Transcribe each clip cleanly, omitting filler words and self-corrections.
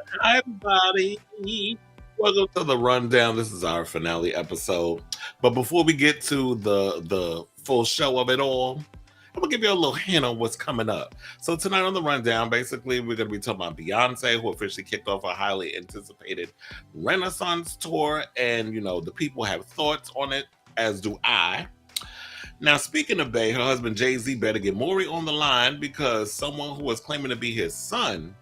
Hi, everybody. Welcome to the rundown. This is our finale episode. But before we get to the full show of it all, I'm gonna give you a little hint on what's coming up. So tonight on the rundown, basically, we're gonna be talking about Beyonce, who officially kicked off a highly anticipated Renaissance tour, and the people have thoughts on it, as do I. Now, speaking of Bey, her husband Jay-Z better get Maury on the line because someone who was claiming to be his son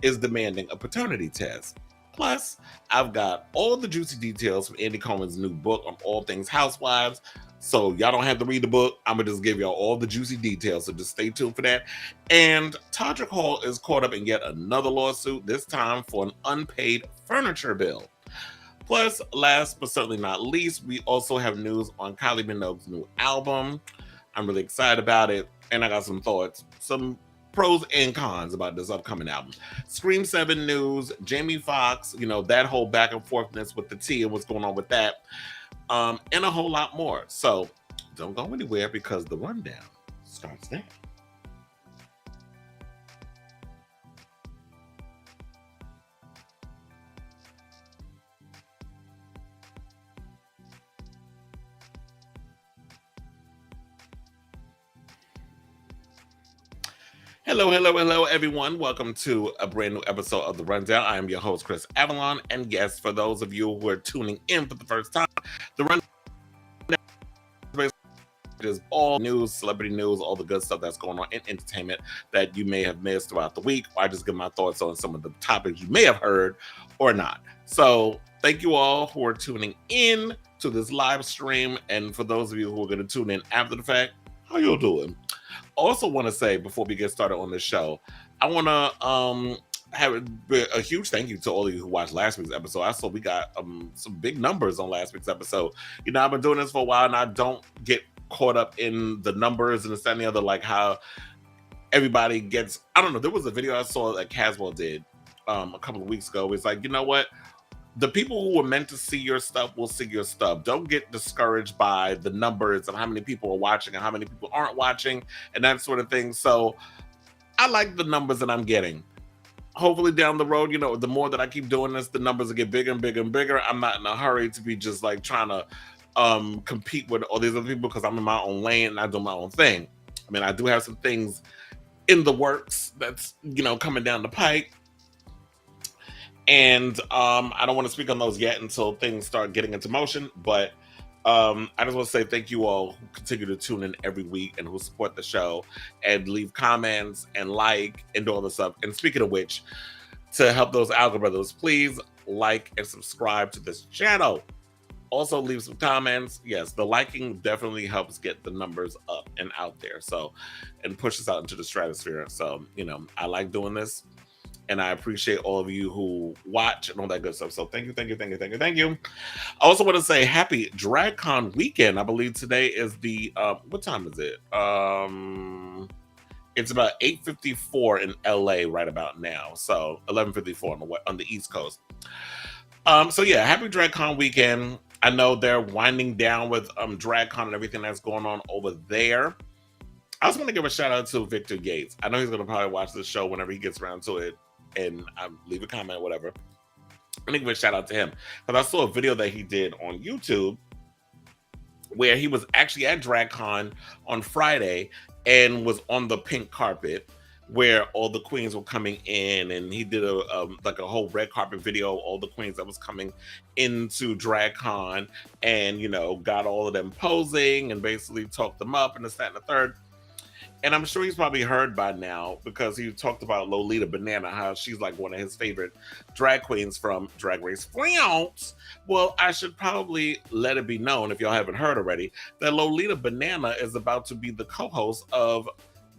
is demanding a paternity test. Plus, I've got all the juicy details from Andy Cohen's new book on all things Housewives. So y'all don't have to read the book. I'm gonna just give y'all all the juicy details. So just stay tuned for that. And Todrick Hall is caught up in yet another lawsuit, this time for an unpaid furniture bill. Plus, last but certainly not least, we also have news on Kylie Minogue's new album. I'm really excited about it, and I got some thoughts, some pros and cons about this upcoming album. Scream 7 news, Jamie Foxx, that whole back and forthness with the T and what's going on with that, and a whole lot more. So don't go anywhere because the rundown starts now. Hello, everyone. Welcome to a brand new episode of The Rundown. I am your host, Chris Avalon. And yes, for those of you who are tuning in for the first time, The Rundown is all news, celebrity news, all the good stuff that's going on in entertainment that you may have missed throughout the week. I just give my thoughts on some of the topics you may have heard or not. So thank you all who are tuning in to this live stream. And for those of you who are going to tune in after the fact, how you doing? Also want to say before we get started on this show, I want to have a huge thank you to all of you who watched last week's episode. I saw we got some big numbers on last week's episode. I've been doing this for a while and I don't get caught up in the numbers and this and the other, like how everybody gets. I don't know. There was a video I saw that Caswell did a couple of weeks ago. It's like, you know what? The people who were meant to see your stuff will see your stuff. Don't get discouraged by the numbers and how many people are watching and how many people aren't watching and that sort of thing. So I like the numbers that I'm getting. Hopefully down the road, the more that I keep doing this, the numbers will get bigger and bigger and bigger. I'm not in a hurry to be just like trying to compete with all these other people because I'm in my own lane and I do my own thing. I mean, I do have some things in the works that's, coming down the pike. And I don't want to speak on those yet until things start getting into motion. But I just want to say thank you all who continue to tune in every week and who support the show and leave comments and like and do all this stuff. And speaking of which, to help those algorithms, please like and subscribe to this channel. Also leave some comments. Yes, the liking definitely helps get the numbers up and out there. So, and push us out into the stratosphere. So, I like doing this. And I appreciate all of you who watch and all that good stuff. So thank you. I also want to say happy DragCon weekend. I believe today is the what time is it? It's about 8:54 in LA right about now. So 11:54 on the East Coast. So yeah, happy DragCon weekend. I know they're winding down with DragCon and everything that's going on over there. I also want to give a shout out to Victor Gates. I know he's going to probably watch this show whenever he gets around to it. And leave a comment or whatever. I'm gonna give a shout out to him because I saw a video that he did on YouTube where he was actually at DragCon on Friday and was on the pink carpet where all the queens were coming in, and he did a whole red carpet video, all the queens that was coming into DragCon, and got all of them posing and basically talked them up and this, that, and the third. And I'm sure he's probably heard by now because he talked about Lolita Banana, how she's like one of his favorite drag queens from Drag Race France. Well, I should probably let it be known, if y'all haven't heard already, that Lolita Banana is about to be the co-host of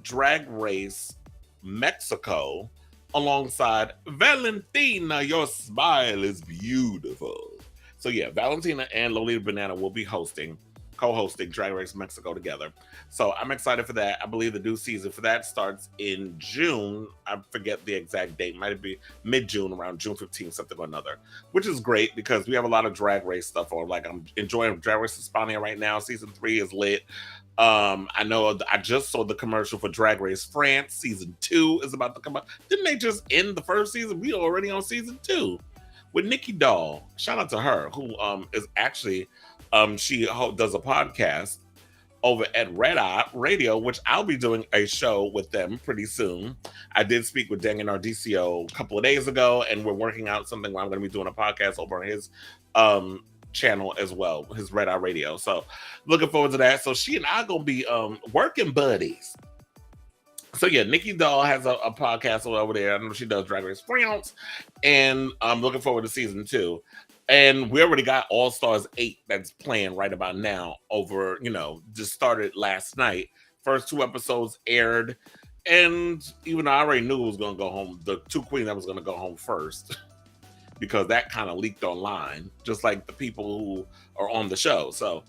Drag Race Mexico alongside Valentina. Your smile is beautiful. So yeah, Valentina and Lolita Banana will be hosting co-hosting Drag Race Mexico together. So I'm excited for that. I believe the new season for that starts in June. I forget the exact date. Might be mid-June, around June 15th, something or another, which is great because we have a lot of Drag Race stuff on. Like, I'm enjoying Drag Race Hispania right now. Season 3 is lit. I know I just saw the commercial for Drag Race France. Season 2 is about to come out. Didn't they just end the first season? We already on season 2 with Nikki Doll. Shout out to her, who is actually she does a podcast over at Red Eye Radio, which I'll be doing a show with them pretty soon. I did speak with Dang and RDCO a couple of days ago, and we're working out something where I'm going to be doing a podcast over on his channel as well, his Red Eye Radio. So looking forward to that. So she and I gonna be working buddies. So yeah, Nikki Doll has a podcast over there. I know she does Drag Race France, and I'm looking forward to season 2. And we already got All Stars 8 that's playing right about now over, just started last night. First 2 episodes aired, and even though I already knew it was going to go home, the 2 queens that was going to go home first, because that kind of leaked online, just like the people who are on the show. So,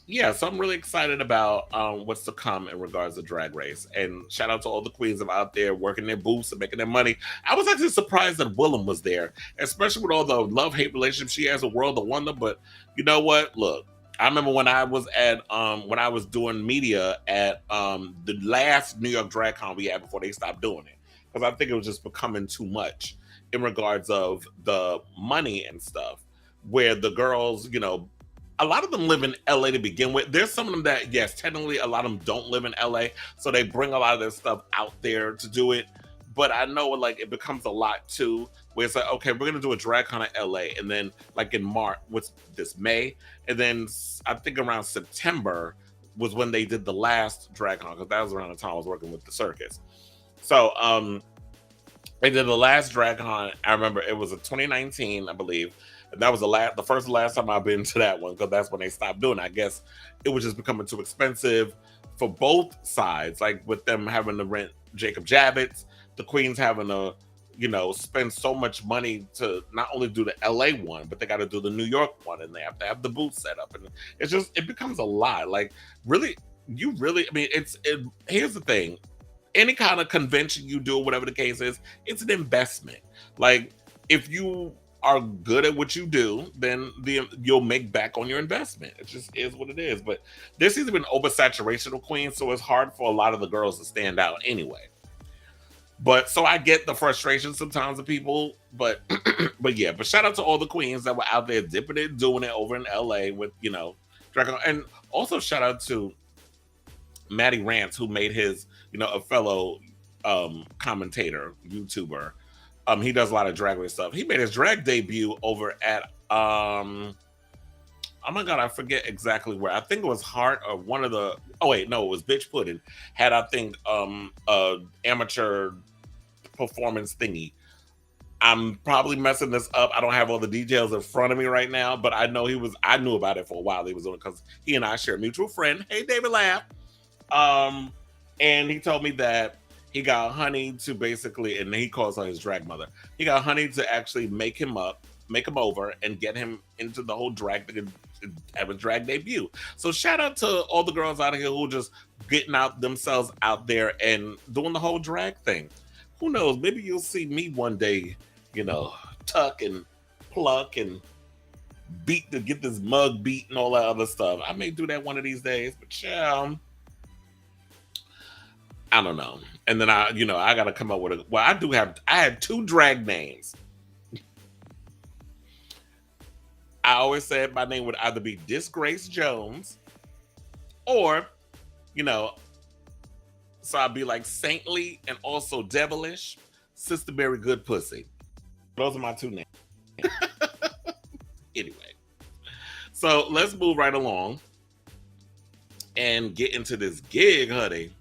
yeah, so I'm really excited about what's to come in regards to Drag Race. And shout out to all the queens that are out there working their booths and making their money. I was actually surprised that Willem was there, especially with all the love-hate relationship she has with World of Wonder. But you know what? Look, I remember when I was at when I was doing media at the last New York Drag Con we had before they stopped doing it, because I think it was just becoming too much in regards of the money and stuff, where the girls, a lot of them live in LA to begin with. There's some of them that, yes, technically a lot of them don't live in LA, so they bring a lot of their stuff out there to do it. But I know, like, it becomes a lot too, where it's like, okay, we're gonna do a drag con in LA, and then like in March, what's this, May, and then I think around September was when they did the last drag con, because that was around the time I was working with the circus. So they did the last drag con. I remember it was a 2019, I believe. And that was the first and last time I've been to that one, because that's when they stopped doing it. I guess it was just becoming too expensive for both sides, like with them having to rent Jacob Javits, the queens having to, spend so much money to not only do the LA one, but they got to do the New York one, and they have to have the booth set up. And it becomes a lot. Like, really, I mean, here's the thing. Any kind of convention you do, whatever the case is, it's an investment. Like, if you are good at what you do, then you'll make back on your investment. It just is what it is. But there seems to be an oversaturation of queens, so it's hard for a lot of the girls to stand out anyway. But so I get the frustration sometimes of people, but but shout out to all the queens that were out there dipping it, doing it over in LA with, Dragon. And also shout out to Matty Rance, who made his, a fellow commentator, YouTuber. He does a lot of drag race stuff. He made his drag debut over at oh my god, I forget exactly where. I think it was Heart or one of the. Oh wait, no, it was Bitch Pudding. Had, I think, amateur performance thingy. I'm probably messing this up. I don't have all the details in front of me right now, but I know I knew about it for a while. He was doing it because he and I share a mutual friend. Hey, David Lapp. And he told me that he got Honey to basically, and he calls her his drag mother. He got Honey to actually make him over, and get him into the whole drag thing and have a drag debut. So shout out to all the girls out here who just getting out themselves out there and doing the whole drag thing. Who knows? Maybe you'll see me one day, tuck and pluck and beat to get this mug beat and all that other stuff. I may do that one of these days, but yeah, I don't know. And then I got to come up with I had 2 drag names. I always said my name would either be Disgrace Jones or, so I'd be like saintly and also devilish, Sister Mary Good Pussy. Those are my 2 names. Anyway, so let's move right along and get into this gig, honey.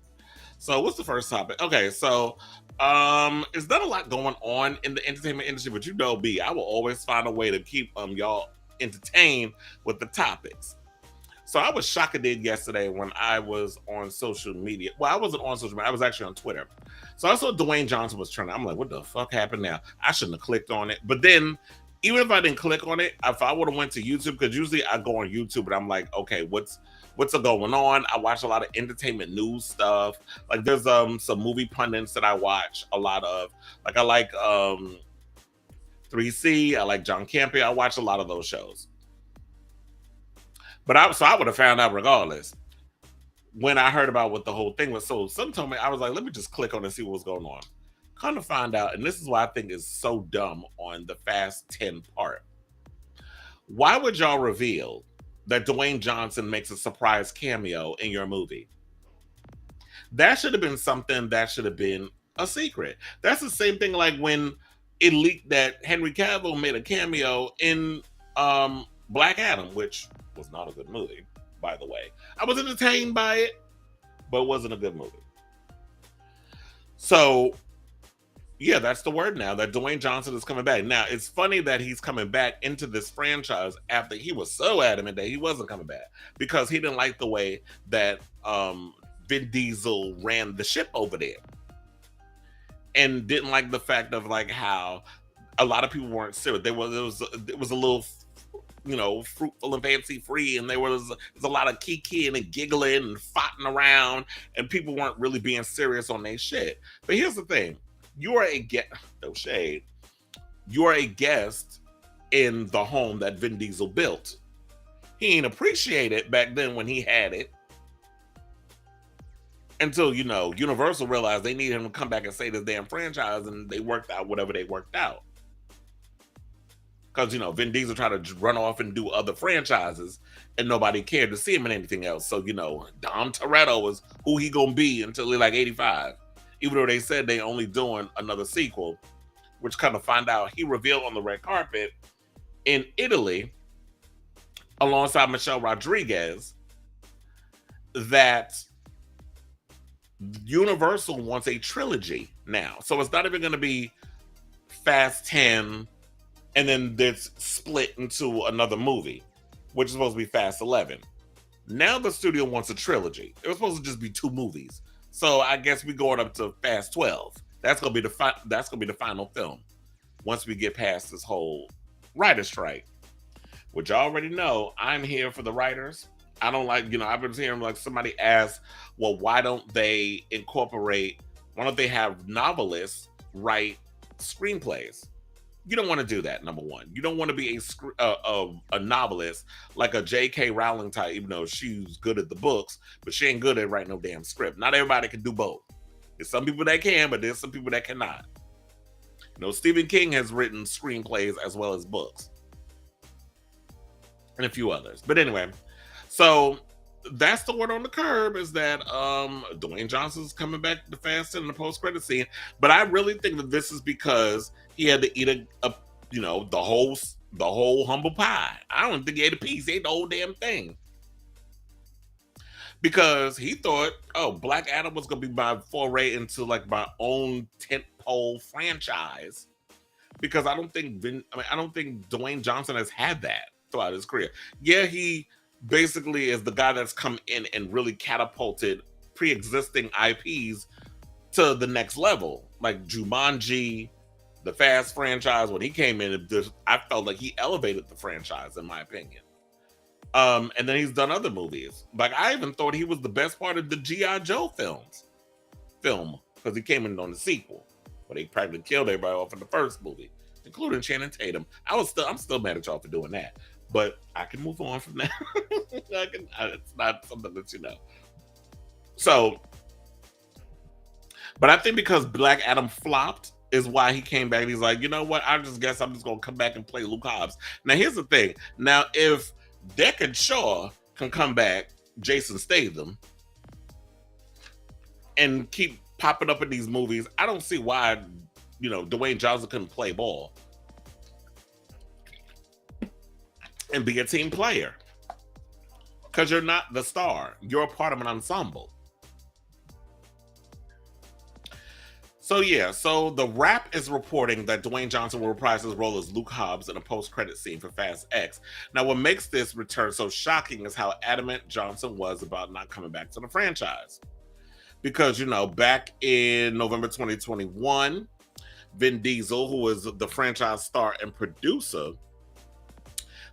So what's the first topic? Okay, so there's not a lot going on in the entertainment industry, but B, I will always find a way to keep y'all entertained with the topics. So I was shocked yesterday when I was on social media. Well, I wasn't on social media. I was actually on Twitter. So I saw Dwayne Johnson was trending. I'm like, what the fuck happened now? I shouldn't have clicked on it. But then even if I didn't click on it, if I would have went to YouTube, because usually I go on YouTube and I'm like, okay, what's going on? I watch a lot of entertainment news stuff. Like there's some movie pundits that I watch a lot of. Like I like 3C, I like John Campea. I watch a lot of those shows. But I would have found out regardless when I heard about what the whole thing was. So some told me, I was like, let me just click on it and see what was going on. Kind of find out, and this is what I think is so dumb on the Fast 10 part. Why would y'all reveal that Dwayne Johnson makes a surprise cameo in your movie? That should have been something that should have been a secret. That's the same thing like when it leaked that Henry Cavill made a cameo in Black Adam, which was not a good movie, by the way. I was entertained by it, but it wasn't a good movie. So yeah, that's the word now, that Dwayne Johnson is coming back. Now, it's funny that he's coming back into this franchise after he was so adamant that he wasn't coming back because he didn't like the way that Vin Diesel ran the ship over there, and didn't like the fact of like how a lot of people weren't serious. It was a little, fruitful and fancy free, and there was a lot of kikiing and giggling and fighting around, and people weren't really being serious on their shit. But here's the thing. You are a guest, no shade. You are a guest in the home that Vin Diesel built. He ain't appreciate it back then when he had it. Until, Universal realized they needed him to come back and save this damn franchise, and they worked out whatever they worked out. Because, Vin Diesel tried to run off and do other franchises, and nobody cared to see him in anything else. So, Dom Toretto was who he gonna be until he's like 85. Even though they said they only doing another sequel, which kind of find out he revealed on the red carpet in Italy, alongside Michelle Rodriguez, that Universal wants a trilogy now. So it's not even going to be Fast 10 and then it's split into another movie, which is supposed to be Fast 11. Now the studio wants a trilogy. It was supposed to just be 2 movies. So I guess we're going up to Fast 12. That's gonna be the final film once we get past this whole writer's strike. Which you already know, I'm here for the writers. I don't like, I've been hearing like somebody ask, well, why don't they have novelists write screenplays? You don't want to do that, number one. You don't want to be a novelist like a J.K. Rowling type, even though she's good at the books, but she ain't good at writing no damn script. Not everybody can do both. There's some people that can, but there's some people that cannot. Stephen King has written screenplays as well as books. And a few others. But anyway, so that's the word on the curb, is that Dwayne Johnson's coming back to Fast in the post-credit scene. But I really think that this is because he had to eat the whole humble pie. I don't think he ate a piece. He ate the whole damn thing. Because he thought, Black Adam was gonna be my foray into like my own tentpole franchise. Because I don't think Dwayne Johnson has had that throughout his career. Yeah, he basically is the guy that's come in and really catapulted pre-existing IPs to the next level. Like Jumanji, the Fast franchise, when he came in, I felt like he elevated the franchise, in my opinion. And then he's done other movies. Like, I even thought he was the best part of the G.I. Joe film, because he came in on the sequel. But he practically killed everybody off in the first movie, including Channing Tatum. I'm still mad at y'all for doing that. But I can move on from that. It's not something that So, but I think because Black Adam flopped is why he came back. He's like, you know what? I just guess I'm just going to come back and play Luke Hobbs. Now, here's the thing. Now, if Deckard Shaw can come back, Jason Statham, and keep popping up in these movies, I don't see why, Dwayne Johnson couldn't play ball and be a team player. Because you're not the star. You're a part of an ensemble. So the Wrap is reporting that Dwayne Johnson will reprise his role as Luke Hobbs in a post-credit scene for Fast X. Now, what makes this return so shocking is how adamant Johnson was about not coming back to the franchise. Because, back in November 2021, Vin Diesel, who was the franchise star and producer,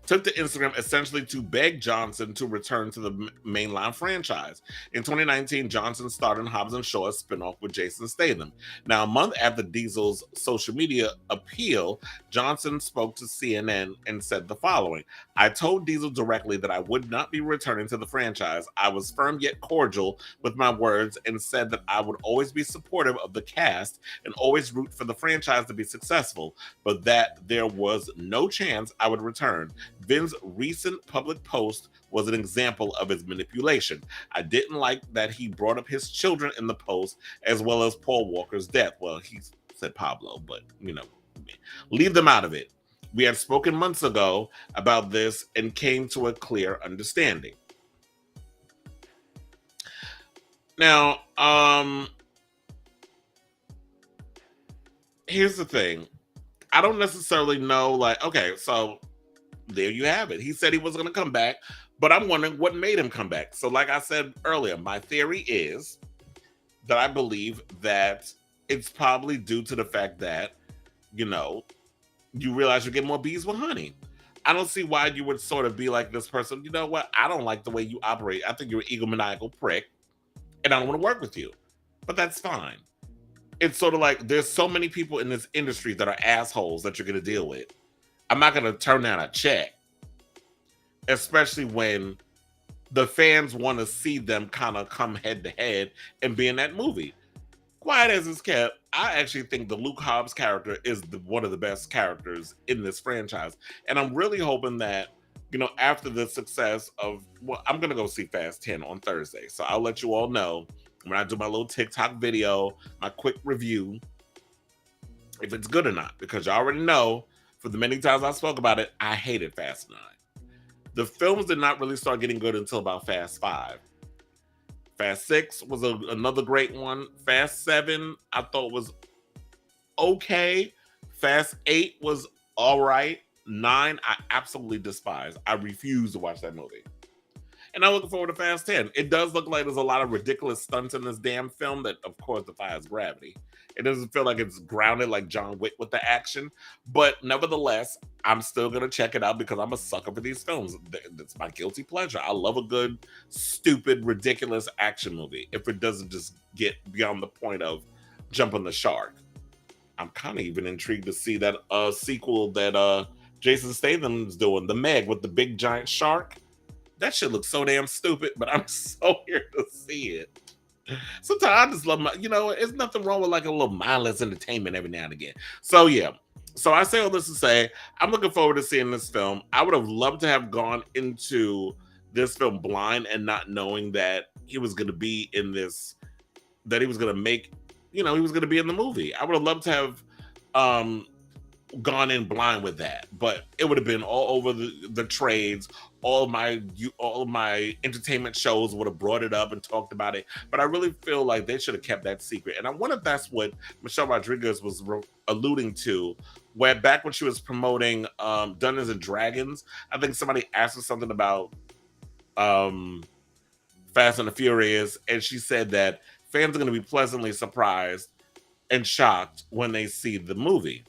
took to Instagram essentially to beg Johnson to return to the mainline franchise. In 2019, Johnson starred in Hobbs and Shaw, a spinoff with Jason Statham. Now, a month after Diesel's social media appeal, Johnson spoke to CNN and said the following: "I told Diesel directly that I would not be returning to the franchise. I was firm yet cordial with my words and said that I would always be supportive of the cast and always root for the franchise to be successful, but that there was no chance I would return. Vin's recent public post was an example of his manipulation. I didn't like that he brought up his children in the post, as well as Paul Walker's death." Well, he said Pablo, but leave them out of it. "We had spoken months ago about this and came to a clear understanding." Now, here's the thing. I don't necessarily know, like, okay, so there you have it. He said he was going to come back, but I'm wondering what made him come back. So, like I said earlier, my theory is that I believe that it's probably due to the fact that, you realize you get more bees with honey. I don't see why you would sort of be like this person. You know what? I don't like the way you operate. I think you're an egomaniacal prick, and I don't want to work with you. But that's fine. It's sort of like there's so many people in this industry that are assholes that you're going to deal with. I'm not going to turn down a check, especially when the fans want to see them kind of come head to head and be in that movie. Quiet as it's kept, I actually think the Luke Hobbs character is one of the best characters in this franchise. And I'm really hoping that, after the success of, I'm going to go see Fast 10 on Thursday. So I'll let you all know when I do my little TikTok video, my quick review, if it's good or not. Because you already know, for the many times I spoke about it, I hated Fast 9. The films did not really start getting good until about Fast 5. Fast 6 was another great one. Fast 7, I thought was okay. Fast 8 was all right. 9, I absolutely despise. I refuse to watch that movie. And I'm looking forward to Fast 10. It does look like there's a lot of ridiculous stunts in this damn film that, of course, defies gravity. It doesn't feel like it's grounded like John Wick with the action. But nevertheless, I'm still going to check it out because I'm a sucker for these films. It's my guilty pleasure. I love a good, stupid, ridiculous action movie if it doesn't just get beyond the point of jumping the shark. I'm kind of even intrigued to see that sequel that Jason Statham's doing, The Meg, with the big giant shark. That shit looks so damn stupid, but I'm so here to see it. Sometimes I just love there's nothing wrong with like a little mindless entertainment every now and again. So yeah. So I say all this to say, I'm looking forward to seeing this film. I would have loved to have gone into this film blind and not knowing that he was going to be in this, that he was going to make, he was going to be in the movie. I would have loved to have gone in blind with that, but it would have been all over the trades. All of my entertainment shows would have brought it up and talked about it, but I really feel like they should have kept that secret. And I wonder if that's what Michelle Rodriguez was alluding to, where back when she was promoting Dungeons and Dragons, I think somebody asked her something about Fast and the Furious, and she said that fans are going to be pleasantly surprised and shocked when they see the movie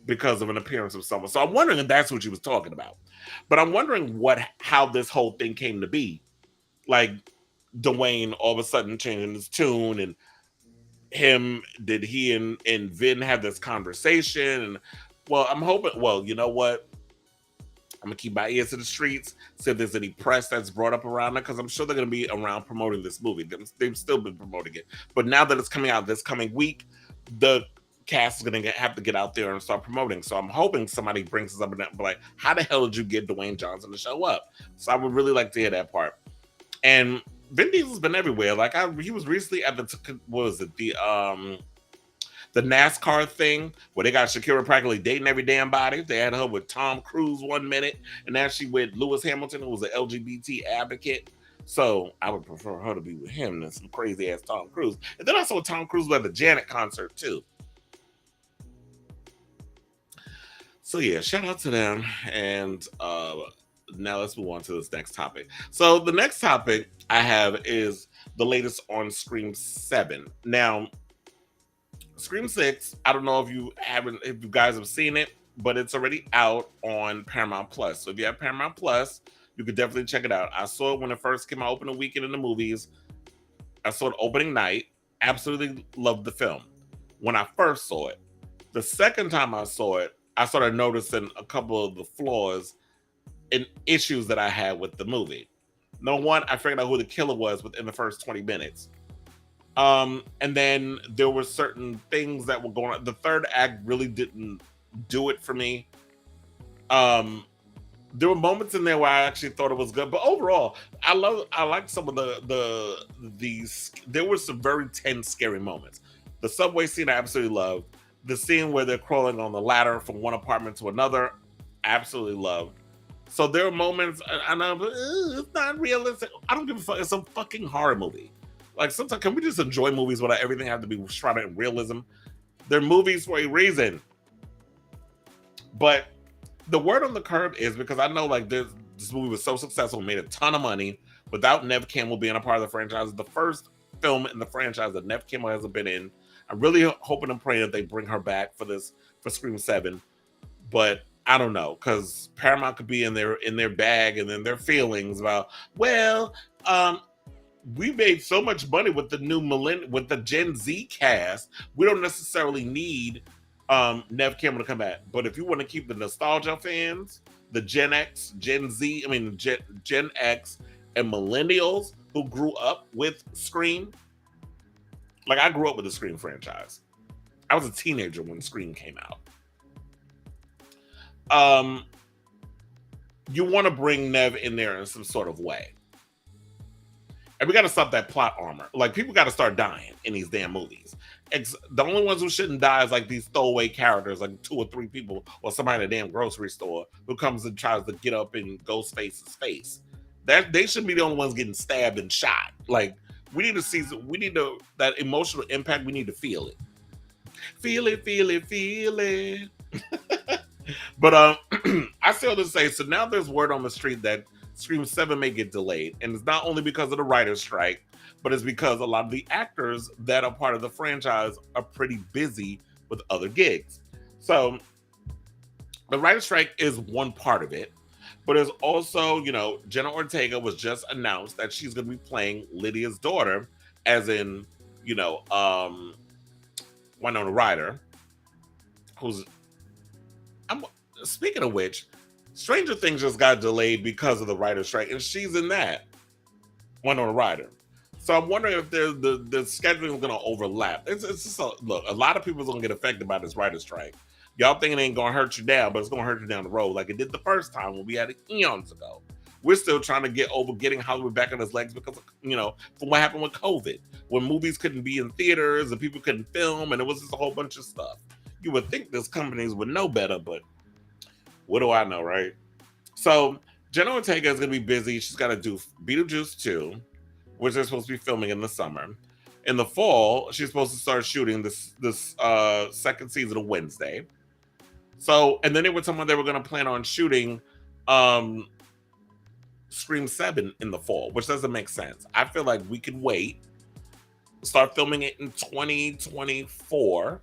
because of an appearance of someone. So I'm wondering if that's what she was talking about. But I'm wondering how this whole thing came to be. Like Dwayne all of a sudden changing his tune, and did he and Vin have this conversation? And I'm hoping, you know what? I'm gonna keep my ears to the streets, see if there's any press that's brought up around it, because I'm sure they're gonna be around promoting this movie. They've still been promoting it. But now that it's coming out this coming week, the cast is gonna have to get out there and start promoting. So I'm hoping somebody brings us up and be like, how the hell did you get Dwayne Johnson to show up? So I would really like to hear that part. And Vin Diesel's been everywhere. Like he was recently at the NASCAR thing where they got Shakira practically dating every damn body. They had her with Tom Cruise one minute, and now she with Lewis Hamilton, who was an LGBT advocate. So I would prefer her to be with him than some crazy ass Tom Cruise. And then I saw Tom Cruise at the Janet concert too. So yeah, shout out to them. And now let's move on to this next topic. So the next topic I have is the latest on Scream 7. Now, Scream 6, I don't know if you guys have seen it, but it's already out on Paramount Plus. So if you have Paramount Plus, you could definitely check it out. I saw it when it first came out, opening weekend in the movies. I saw it opening night. Absolutely loved the film when I first saw it. The second time I saw it, I started noticing a couple of the flaws and issues that I had with the movie. Number one, I figured out who the killer was within the first 20 minutes. And then there were certain things that were going on. The third act really didn't do it for me. There were moments in there where I actually thought it was good, but overall, I like some of these. There were some very tense, scary moments. The subway scene I absolutely loved. The scene where they're crawling on the ladder from one apartment to another, absolutely loved. So there are moments, and I'm like, it's not realistic. I don't give a fuck. It's a fucking horror movie. Like, sometimes, can we just enjoy movies without everything have to be shrouded in realism? They're movies for a reason. But the word on the curb is, because I know like this movie was so successful, made a ton of money without Neve Campbell being a part of the franchise. It's the first film in the franchise that Neve Campbell hasn't been in. I'm really hoping and praying that they bring her back for Scream 7. But I don't know, because Paramount could be in their bag and then their feelings about, well, we made so much money with the new with the Gen Z cast. We don't necessarily need Neve Campbell to come back. But if you want to keep the nostalgia fans, the Gen X, Gen Z, Gen X and millennials who grew up with Scream, like I grew up with the Scream franchise. I was a teenager when Scream came out. You want to bring Neve in there in some sort of way. And we got to stop that plot armor. Like, people got to start dying in these damn movies. The only ones who shouldn't die is like these throwaway characters, like 2 or 3 people or somebody in a damn grocery store who comes and tries to get up in Ghostface's face. That they shouldn't be the only ones getting stabbed and shot. Like, we need to see, that emotional impact. We need to feel it. Feel it, feel it, feel it. But I still to say, so now there's word on the street that Scream 7 may get delayed. And it's not only because of the writer's strike, but it's because a lot of the actors that are part of the franchise are pretty busy with other gigs. So the writer's strike is one part of it. But there's also, Jenna Ortega was just announced that she's going to be playing Lydia's daughter, as in, Winona Ryder, who's... Speaking of which, Stranger Things just got delayed because of the writer's strike, and she's in that. Winona Ryder. So I'm wondering if the scheduling is going to overlap. It's just look, a lot of people are going to get affected by this writer's strike. Y'all think it ain't going to hurt you down, but it's going to hurt you down the road like it did the first time when we had it eons ago. We're still trying to get over getting Hollywood back on its legs because, from what happened with COVID, when movies couldn't be in theaters and people couldn't film, and it was just a whole bunch of stuff. You would think these companies would know better, but what do I know, right? So Jenna Ortega is going to be busy. She's got to do Beetlejuice 2, which they're supposed to be filming in the summer. In the fall, she's supposed to start shooting this second season of Wednesday. So, and then they were talking they were going to plan on shooting Scream 7 in the fall, which doesn't make sense. I feel like we could wait, start filming it in 2024,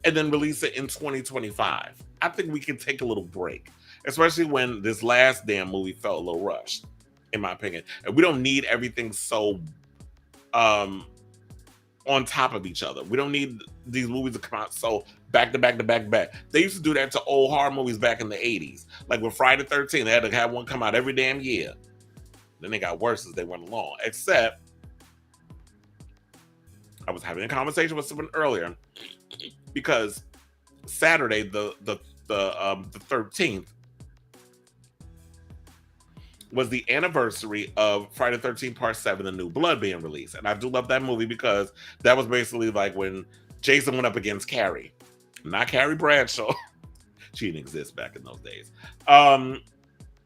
and then release it in 2025. I think we can take a little break, especially when this last damn movie felt a little rushed, in my opinion. And we don't need everything so on top of each other. We don't need these movies to come out so back to back to back to back. They used to do that to old horror movies back in the 80s. Like with Friday the 13th, they had to have one come out every damn year. Then they got worse as they went along. Except, I was having a conversation with someone earlier, because Saturday, the 13th, was the anniversary of Friday the 13th Part 7, The New Blood being released. And I do love that movie because that was basically like when Jason went up against Carrie. Not Carrie Bradshaw. She didn't exist back in those days.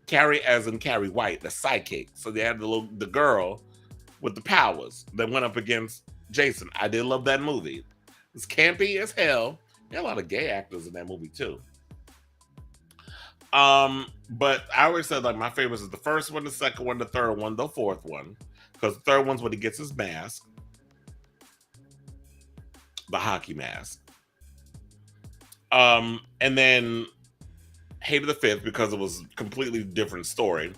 Carrie as in Carrie White, the sidekick. So they had the girl with the powers that went up against Jason. I did love that movie. It's campy as hell. There are a lot of gay actors in that movie too. But I always said like my favorites is the first one, the second one, the third one, the fourth one. Because the third one's when he gets his mask. the hockey mask. And then hated the fifth because it was a completely different story.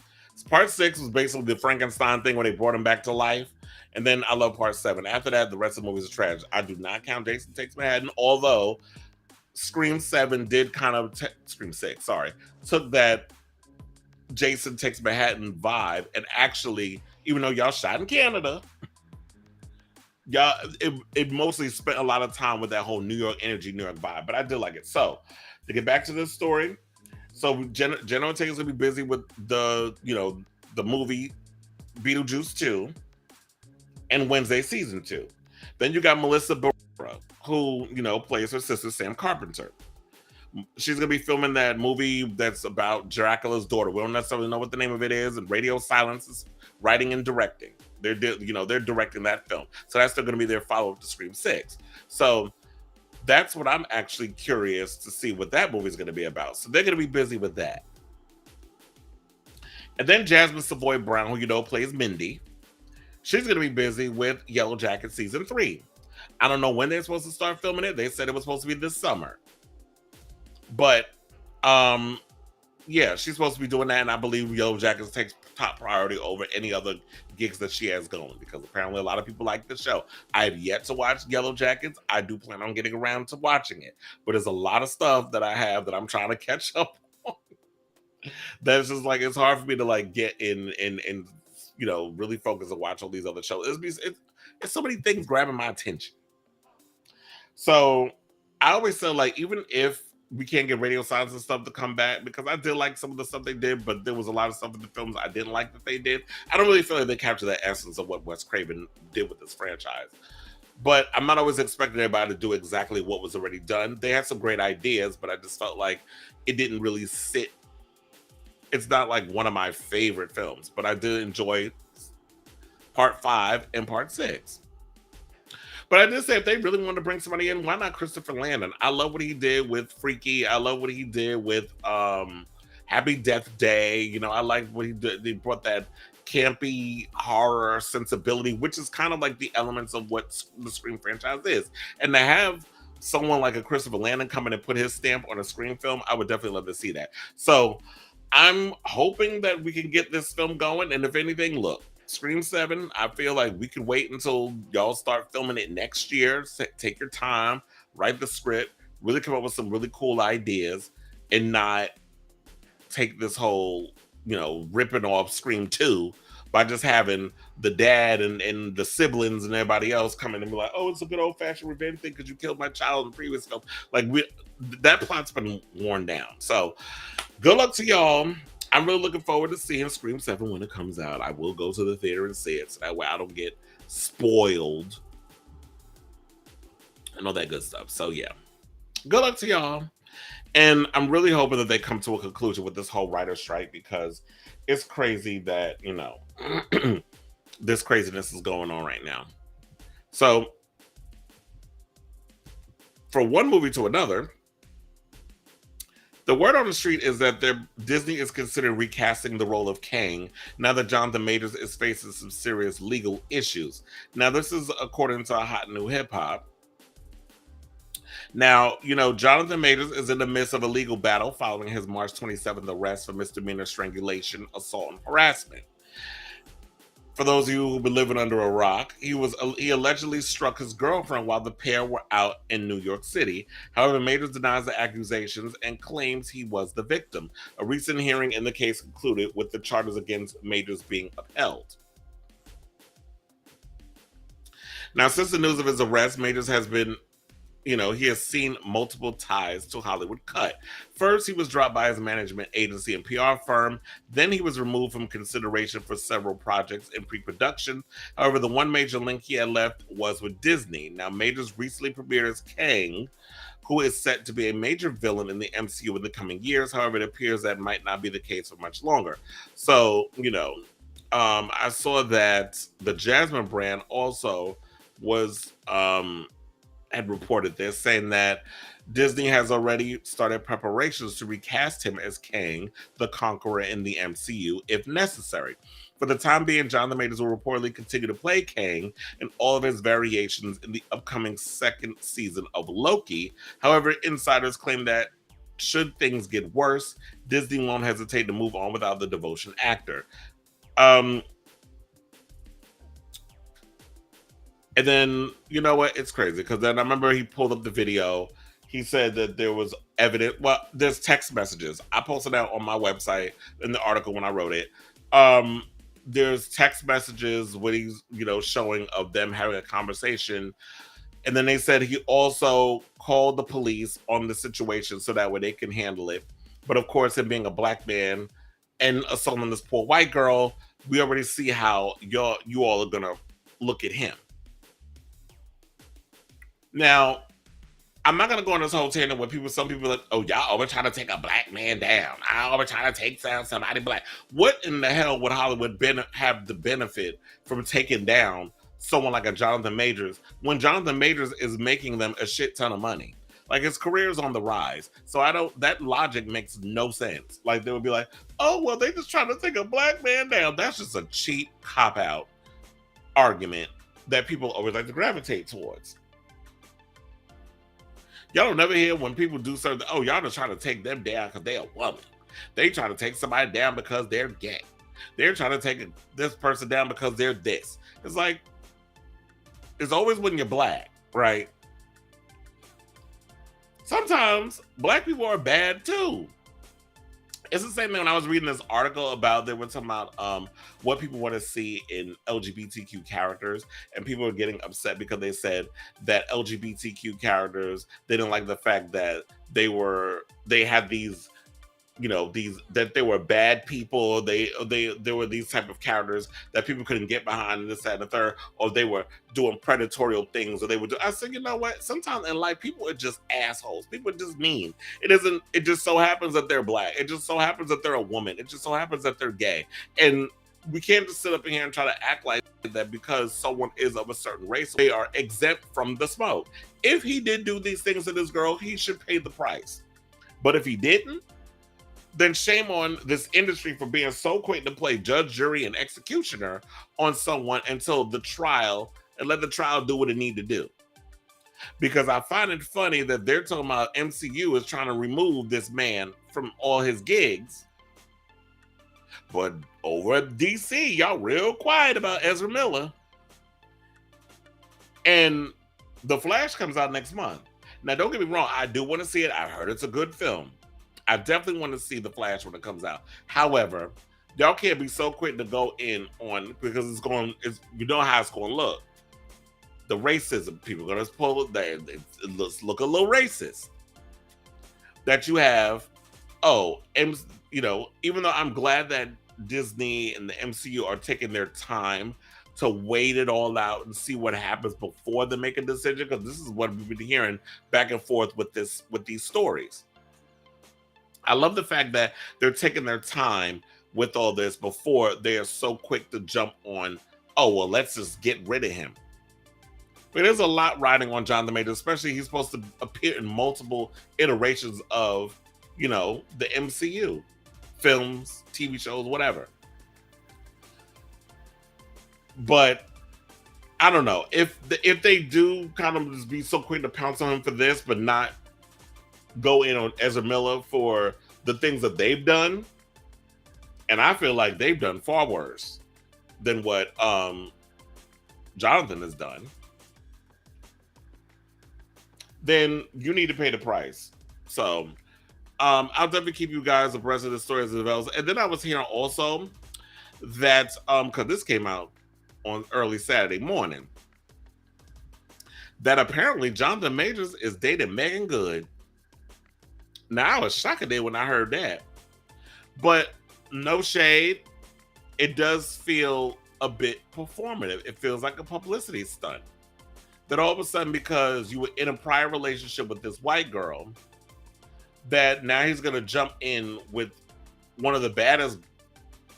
Part six was basically the Frankenstein thing where they brought him back to life. And then I love part seven. After that, the rest of the movies are trash. I do not count Jason Takes Manhattan, although Scream 7 did kind of, Scream 6, sorry, took that Jason Takes Manhattan vibe and actually, even though y'all shot in Canada, y'all, it mostly spent a lot of time with that whole New York energy, New York vibe, but I did like it. So, to get back to this story, so Jenna Ortega's gonna be busy with the movie Beetlejuice 2 and Wednesday season 2. Then you got Melissa Barrera, who plays her sister Sam Carpenter. She's gonna be filming that movie that's about Dracula's daughter. We don't necessarily know what the name of it is, and Radio Silence is writing and directing. They're directing that film, so that's still gonna be their follow-up to Scream 6. So that's what I'm actually curious to see what that movie is going to be about. So they're going to be busy with that. And then Jasmine Savoy Brown, who plays Mindy, she's going to be busy with Yellow Jacket season 3. I don't know when they're supposed to start filming it. They said it was supposed to be this summer. But yeah, she's supposed to be doing that, and I believe Yellow Jackets takes top priority over any other gigs that she has going, because apparently a lot of people like the show. I have yet to watch Yellow Jackets. I do plan on getting around to watching it, but there's a lot of stuff that I have that I'm trying to catch up on. That's just like, it's hard for me to like get in and really focus and watch all these other shows. It's so many things grabbing my attention. So I always say, like, even if we can't get Radio Silence and stuff to come back, because I did like some of the stuff they did, but there was a lot of stuff in the films I didn't like that they did. I don't really feel like they captured the essence of what Wes Craven did with this franchise. But I'm not always expecting everybody to do exactly what was already done. They had some great ideas, but I just felt like it didn't really sit. It's not like one of my favorite films, but I did enjoy part 5 and part 6. But I did say, if they really want to bring somebody in, why not Christopher Landon? I love what he did with Freaky. I love what he did with Happy Death Day. I like what he did. They brought that campy horror sensibility, which is kind of like the elements of what the Scream franchise is. And to have someone like a Christopher Landon come in and put his stamp on a Scream film, I would definitely love to see that. So I'm hoping that we can get this film going. And if anything, look, Scream 7, I feel like we could wait until y'all start filming it next year. Take your time, write the script, really come up with some really cool ideas, and not take this whole, ripping off Scream 2 by just having the dad and the siblings and everybody else come in and be like, oh, it's a good old-fashioned revenge thing because you killed my child in the previous film. Like, that plot's been worn down. So good luck to y'all. I'm really looking forward to seeing Scream 7 when it comes out. I will go to the theater and see it, so that way I don't get spoiled and all that good stuff. So yeah, good luck to y'all. And I'm really hoping that they come to a conclusion with this whole writer's strike, because it's crazy that, this craziness is going on right now. So from one movie to another, the word on the street is that Disney is considering recasting the role of Kang now that Jonathan Majors is facing some serious legal issues. Now, this is according to Hot New Hip Hop. Now, Jonathan Majors is in the midst of a legal battle following his March 27th arrest for misdemeanor strangulation, assault, and harassment. For those of you who've been living under a rock, he allegedly struck his girlfriend while the pair were out in New York City. However, Majors denies the accusations and claims he was the victim. A recent hearing in the case concluded with the charges against Majors being upheld. Now, since the news of his arrest, Majors has been he has seen multiple ties to Hollywood cut. First, he was dropped by his management agency and PR firm. Then he was removed from consideration for several projects in pre-production. However, the one major link he had left was with Disney. Now, Majors recently premiered as Kang, who is set to be a major villain in the MCU in the coming years. However, it appears that might not be the case for much longer. So, I saw that the Jasmine brand also was had reported this, saying that Disney has already started preparations to recast him as Kang, the Conqueror in the MCU, if necessary. For the time being, Jonathan Majors will reportedly continue to play Kang in all of his variations in the upcoming second season of Loki. However, insiders claim that should things get worse, Disney won't hesitate to move on without the devotion actor. And then, you know what? It's crazy because then I remember he pulled up the video. He said that there was evidence. Well, there's text messages. I posted that on my website in the article when I wrote it. There's text messages when he's, showing of them having a conversation. And then they said he also called the police on the situation so that way they can handle it. But of course, him being a black man and assaulting this poor white girl, we already see how you all are gonna look at him. Now, I'm not gonna go on this whole tangent where some people are like, oh, y'all always trying to take a black man down. I always trying to take down somebody black. What in the hell would Hollywood have the benefit from taking down someone like a Jonathan Majors when Jonathan Majors is making them a shit ton of money? Like, his career is on the rise. So that logic makes no sense. Like, they would be like, oh, well, they just trying to take a black man down. That's just a cheap cop-out argument that people always like to gravitate towards. Y'all don't never hear when people do something, oh, y'all just trying to take them down because they're a woman. They trying to take somebody down because they're gay. They're trying to take this person down because they're this. It's like, it's always when you're black, right? Sometimes black people are bad too. It's the same thing when I was reading this article about, they were talking about what people want to see in LGBTQ characters, and people were getting upset because they said that LGBTQ characters, they didn't like the fact that they had these, that they were bad people. They were these type of characters that people couldn't get behind, this, that, and the third, or they were doing predatorial things, or they would do. I said, you know what? Sometimes in life, people are just assholes. People are just mean. It just so happens that they're black. It just so happens that they're a woman. It just so happens that they're gay. And we can't just sit up in here and try to act like that because someone is of a certain race, they are exempt from the smoke. If he did do these things to this girl, he should pay the price. But if he didn't, then shame on this industry for being so quick to play judge, jury, and executioner on someone until the trial, and let the trial do what it need to do. Because I find it funny that they're talking about MCU is trying to remove this man from all his gigs. But over at DC, y'all real quiet about Ezra Miller. And The Flash comes out next month. Now, don't get me wrong, I do want to see it. I've heard it's a good film. I definitely want to see The Flash when it comes out. However, y'all can't be so quick to go in on, because you know how it's going to look. The racism, people are going to pull it there. It look a little racist. That you have, even though I'm glad that Disney and the MCU are taking their time to wait it all out and see what happens before they make a decision, because this is what we've been hearing back and forth with these stories. I love the fact that they're taking their time with all this before they are so quick to jump on, let's just get rid of him. But there's a lot riding on Jonathan Majors, especially he's supposed to appear in multiple iterations of, the MCU. Films, TV shows, whatever. But I don't know. If they do kind of just be so quick to pounce on him for this, but not go in on Ezra Miller for the things that they've done, and I feel like they've done far worse than what Jonathan has done, then you need to pay the price. So I'll definitely keep you guys abreast of the story as it develops. And then I was hearing also that because this came out on early Saturday morning, that apparently Jonathan Majors is dating Megan Good. Now, I was shocked today when I heard that. But no shade, it does feel a bit performative. It feels like a publicity stunt. That all of a sudden, because you were in a prior relationship with this white girl, that now he's going to jump in with one of the baddest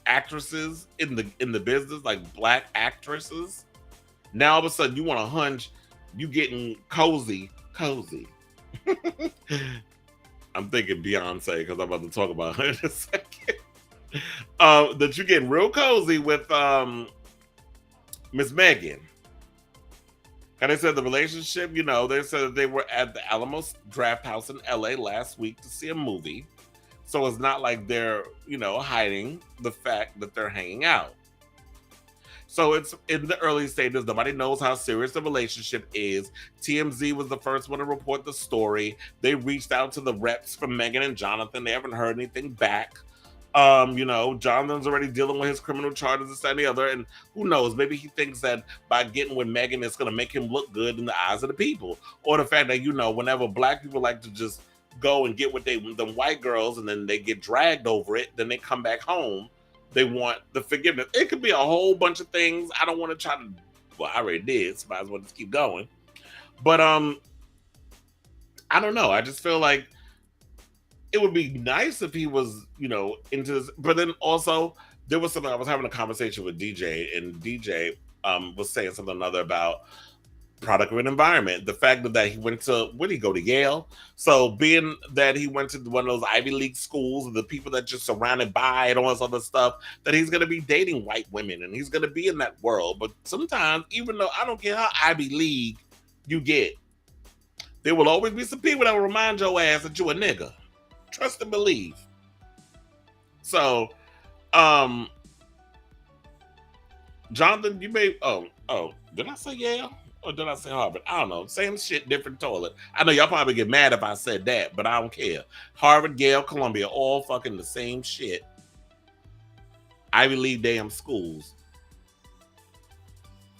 actresses in the business, like black actresses. Now all of a sudden you want to hunch, you getting cozy. I'm thinking Beyonce because I'm about to talk about her in a second. that you're getting real cozy with Miss Megan. And they said the relationship, they said that they were at the Alamos Draft House in LA last week to see a movie. So it's not like they're, hiding the fact that they're hanging out. So it's in the early stages. Nobody knows how serious the relationship is. TMZ was the first one to report the story. They reached out to the reps from Megan and Jonathan. They haven't heard anything back. Jonathan's already dealing with his criminal charges, this, that, and the other. And who knows? Maybe he thinks that by getting with Megan, it's going to make him look good in the eyes of the people. Or the fact that, whenever black people like to just go and get with them white girls and then they get dragged over it, then they come back home, they want the forgiveness. It could be a whole bunch of things. I don't want to try to, well, I already did, so might as well just keep going. But I don't know. I just feel like it would be nice if he was, into this. But then also, there was something, I was having a conversation with DJ, and DJ was saying something other about product of an environment. The fact that he went to, where did he go, to Yale? So being that he went to one of those Ivy League schools, and the people that just surrounded by and all this other stuff, that he's going to be dating white women and he's going to be in that world. But sometimes, even though I don't care how Ivy League you get, there will always be some people that will remind your ass that you a nigga. Trust and believe. So, Jonathan, you may, did I say Yale? Or did I say Harvard? I don't know. Same shit, different toilet. I know y'all probably get mad if I said that, but I don't care. Harvard, Yale, Columbia, all fucking the same shit. Ivy League damn schools.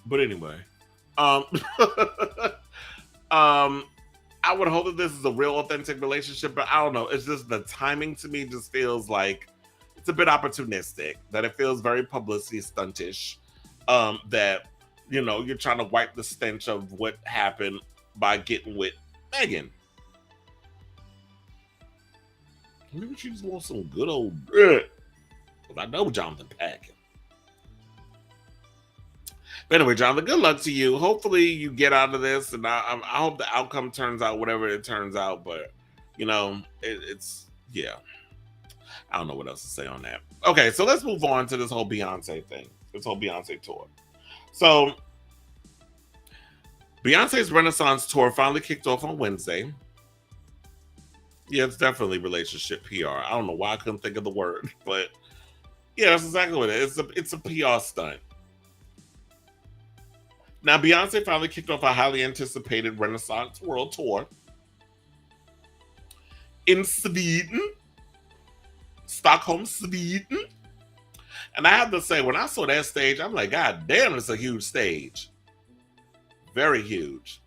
But anyway, I would hope that this is a real authentic relationship, but I don't know. It's just the timing to me just feels like it's a bit opportunistic, that it feels very publicity stuntish, that, you're trying to wipe the stench of what happened by getting with Megan. Maybe she just wants some good old dirt. I know Jonathan packing. But anyway, Jonathan, good luck to you. Hopefully you get out of this, and I hope the outcome turns out whatever it turns out. But, it's, yeah. I don't know what else to say on that. Okay, so let's move on to this whole Beyonce thing, this whole Beyonce tour. So, Beyonce's Renaissance tour finally kicked off on Wednesday. Yeah, it's definitely relationship PR. I don't know why I couldn't think of the word, but yeah, that's exactly what it is. It's a PR stunt. Now, Beyonce finally kicked off a highly anticipated Renaissance World Tour in Sweden, Stockholm, Sweden. And I have to say, when I saw that stage, I'm like, God damn, it's a huge stage. Very huge.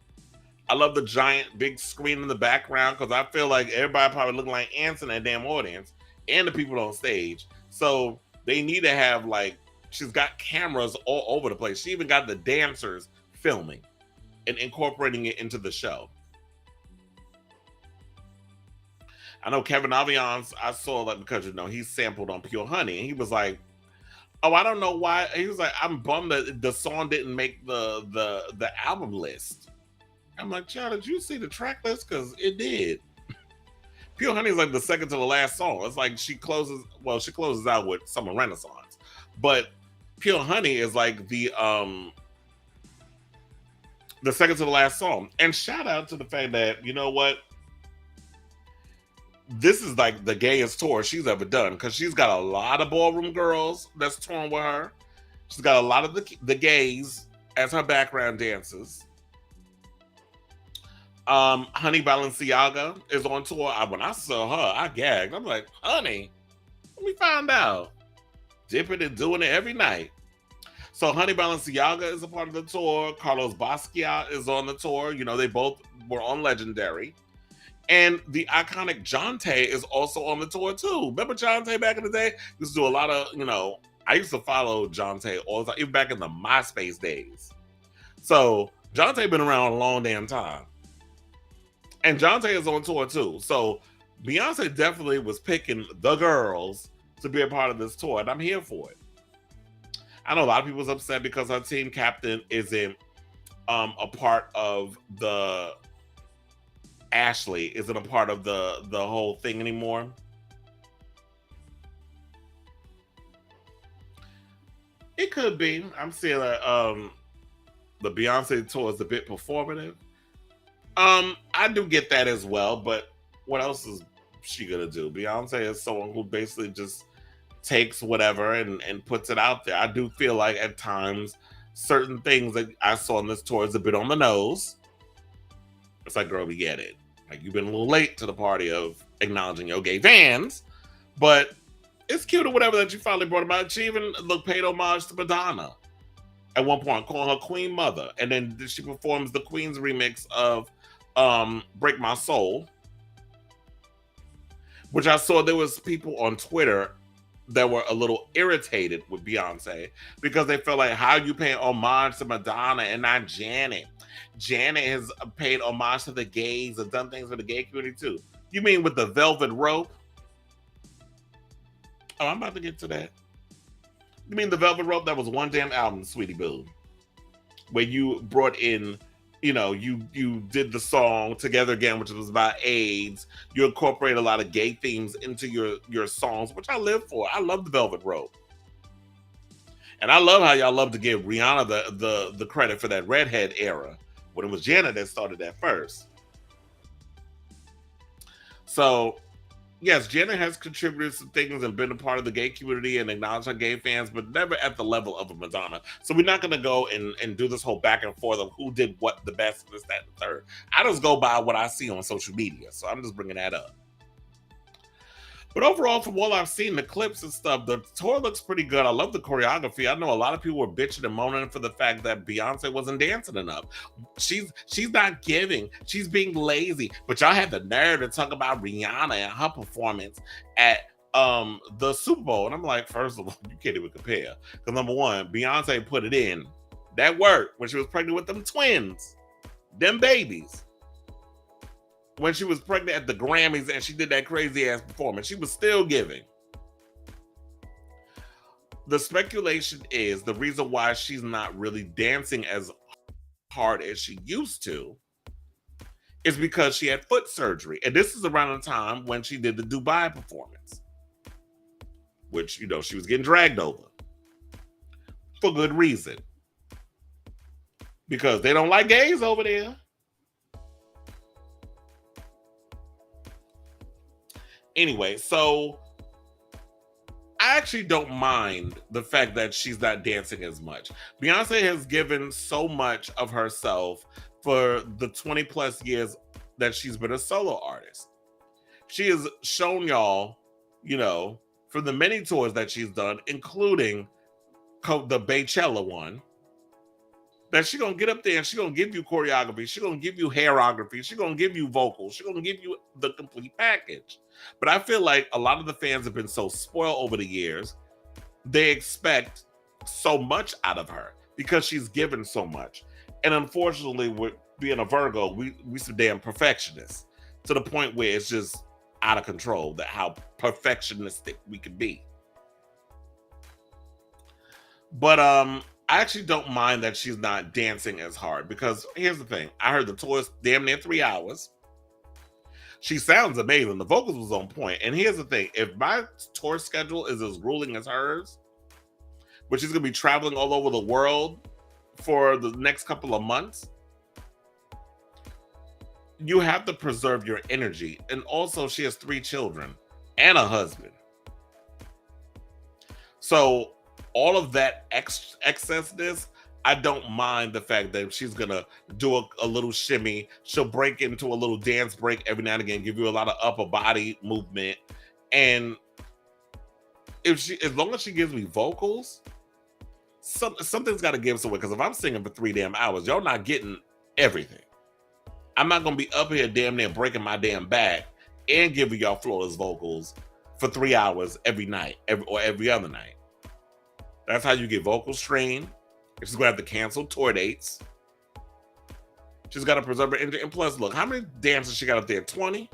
I love the giant big screen in the background, because I feel like everybody probably looking like ants in that damn audience and the people on stage. So they need to have, she's got cameras all over the place. She even got the dancers filming and incorporating it into the show. I know Kevin Aviance, I saw that because, he sampled on Pure Honey, and he was like, oh, I don't know why. He was like, I'm bummed that the song didn't make the album list. I'm like, child, did you see the track list? Because it did. Pure Honey is like the second to the last song. It's like she closes out with Summer Renaissance. But Pure Honey is like the second to the last song. And shout out to the fact that, you know what? This is like the gayest tour she's ever done, because she's got a lot of ballroom girls that's touring with her. She's got a lot of the gays as her background dancers. Honey Balenciaga is on tour. When I saw her, I gagged. I'm like, honey, let me find out. Dipping and doing it every night. So Honey Balenciaga is a part of the tour. Carlos Basquiat is on the tour. They both were on Legendary. And the iconic Jonte is also on the tour too. Remember Jonte back in the day? Used to do a lot of, I used to follow Jonte all the time, even back in the MySpace days. So Jonte been around a long damn time. And Jonte is on tour too. So Beyonce definitely was picking the girls to be a part of this tour, and I'm here for it. I know a lot of people was upset because her team captain isn't a part of the Ashley isn't a part of the whole thing anymore. It could be. I'm seeing that the Beyonce tour is a bit performative. I do get that as well, but what else is she gonna do? Beyonce is someone who basically just takes whatever and puts it out there. I do feel like at times certain things that I saw on this tour is a bit on the nose. It's like, girl, we get it. Like, you've been a little late to the party of acknowledging your gay fans, but it's cute or whatever that you finally brought about. She even paid homage to Madonna at one point, calling her Queen Mother, and then she performs the Queen's remix of "Break My Soul," which I saw there was people on Twitter that were a little irritated with Beyonce because they felt like, how you paying homage to Madonna and not Janet? Janet has paid homage to the gays and done things for the gay community too. You mean with the Velvet Rope? Oh, I'm about to get to that. You mean the Velvet Rope? That was one damn album, Sweetie Boo, where you brought in, you did the song Together Again, which was about AIDS. You incorporate a lot of gay themes into your songs, which I live for. I love the Velvet Rope. And I love how y'all love to give Rihanna the credit for that redhead era, when it was Janet that started that first. So, yes, Janet has contributed some things and been a part of the gay community and acknowledged her gay fans, but never at the level of a Madonna. So we're not going to go and do this whole back and forth of who did what the best, this, that, and the third. I just go by what I see on social media. So I'm just bringing that up. But overall, from what I've seen, the clips and stuff, the tour looks pretty good. I love the choreography. I know a lot of people were bitching and moaning for the fact that Beyonce wasn't dancing enough. She's not giving. She's being lazy. But y'all had the nerve to talk about Rihanna and her performance at the Super Bowl. And I'm like, first of all, you can't even compare. Because number one, Beyonce put it in. That worked when she was pregnant with them twins. Them babies. When she was pregnant at the Grammys and she did that crazy ass performance, she was still giving. The speculation is the reason why she's not really dancing as hard as she used to is because she had foot surgery. And this is around the time when she did the Dubai performance, which, she was getting dragged over for good reason. Because they don't like gays over there. Anyway, so I actually don't mind the fact that she's not dancing as much. Beyonce has given so much of herself for the 20 plus years that she's been a solo artist. She has shown y'all, for the many tours that she's done, including the Baychella one, that she's going to get up there and she's going to give you choreography. She's going to give you hairography. She's going to give you vocals. She's going to give you the complete package. But I feel like a lot of the fans have been so spoiled over the years. They expect so much out of her because she's given so much. And unfortunately, with being a Virgo, we some damn perfectionists to the point where it's just out of control that how perfectionistic we can be. But I actually don't mind that she's not dancing as hard because here's the thing. I heard the tour is damn near 3 hours. She sounds amazing. The vocals was on point. And here's the thing. If my tour schedule is as grueling as hers, which is going to be traveling all over the world for the next couple of months, you have to preserve your energy. And also, she has 3 children and a husband. So all of that excessness, I don't mind the fact that she's gonna do a little shimmy. She'll break into a little dance break every now and again, give you a lot of upper body movement. And as long as she gives me vocals, something's got to give somewhere. Because if I'm singing for 3 damn hours, y'all not getting everything. I'm not gonna be up here damn near breaking my damn back and giving y'all flawless vocals for 3 hours every night, every other night. That's how you get vocal strain. She's going to have to cancel tour dates. She's got to preserve her energy. And plus, look, how many dancers she got up there? 20?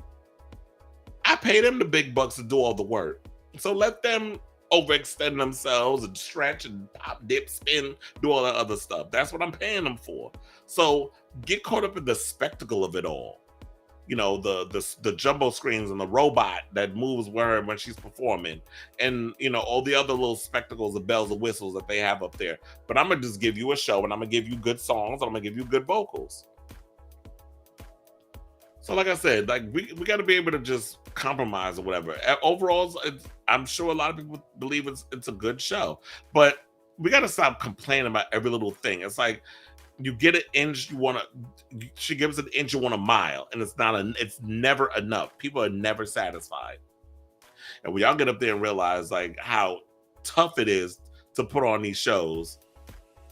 I pay them the big bucks to do all the work. So let them overextend themselves and stretch and pop, dip, spin, do all that other stuff. That's what I'm paying them for. So get caught up in the spectacle of it all. the jumbo screens and the robot that moves with her when she's performing, and all the other little spectacles and bells and whistles that they have up there. But I'm gonna just give you a show, and I'm gonna give you good songs, and I'm gonna give you good vocals. So like I said, like we got to be able to just compromise or whatever. Overall, I'm sure a lot of people believe it's a good show, but we got to stop complaining about every little thing. It's like you get an inch, she gives an inch, you want a mile, and it's never enough. People are never satisfied. And when y'all get up there and realize like how tough it is to put on these shows,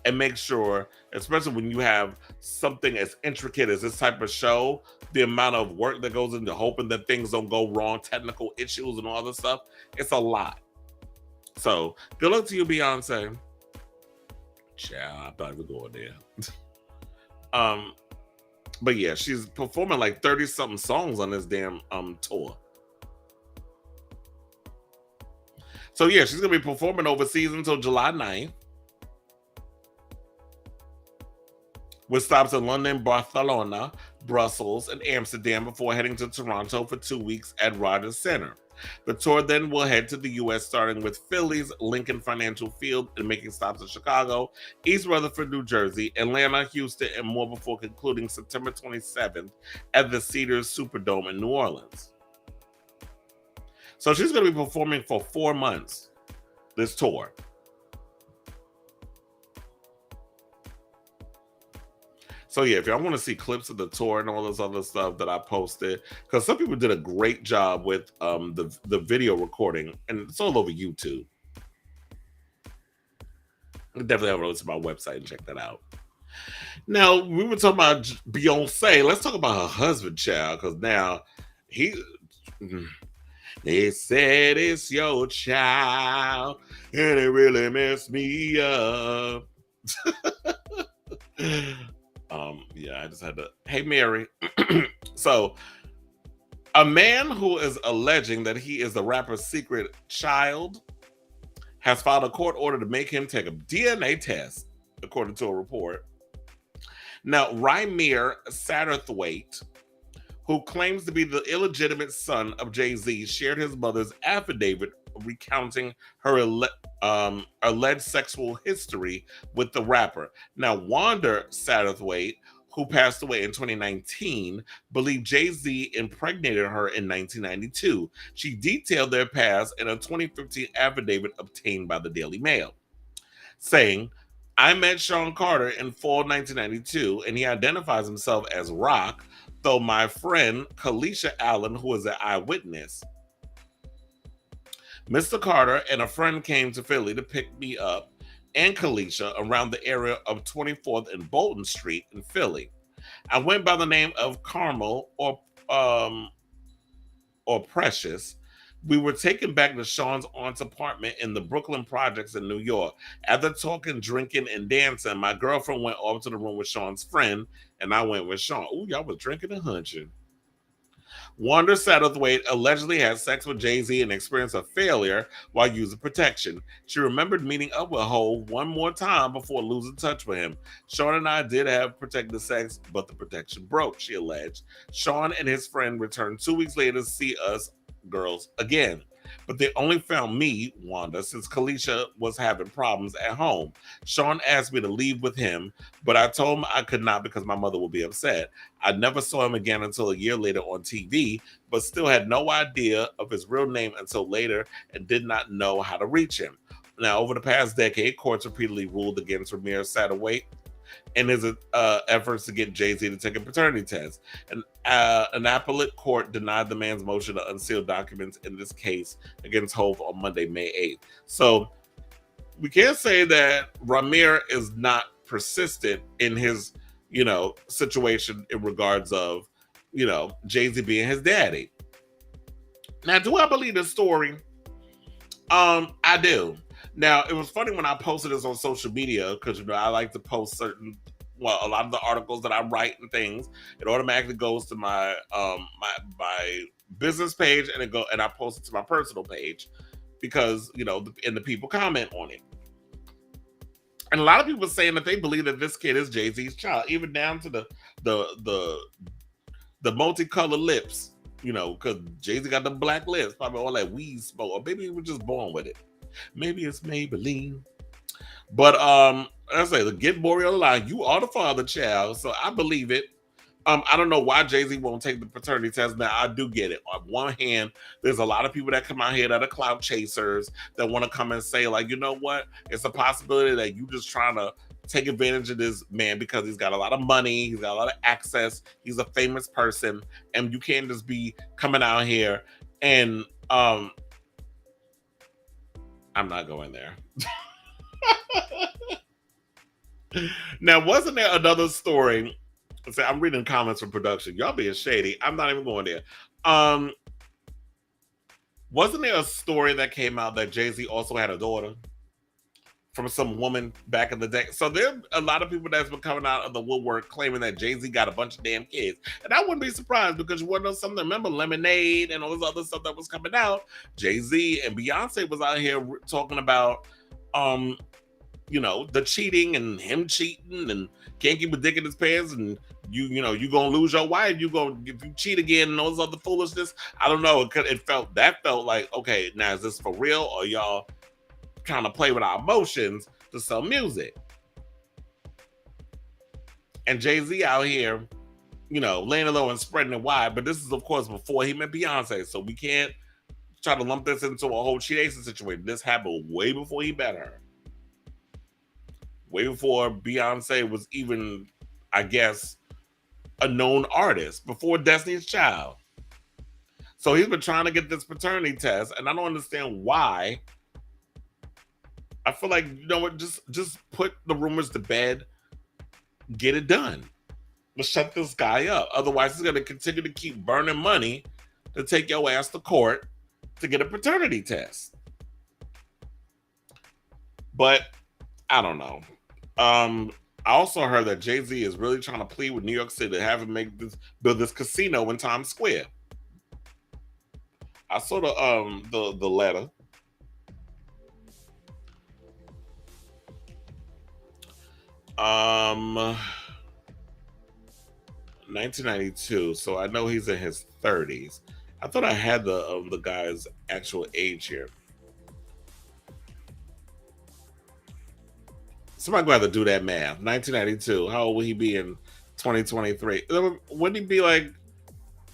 and make sure, especially when you have something as intricate as this type of show, the amount of work that goes into hoping that things don't go wrong, technical issues and all this stuff, it's a lot. So good luck to you, Beyonce. Child, I thought we were going there. But yeah, she's performing like 30 something songs on this damn tour. So yeah, she's gonna be performing overseas until July 9th. With stops in London, Barcelona, Brussels, and Amsterdam before heading to Toronto for 2 weeks at Rogers Center. The tour then will head to the U.S., starting with Philly's Lincoln Financial Field and making stops in Chicago, East Rutherford, New Jersey, Atlanta, Houston, and more before concluding September 27th at the Cedars Superdome in New Orleans. So she's going to be performing for 4 months, this tour. So yeah, if y'all want to see clips of the tour and all this other stuff that I posted, because some people did a great job with the video recording, and it's all over YouTube. Definitely have a look to my website and check that out. Now, we were talking about Beyoncé. Let's talk about her husband, child, because now they said it's your child, and it really messed me up. Yeah, I just had to. Hey, Mary. So, a man who is alleging that he is the rapper's secret child has filed a court order to make him take a DNA test, according to a report. Now, Rymir Satterthwaite, who claims to be the illegitimate son of Jay-Z, shared his mother's affidavit recounting her alleged sexual history with the rapper. Now, Wanda Satterthwaite, who passed away in 2019, believed Jay-Z impregnated her in 1992. She detailed their past in a 2015 affidavit obtained by the Daily Mail, saying, "I met Sean Carter in fall 1992, and he identifies himself as Rock, though my friend Kalisha Allen, who was an eyewitness. Mr. Carter and a friend came to Philly to pick me up and Kalisha around the area of 24th and Bolton Street in Philly. I went by the name of Carmel or Precious. We were taken back to Sean's aunt's apartment in the Brooklyn projects in New York. After talking, drinking, and dancing, my girlfriend went off to the room with Sean's friend, and I went with Sean." Ooh, y'all was drinking and hunching. Wanda Satterthwaite allegedly had sex with Jay-Z and experienced a failure while using protection. She remembered meeting up with Ho one more time before losing touch with him. "Sean and I did have protected sex, but the protection broke," she alleged. "Sean and his friend returned 2 weeks later to see us girls again. But they only found me, Wanda, since Kalisha was having problems at home. Sean asked me to leave with him, but I told him I could not because my mother would be upset. I never saw him again until a year later on TV, but still had no idea of his real name until later and did not know how to reach him." Now, over the past decade, courts repeatedly ruled against Rymir Satterthwaite in his efforts to get Jay-Z to take a paternity test. And an appellate court denied the man's motion to unseal documents in this case against Hove on Monday, May 8th. So we can't say that Rymir is not persistent in his, situation in regards of, Jay-Z being his daddy. Now, do I believe this story? I do. Now, it was funny when I posted this on social media because, I like to post a lot of the articles that I write and things. It automatically goes to my my business page and I post it to my personal page because, and the people comment on it. And a lot of people saying that they believe that this kid is Jay-Z's child, even down to the the multicolored lips, because Jay-Z got the black lips, probably all that weed smoke, or maybe he was just born with it. Maybe it's Maybelline. But I say, get Maury on the line. You are the father, child, so I believe it. I don't know why Jay-Z won't take the paternity test. Now, I do get it. On one hand, there's a lot of people that come out here that are clout chasers that want to come and say, like, you know what? It's a possibility that you just trying to take advantage of this man because he's got a lot of money, he's got a lot of access, he's a famous person, and you can't just be coming out here and I'm not going there. Now, wasn't there another story? So I'm reading comments from production. Y'all being shady. I'm not even going there. Wasn't there a story that came out that Jay-Z also had a daughter from some woman back in the day? So there are a lot of people that's been coming out of the woodwork claiming that Jay-Z got a bunch of damn kids. And I wouldn't be surprised because you want to know something. Remember Lemonade and all this other stuff that was coming out? Jay-Z and Beyonce was out here talking about the cheating and him cheating and can't keep a dick in his pants and you gonna lose your wife, if you cheat again and all this other foolishness. I don't know. It felt like, okay, now is this for real or y'all trying to play with our emotions to sell music? And Jay-Z out here, laying low and spreading it wide, but this is of course before he met Beyonce, so we can't try to lump this into a whole cheating situation. This happened way before he met her. Way before Beyonce was even, I guess, a known artist, before Destiny's Child. So he's been trying to get this paternity test, and I don't understand why. I feel like, you know what, just put the rumors to bed, get it done. Let's shut this guy up. Otherwise, he's going to continue to keep burning money to take your ass to court to get a paternity test. But I don't know. I also heard that Jay-Z is really trying to plead with New York City to have him build this casino in Times Square. I saw the letter. Um, 1992. So I know he's in his 30s. I thought I had the guy's actual age here. Somebody gonna have to do that math. 1992. How old will he be in 2023? Wouldn't he be like?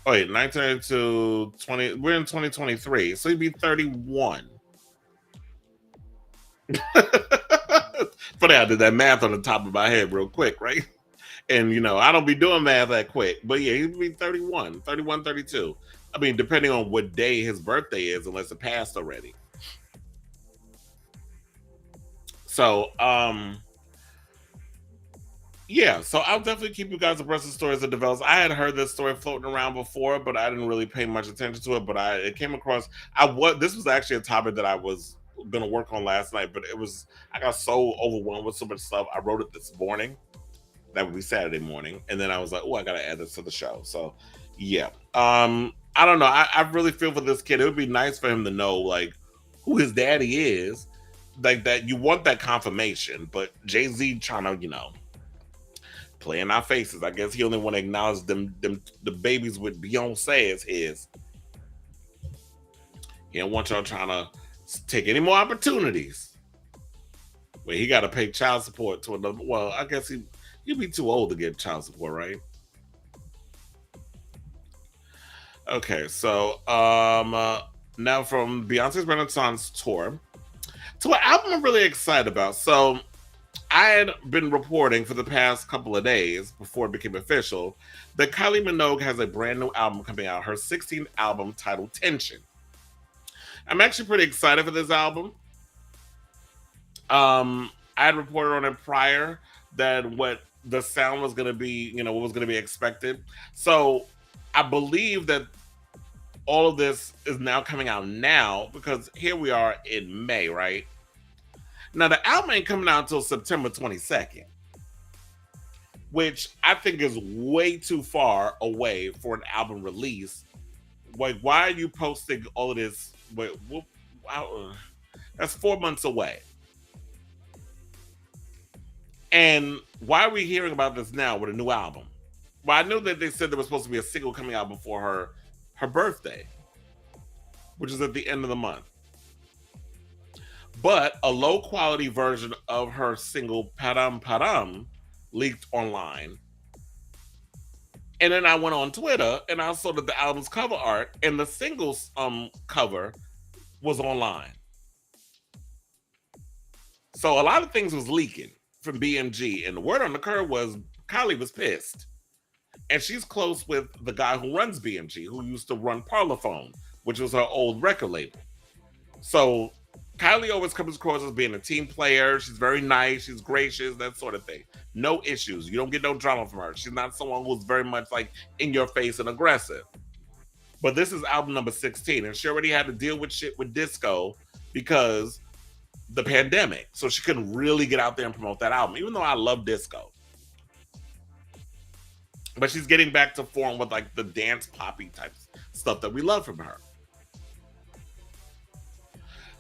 Oh wait, 1992, 20. We're in 2023, so he'd be 31. Funny, I did that math on the top of my head real quick, right? And I don't be doing math that quick, but yeah, he'd be 31, 32. I mean, depending on what day his birthday is, unless it passed already. So, yeah, so I'll definitely keep you guys abreast of stories that develops. I had heard this story floating around before, but I didn't really pay much attention to it. But it came across. This was actually a topic that I was gonna work on last night, but I got so overwhelmed with so much stuff. I wrote it this morning. That would be Saturday morning, and then I was like, oh, I gotta add this to the show. So, yeah, I don't know. I really feel for this kid. It would be nice for him to know like who his daddy is. Like that, you want that confirmation, but Jay-Z trying to, play in our faces. I guess he only want to acknowledge the babies with Beyoncé as his. He don't want y'all trying to take any more opportunities. Where he got to pay child support to another. Well, I guess he'd be too old to get child support, right? Okay, so now from Beyonce's Renaissance tour. So an album I'm really excited about. So I had been reporting for the past couple of days before it became official that Kylie Minogue has a brand new album coming out, her 16th album titled Tension. I'm actually pretty excited for this album. I had reported on it prior that what the sound was going to be, what was going to be expected. So I believe that all of this is now coming out now because here we are in May, right? Now the album ain't coming out until September 22nd, which I think is way too far away for an album release. Like, why are you posting all of this? That's 4 months away. And why are we hearing about this now with a new album? Well, I knew that they said there was supposed to be a single coming out before her birthday, which is at the end of the month. But a low quality version of her single Padam Padam leaked online. And then I went on Twitter and I saw that the album's cover art and the singles cover was online. So a lot of things was leaking from BMG, and the word on the curve was Kylie was pissed. And she's close with the guy who runs BMG, who used to run Parlophone, which was her old record label. So Kylie always comes across as being a team player. She's very nice. She's gracious, that sort of thing. No issues. You don't get no drama from her. She's not someone who's very much like in your face and aggressive. But this is album number 16, and she already had to deal with shit with disco because the pandemic. So she couldn't really get out there and promote that album, even though I love disco. But she's getting back to form with like the dance poppy type stuff that we love from her.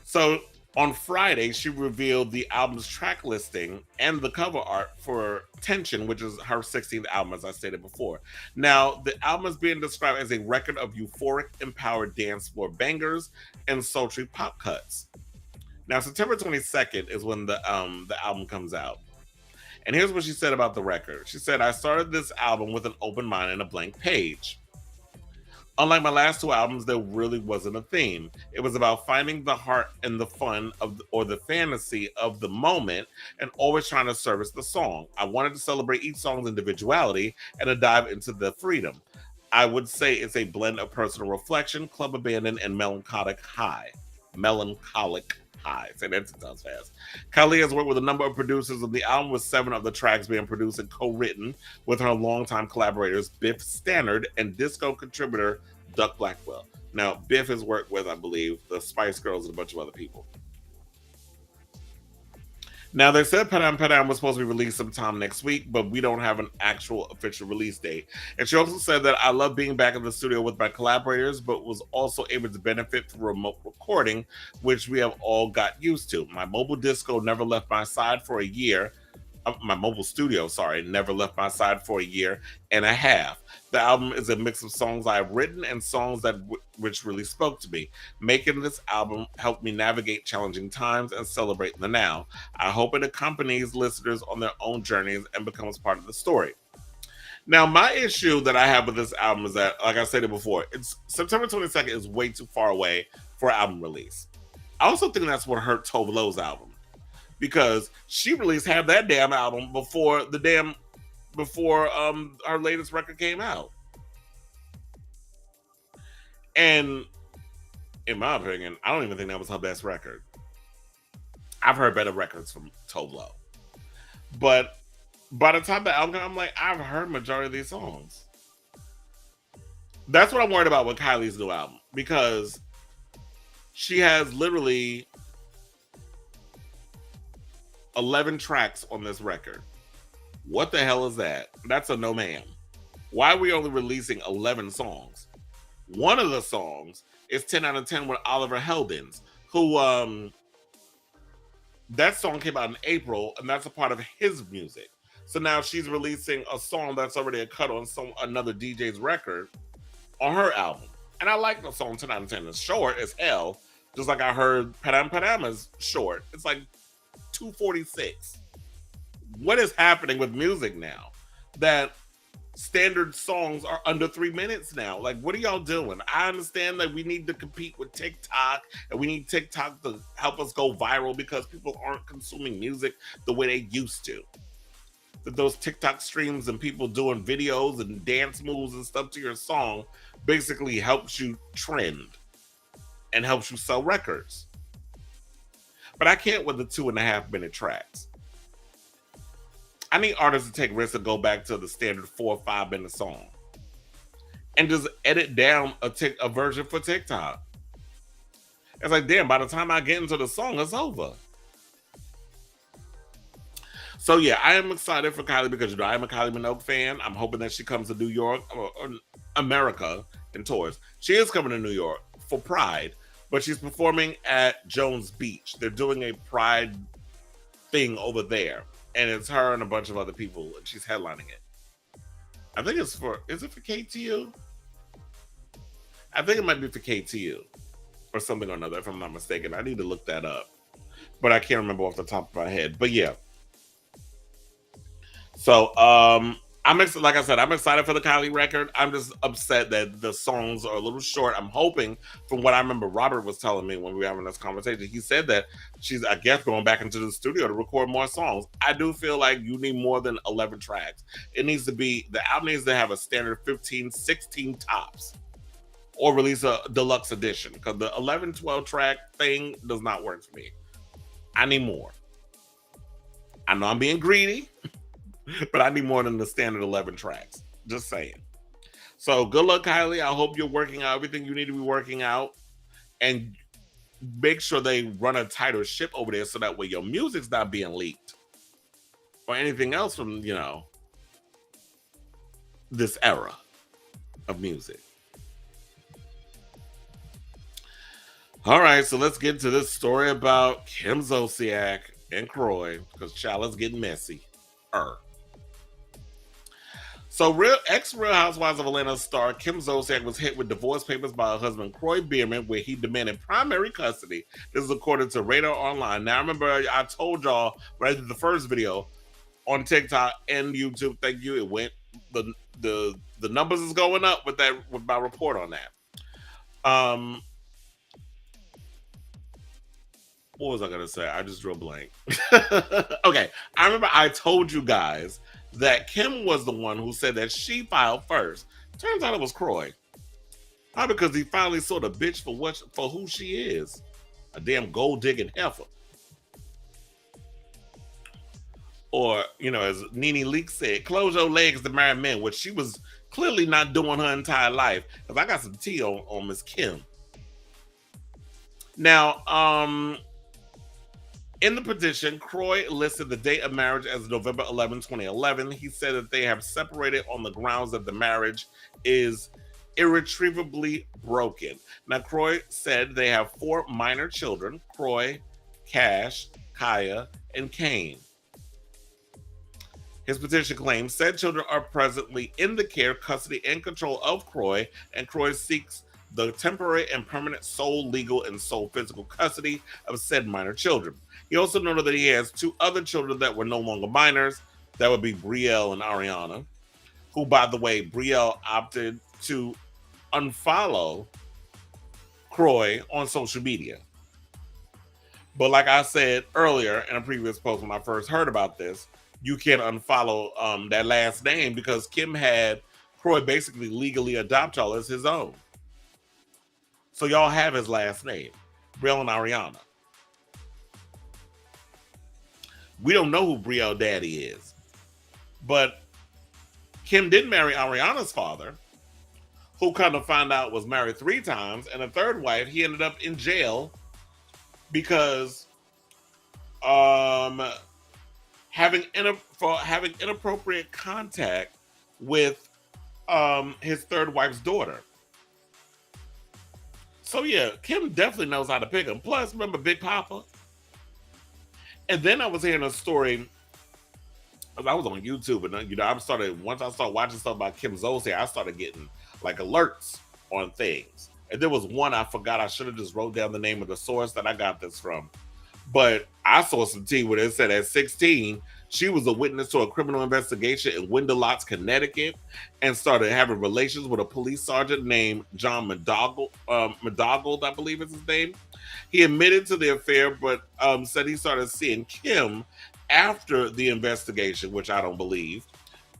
So on Friday, she revealed the album's track listing and the cover art for Tension, which is her 16th album, as I stated before. Now, the album is being described as a record of euphoric, empowered dance floor bangers and sultry pop cuts. Now, September 22nd is when the album comes out. And here's what she said about the record. She said, I started this album with an open mind and a blank page. Unlike my last two albums, there really wasn't a theme. It was about finding the heart and the fun of or the fantasy of the moment and always trying to service the song. I wanted to celebrate each song's individuality and to dive into the freedom. I would say it's a blend of personal reflection, club abandon, and melancholic high. Melancholic high. Say that 10 times fast. Kylie has worked with a number of producers of the album, with 7 of the tracks being produced and co-written with her longtime collaborators Biff Stannard and disco contributor Duck Blackwell. Now, Biff has worked with, I believe, the Spice Girls and a bunch of other people. Now, they said Padam Padam was supposed to be released sometime next week, but we don't have an actual official release date. And she also said that I love being back in the studio with my collaborators, but was also able to benefit from remote recording, which we have all got used to. My mobile disco never left my side for a year. My mobile studio, never left my side for a year and a half. The album is a mix of songs I've written and songs that which really spoke to me. Making this album helped me navigate challenging times and celebrate the now. I hope it accompanies listeners on their own journeys and becomes part of the story. Now, my issue that I have with this album is that, like I said it before, it's September 22nd is way too far away for album release. I also think that's what hurt Tove Lo's album, because she released half that damn album before her latest record came out. And in my opinion, I don't even think that was her best record. I've heard better records from Tove Lo. But by the time the album came, I'm like, I've heard majority of these songs. That's what I'm worried about with Kylie's new album, because she has literally 11 tracks on this record. What the hell is that? That's a no ma'am. Why are we only releasing 11 songs? One of the songs is 10 out of 10 with Oliver Heldens, who that song came out in April, and that's a part of his music. So now she's releasing a song that's already a cut on another DJ's record on her album. And I like the song 10 out of 10. It's short as hell, just like I heard Padam Padam is short. It's like 2:46. What is happening with music now that standard songs are under 3 minutes now? Like, what are y'all doing? I understand that we need to compete with TikTok, and we need TikTok to help us go viral because people aren't consuming music the way they used to. That those TikTok streams and people doing videos and dance moves and stuff to your song basically helps you trend and helps you sell records. But I can't with the 2.5 minute tracks. I need artists to take risks and go back to the standard 4 or 5 minute song and just edit down a version for TikTok. It's like, damn, by the time I get into the song, it's over. So yeah, I am excited for Kylie because, I am a Kylie Minogue fan. I'm hoping that she comes to New York or America and tours. She is coming to New York for Pride, but she's performing at Jones Beach. They're doing a Pride thing over there, and it's her and a bunch of other people, and she's headlining it. I think it's for, is it for KTU? I think it might be for KTU or something or another, if I'm not mistaken. I need to look that up, but I can't remember off the top of my head. But yeah. So like I said, I'm excited for the Kylie record. I'm just upset that the songs are a little short. I'm hoping, from what I remember Robert was telling me when we were having this conversation, he said that she's, I guess, going back into the studio to record more songs. I do feel like you need more than 11 tracks. It needs to be, the album needs to have a standard 15, 16 tops, or release a deluxe edition, because the 11, 12 track thing does not work for me. I need more. I know I'm being greedy, but I need more than the standard 11 tracks. Just saying. So good luck, Kylie. I hope you're working out everything you need to be working out, and make sure they run a tighter ship over there so that way your music's not being leaked or anything else from, this era of music. All right, so let's get to this story about Kim Zolciak and Kroy, because child is getting messy. So Real Housewives of Atlanta star Kim Zolciak was hit with divorce papers by her husband Kroy Biermann, where he demanded primary custody. This is according to Radar Online. Now, remember, I told y'all when I did the first video on TikTok and YouTube, thank you, it went, the numbers is going up with my report on that. What was I gonna say? I just drew a blank. Okay, I remember I told you guys that Kim was the one who said that she filed first. Turns out it was Kroy. Probably because he finally saw the bitch for who she is. A damn gold digging heifer. Or, as Nene Leak said, close your legs to marry men, which she was clearly not doing her entire life. Because I got some tea on Miss Kim. Now, in the petition, Kroy listed the date of marriage as November 11, 2011. He said that they have separated on the grounds that the marriage is irretrievably broken. Now, Kroy said they have 4 minor children: Kroy, Cash, Kaya, and Kang. His petition claims said children are presently in the care, custody, and control of Kroy, and Kroy seeks the temporary and permanent sole legal and sole physical custody of said minor children. He also noted that he has 2 other children that were no longer minors. That would be Brielle and Ariana, who, by the way, Brielle opted to unfollow Kroy on social media. But like I said earlier in a previous post when I first heard about this, you can't unfollow that last name because Kim had Kroy basically legally adopt y'all as his own. So y'all have his last name, Brielle and Ariana. We don't know who Brielle daddy is. But Kim did marry Ariana's father, who kind of found out was married 3 times, and a third wife, he ended up in jail because having inappropriate contact with his third wife's daughter. So yeah, Kim definitely knows how to pick him. Plus, remember Big Papa? And then I was hearing a story. I was on YouTube, and once I started watching stuff about Kim Zolciak, I started getting like alerts on things. And there was one I forgot. I should have just wrote down the name of the source that I got this from. But I saw some tea where it said at 16, she was a witness to a criminal investigation in Windelotz, Connecticut, and started having relations with a police sergeant named John Minogue, I believe is his name. He admitted to the affair, but said he started seeing Kim after the investigation, which I don't believe.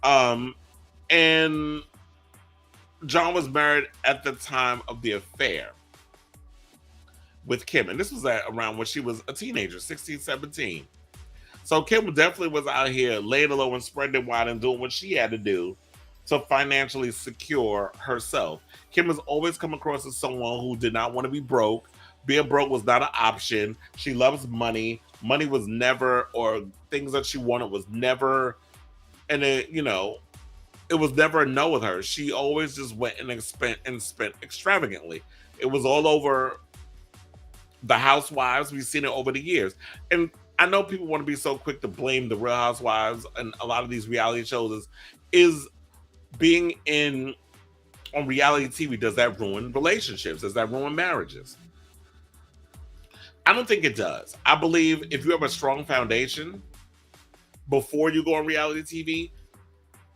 And John was married at the time of the affair with Kim. And this was around when she was a teenager, 16, 17. So Kim definitely was out here laying low and spreading wide and doing what she had to do to financially secure herself. Kim has always come across as someone who did not want to be broke. Being broke was not an option. She loves money. Money was never, or things that she wanted was never, and it was never a no with her. She always just went and spent extravagantly. It was all over the Housewives. We've seen it over the years. And I know people want to be so quick to blame the Real Housewives and a lot of these reality shows is being in on reality TV, does that ruin relationships? Does that ruin marriages? I don't think it does. I believe if you have a strong foundation before you go on reality TV,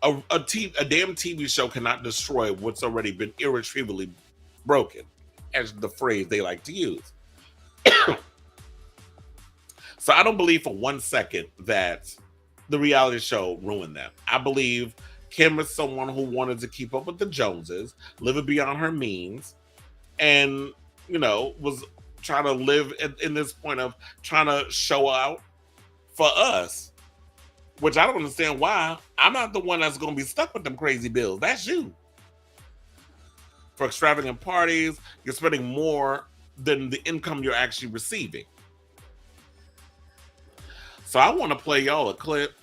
a damn TV show cannot destroy what's already been irretrievably broken, as the phrase they like to use. So I don't believe for 1 second that the reality show ruined them. I believe Kim is someone who wanted to keep up with the Joneses, living beyond her means, and was trying to live in this point of trying to show out for us, which I don't understand why. I'm not the one that's going to be stuck with them crazy bills. That's you. For extravagant parties, you're spending more than the income you're actually receiving. So I want to play y'all a clip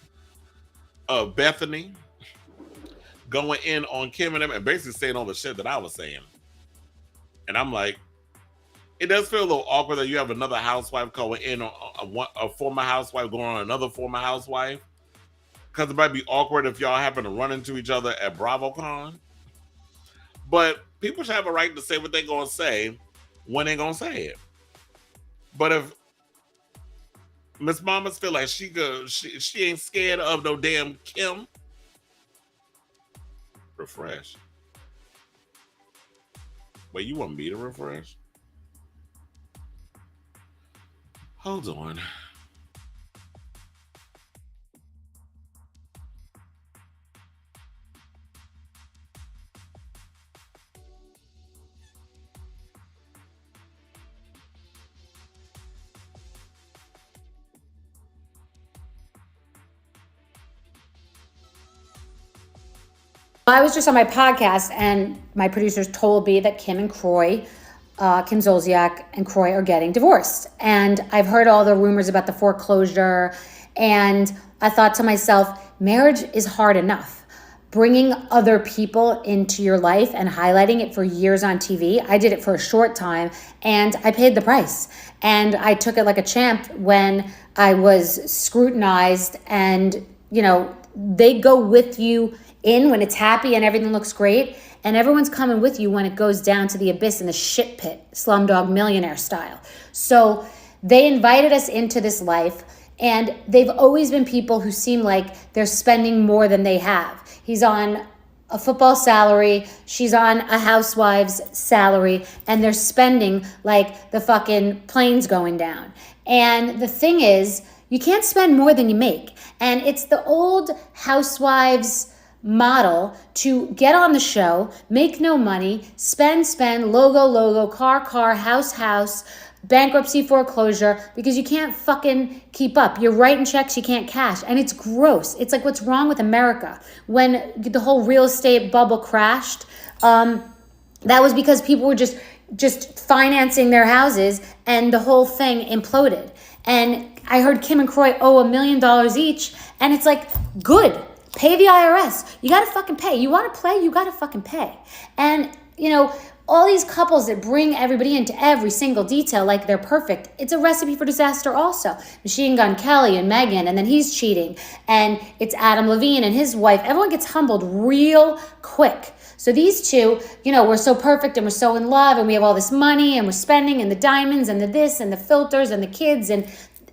of Bethenny going in on Kim and them and basically saying all the shit that I was saying. And I'm like, it does feel a little awkward that you have another housewife going in on a former housewife going on another former housewife. Because it might be awkward if y'all happen to run into each other at BravoCon. But people should have a right to say what they're going to say when they're going to say it. But if Miss Mamas feel like she ain't scared of no damn Kim, refresh. Wait, you want me to refresh? Hold on. I was just on my podcast and my producers told me that Kim Zolciak and Kroy are getting divorced. And I've heard all the rumors about the foreclosure. And I thought to myself, marriage is hard enough. Bringing other people into your life and highlighting it for years on TV. I did it for a short time and I paid the price. And I took it like a champ when I was scrutinized and, they go with you in when it's happy and everything looks great, and everyone's coming with you when it goes down to the abyss in the shit pit, Slumdog Millionaire style. So they invited us into this life, and they've always been people who seem like they're spending more than they have. He's on a football salary, she's on a housewives salary, and they're spending like the fucking plane's going down. And the thing is, you can't spend more than you make. And it's the old housewives model to get on the show, make no money, spend, logo, car, house, bankruptcy, foreclosure, because you can't fucking keep up. You're writing checks you can't cash. And it's gross. It's like what's wrong with America. When the whole real estate bubble crashed, that was because people were just financing their houses and the whole thing imploded. And I heard Kim and Kroy owe $1 million each. And it's like, good. Pay the IRS. You got to fucking pay. You want to play? You got to fucking pay. And, all these couples that bring everybody into every single detail like they're perfect, it's a recipe for disaster also. Machine Gun Kelly and Megan, and then he's cheating. And it's Adam Levine and his wife. Everyone gets humbled real quick. So these two, we're so perfect and we're so in love and we have all this money and we're spending and the diamonds and the this and the filters and the kids and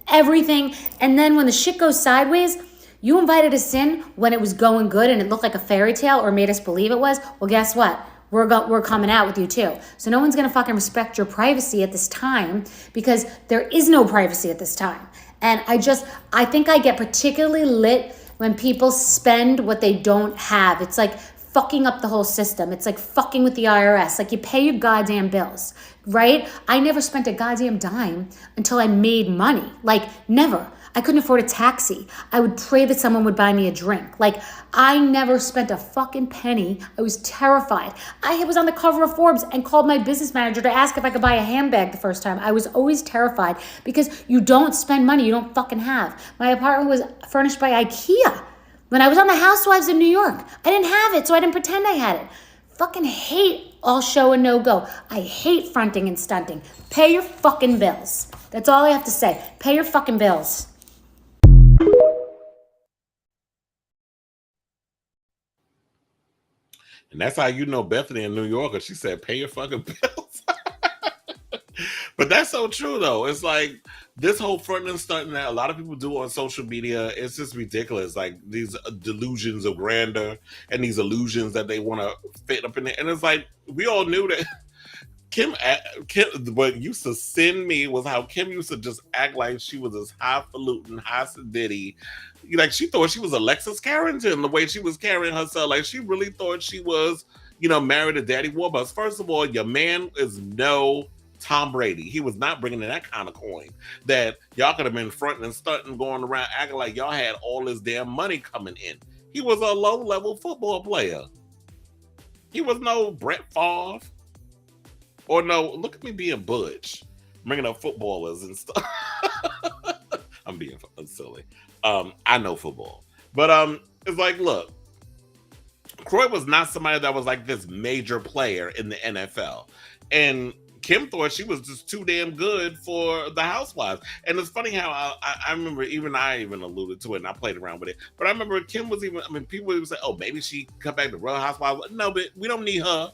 everything. And then when the shit goes sideways, you invited us in when it was going good and it looked like a fairy tale or made us believe it was. Well, guess what? We're coming out with you too. So no one's going to fucking respect your privacy at this time because there is no privacy at this time. And I think I get particularly lit when people spend what they don't have. It's like fucking up the whole system. It's like fucking with the IRS. Like you pay your goddamn bills, right? I never spent a goddamn dime until I made money. Like never. I couldn't afford a taxi. I would pray that someone would buy me a drink. Like, I never spent a fucking penny. I was terrified. I was on the cover of Forbes and called my business manager to ask if I could buy a handbag the first time. I was always terrified because you don't spend money you don't fucking have. My apartment was furnished by IKEA. When I was on the Housewives in New York, I didn't have it, so I didn't pretend I had it. Fucking hate all show and no go. I hate fronting and stunting. Pay your fucking bills. That's all I have to say. Pay your fucking bills. And that's how you know Bethenny in New York. She said, pay your fucking bills. But that's so true, though. It's like this whole front and stunting that a lot of people do on social media, it's just ridiculous. Like these delusions of grandeur and these illusions that they want to fit up in there. And it's like, we all knew that Kim, what used to send me was how Kim used to just act like she was this highfalutin, high sedity. Like she thought she was Alexis Carrington, the way she was carrying herself. Like she really thought she was, married to Daddy Warbucks. First of all, your man is no Tom Brady. He was not bringing in that kind of coin that y'all could have been fronting and stunting, going around acting like y'all had all this damn money coming in. He was a low-level football player. He was no Brett Favre. Or no, look at me being butch, bringing up footballers and stuff. I'm being silly. I know football. But it's like, look, Kroy was not somebody that was like this major player in the NFL. And Kim thought she was just too damn good for the Housewives. And it's funny how I remember, I even alluded to it and I played around with it. But I remember Kim was people would say, oh, maybe she come back to Real Housewives. No, but we don't need her.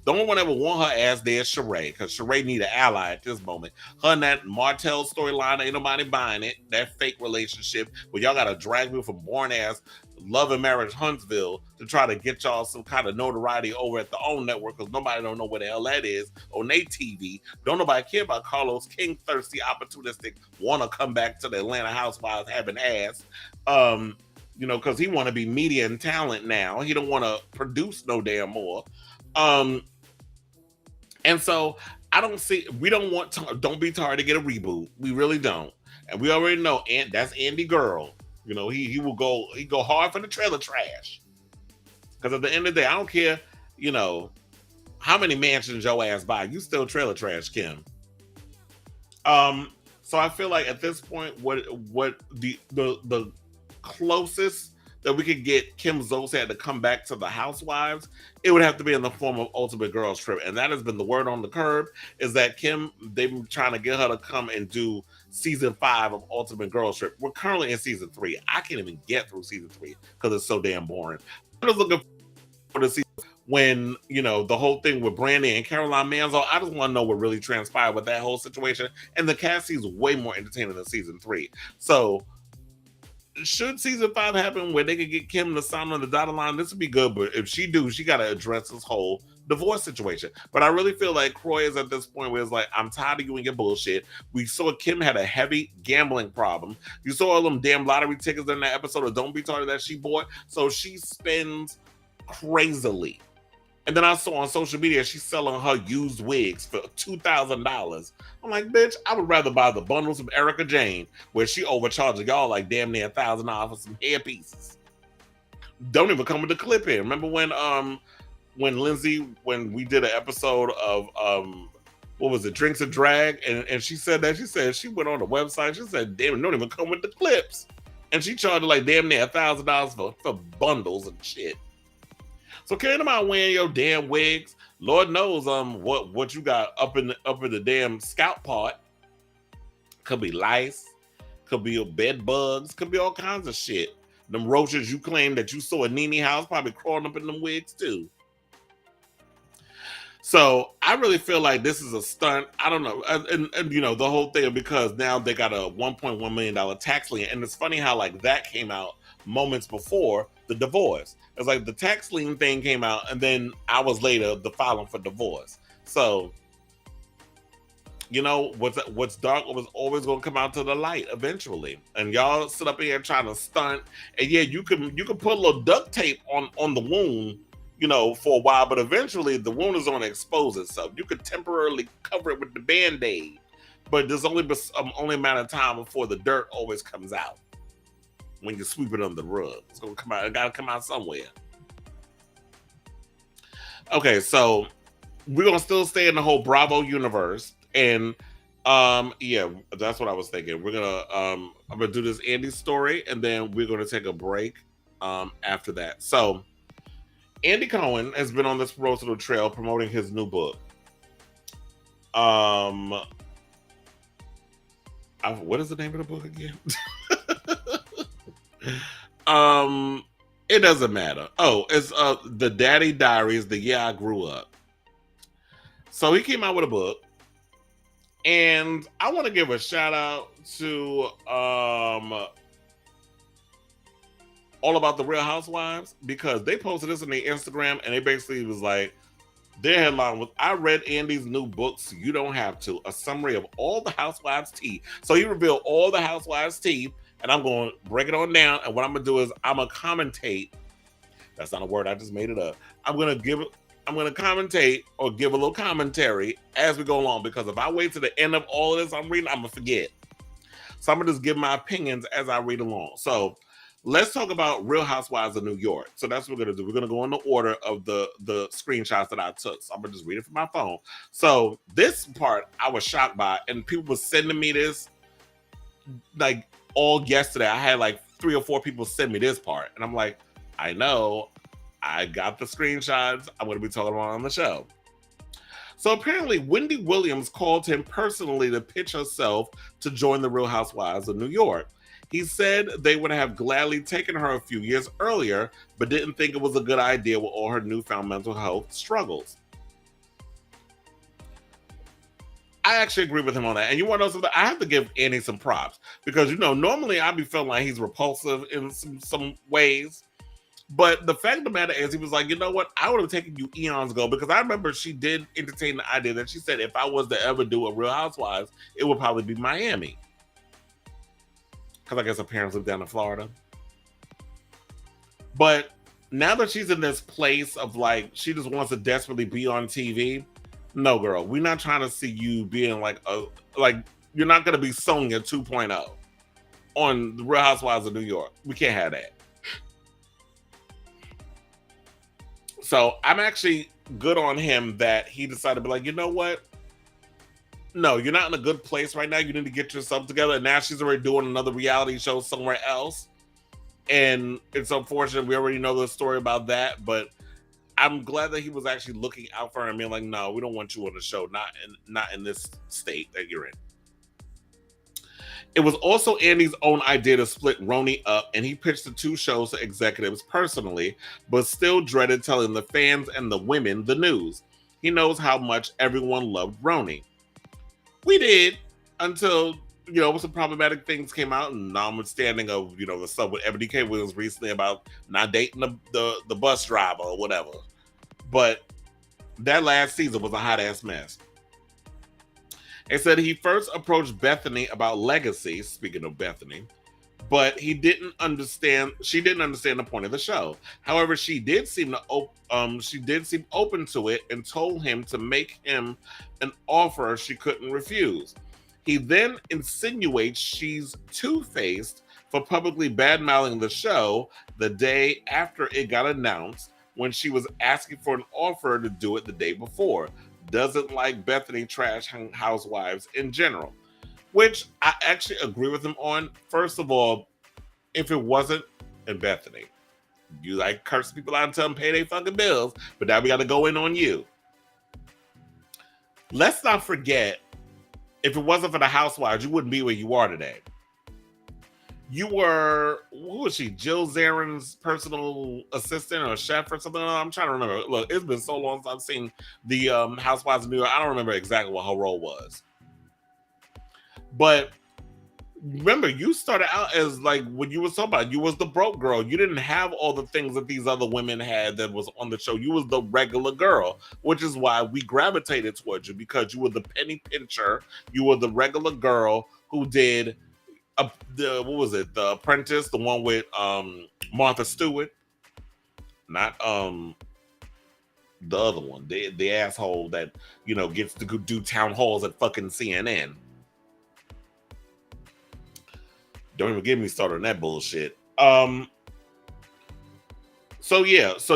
The only one that would want her ass there is Sheree, because Sheree need an ally at this moment. Her and that Martell storyline, ain't nobody buying it. That fake relationship where y'all got to drag me from born ass Love and Marriage Huntsville to try to get y'all some kind of notoriety over at the OWN network, because nobody don't know what the hell that is on their TV. Don't nobody care about Carlos King, thirsty, opportunistic, want to come back to the Atlanta Housewives having ass. Because he want to be media and talent now. He don't want to produce no damn more. And so we don't want Don't Be Tired to get a reboot. We really don't. And we already know that's Andy Girl. He go hard for the trailer trash. Because at the end of the day, I don't care, how many mansions your ass buy, you still trailer trash, Kim. So I feel like at this point, what the closest that we could get Kim Zolciak to come back to the Housewives, it would have to be in the form of Ultimate Girls Trip. And that has been the word on the curb, is that Kim, they've been trying to get her to come and do season 5 of Ultimate Girls Trip. We're currently in season 3. I can't even get through season 3 because it's so damn boring. I'm just looking for the season when, the whole thing with Brandy and Caroline Manzo, I just want to know what really transpired with that whole situation. And the cast is way more entertaining than season 3. So, should season 5 happen where they could get Kim to sign on the dotted line, this would be good. But if she got to address this whole divorce situation. But I really feel like Kroy is at this point where it's like, I'm tired of you and your bullshit. We saw Kim had a heavy gambling problem. You saw all them damn lottery tickets in that episode of Don't Be Tired that she bought. So she spends crazily. And then I saw on social media she's selling her used wigs for $2,000. I'm like, bitch, I would rather buy the bundles of Erica Jane, where she overcharging y'all like damn near $1,000 for some hair pieces. Don't even come with the clip in. Remember when we did an episode of what was it, Drinks and Drag, and she said she went on the website, she said, damn, it don't even come with the clips. And she charged like damn near $1,000 for bundles and shit. So can't nobody wearing your damn wigs. Lord knows what you got up in the damn scalp part. Could be lice, could be bed bugs, could be all kinds of shit. Them roaches you claim that you saw in Nene house probably crawling up in them wigs too. So I really feel like this is a stunt. I don't know. And the whole thing, because now they got a $1.1 million tax lien. And it's funny how like that came out moments before the divorce. It's like the tax lien thing came out, and then hours later, the filing for divorce. So, what's dark was always going to come out to the light eventually. And y'all sit up here trying to stunt. And yeah, you can put a little duct tape on the wound, for a while, but eventually the wound is going to expose itself. You could temporarily cover it with the Band-Aid, but there's only a matter of time before the dirt always comes out. When you sweep it under the rug, it's gonna come out. It gotta come out somewhere. Okay, so we're gonna still stay in the whole Bravo universe, and yeah, that's what I was thinking. We're gonna I'm gonna do this Andy story, and then we're gonna take a break after that. So Andy Cohen has been on this road to the trail promoting his new book. What is the name of the book again? It doesn't matter. Oh, it's the Daddy Diaries, the year I grew up. So he came out with a book, and I want to give a shout out to All About the Real Housewives, because they posted this on their Instagram, and they basically was like, their headline was, I read Andy's new book, so you don't have to. A summary of all the Housewives tea. So he revealed all the Housewives tea, and I'm going to break it on down. And what I'm going to do is I'm going to commentate. That's not a word. I just made it up. I'm going to commentate or give a little commentary as we go along, because if I wait to the end of all of this I'm reading, I'm going to forget. So I'm going to just give my opinions as I read along. So let's talk about Real Housewives of New York. So that's what we're going to do. We're going to go in the order of the screenshots that I took. So I'm going to just read it from my phone. So this part I was shocked by, and people were sending me this like all yesterday. I had like 3 or 4 people send me this part. And I'm like, I know, I got the screenshots. I'm going to be talking about it on the show. So apparently Wendy Williams called him personally to pitch herself to join the Real Housewives of New York. He said they would have gladly taken her a few years earlier, but didn't think it was a good idea with all her newfound mental health struggles. I actually agree with him on that. And you want to know something? I have to give Andy some props, because, you know, normally I'd be feeling like he's repulsive in some ways. But the fact of the matter is, he was like, you know what? I would have taken you eons ago, because I remember she did entertain the idea that she said, if I was to ever do a Real Housewives, it would probably be Miami. Because I guess her parents live down in Florida. But now that she's in this place of like, she just wants to desperately be on TV. No, girl, we're not trying to see you being like you're not going to be Sonya 2.0 on the Real Housewives of New York. We can't have that. So I'm actually good on him that he decided to be like, you know what? No, you're not in a good place right now. You need to get yourself together. And now she's already doing another reality show somewhere else. And it's unfortunate. We already know the story about that. But I'm glad that he was actually looking out for her and being like, no, we don't want you on the show. Not in this state that you're in. It was also Andy's own idea to split Roni up, and he pitched the 2 shows to executives personally, but still dreaded telling the fans and the women the news. He knows how much everyone loved Roni. We did, until, you know, some problematic things came out, and notwithstanding of, you know, the stuff with Ebony K. Williams recently about not dating the bus driver or whatever. But that last season was a hot ass mess. It said he first approached Bethenny about legacy, speaking of Bethenny, but she didn't understand the point of the show. However, she did seem open to it and told him to make him an offer she couldn't refuse. He then insinuates she's two-faced for publicly bad-mouthing the show the day after it got announced, when she was asking for an offer to do it the day before. Doesn't like Bethenny trash housewives in general, which I actually agree with him on. First of all, if it wasn't in Bethenny, you like curse people out and tell them pay their fucking bills, but now we got to go in on you. Let's not forget, if it wasn't for the housewives, you wouldn't be where you are today. You were, who was she? Jill Zarin's personal assistant or chef or something? I'm trying to remember. Look, it's been so long since I've seen the Housewives of New York. I don't remember exactly what her role was. But remember, you started out as like, when you were talking about, you was the broke girl. You didn't have all the things that these other women had that was on the show. You was the regular girl, which is why we gravitated towards you, because you were the penny pincher. You were the regular girl who did what was it? The Apprentice, the one with Martha Stewart, not the other one, the asshole that, you know, gets to do town halls at fucking CNN. Don't even get me started on that bullshit. So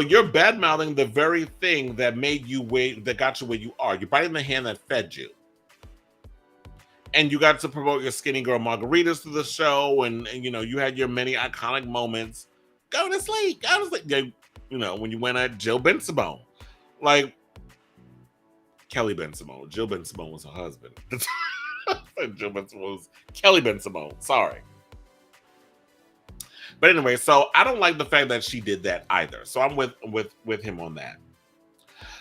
you're bad mouthing the very thing that made you that got you where you are. You're biting the hand that fed you. And you got to promote your skinny girl margaritas to the show, and you know, you had your many iconic moments. Go to sleep. You know, when you went at Jill Ben-Simone, like Kelly Ben-Simone. Jill Ben-Simone was her husband. Jill Ben-Simone was Kelly Ben-Simone. Sorry. But anyway, so I don't like the fact that she did that either. So I'm with him on that.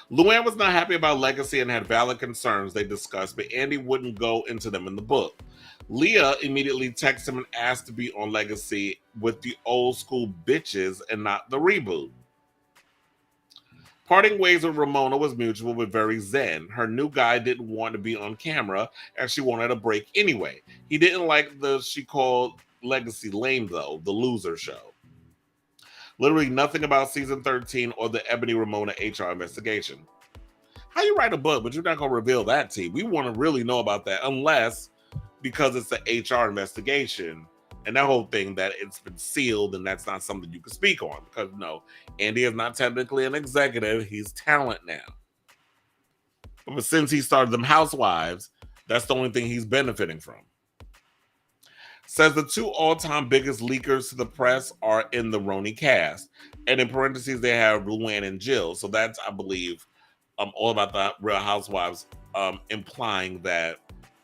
Luann was not happy about Legacy and had valid concerns they discussed, but Andy wouldn't go into them in the book. Leah immediately texted him and asked to be on Legacy with the old school bitches and not the reboot. Parting ways with Ramona was mutual but very zen. Her new guy didn't want to be on camera and she wanted a break anyway. He didn't like the she called Legacy lame though, the loser show. Literally nothing about season 13 or the Ebony Ramona HR investigation. How you write a book, but you're not going to reveal that to you? We want to really know about that unless because it's an HR investigation and that whole thing that it's been sealed and that's not something you can speak on because no, Andy is not technically an executive. He's talent now. But since he started them Housewives, that's the only thing he's benefiting from. Says the two all-time biggest leakers to the press are in the Roni cast. And in parentheses, they have Luann and Jill. So that's, I believe, all about the Real Housewives, implying that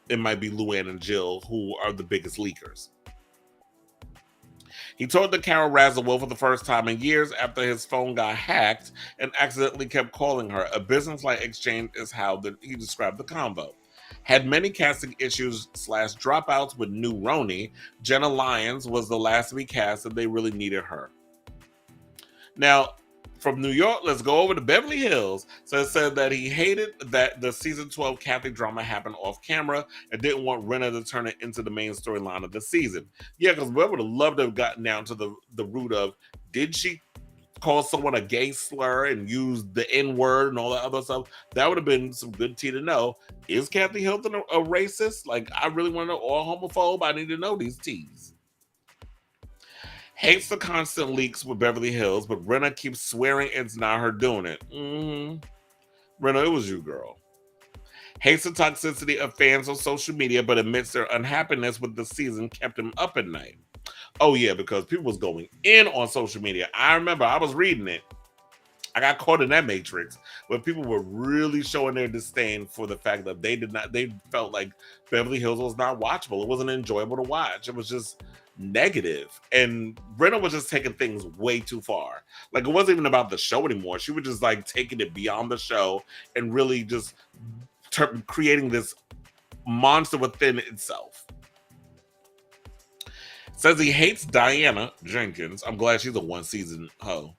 it might be Luann and Jill who are the biggest leakers. He told the Carol Razzle for the first time in years after his phone got hacked and accidentally kept calling her. A business-like exchange is how he described the convo. Had many casting issues / dropouts with new Roni. Jenna Lyons was the last to be cast and they really needed her. Now, from New York, let's go over to Beverly Hills. So it said that he hated that the season 12 Kathy drama happened off camera and didn't want Renna to turn it into the main storyline of the season. Yeah, because we would have loved to have gotten down to the root of, did she call someone a gay slur and use the N-word and all that other stuff? That would have been some good tea to know. Is Kathy Hilton a racist? Like, I really want to know, or a homophobe? I need to know these teas. Hates the constant leaks with Beverly Hills, but Renna keeps swearing it's not her doing it. Renna, it was you, girl. Hates the toxicity of fans on social media, but admits their unhappiness with the season kept him up at night. Oh yeah, because people was going in on social media. I remember I was reading it. I got caught in that matrix, but people were really showing their disdain for the fact that they felt like Beverly Hills was not watchable. It wasn't enjoyable to watch. It was just negative. And Brenna was just taking things way too far. Like, it wasn't even about the show anymore. She was just like taking it beyond the show and really just creating this monster within itself. Says he hates Diana Jenkins. I'm glad she's a one-season hoe.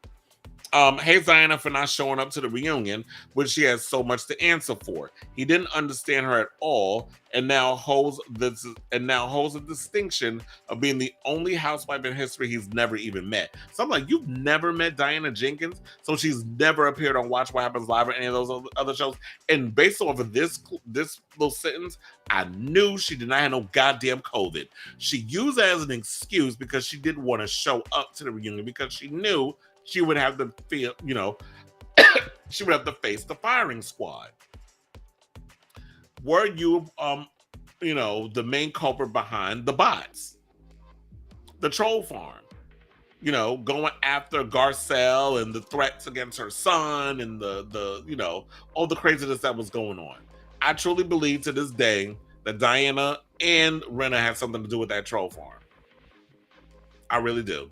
Hates Diana for not showing up to the reunion, which she has so much to answer for. He didn't understand her at all, and now holds a distinction of being the only housewife in history he's never even met. So I'm like, you've never met Diana Jenkins, so she's never appeared on Watch What Happens Live or any of those other shows. And based off of this little sentence, I knew she did not have no goddamn COVID. She used it as an excuse because she didn't want to show up to the reunion because she knew she would have to feel, she would have to face the firing squad. Were you, the main culprit behind the bots, the troll farm, going after Garcelle and the threats against her son and the all the craziness that was going on? I truly believe to this day that Diana and Renna had something to do with that troll farm. I really do.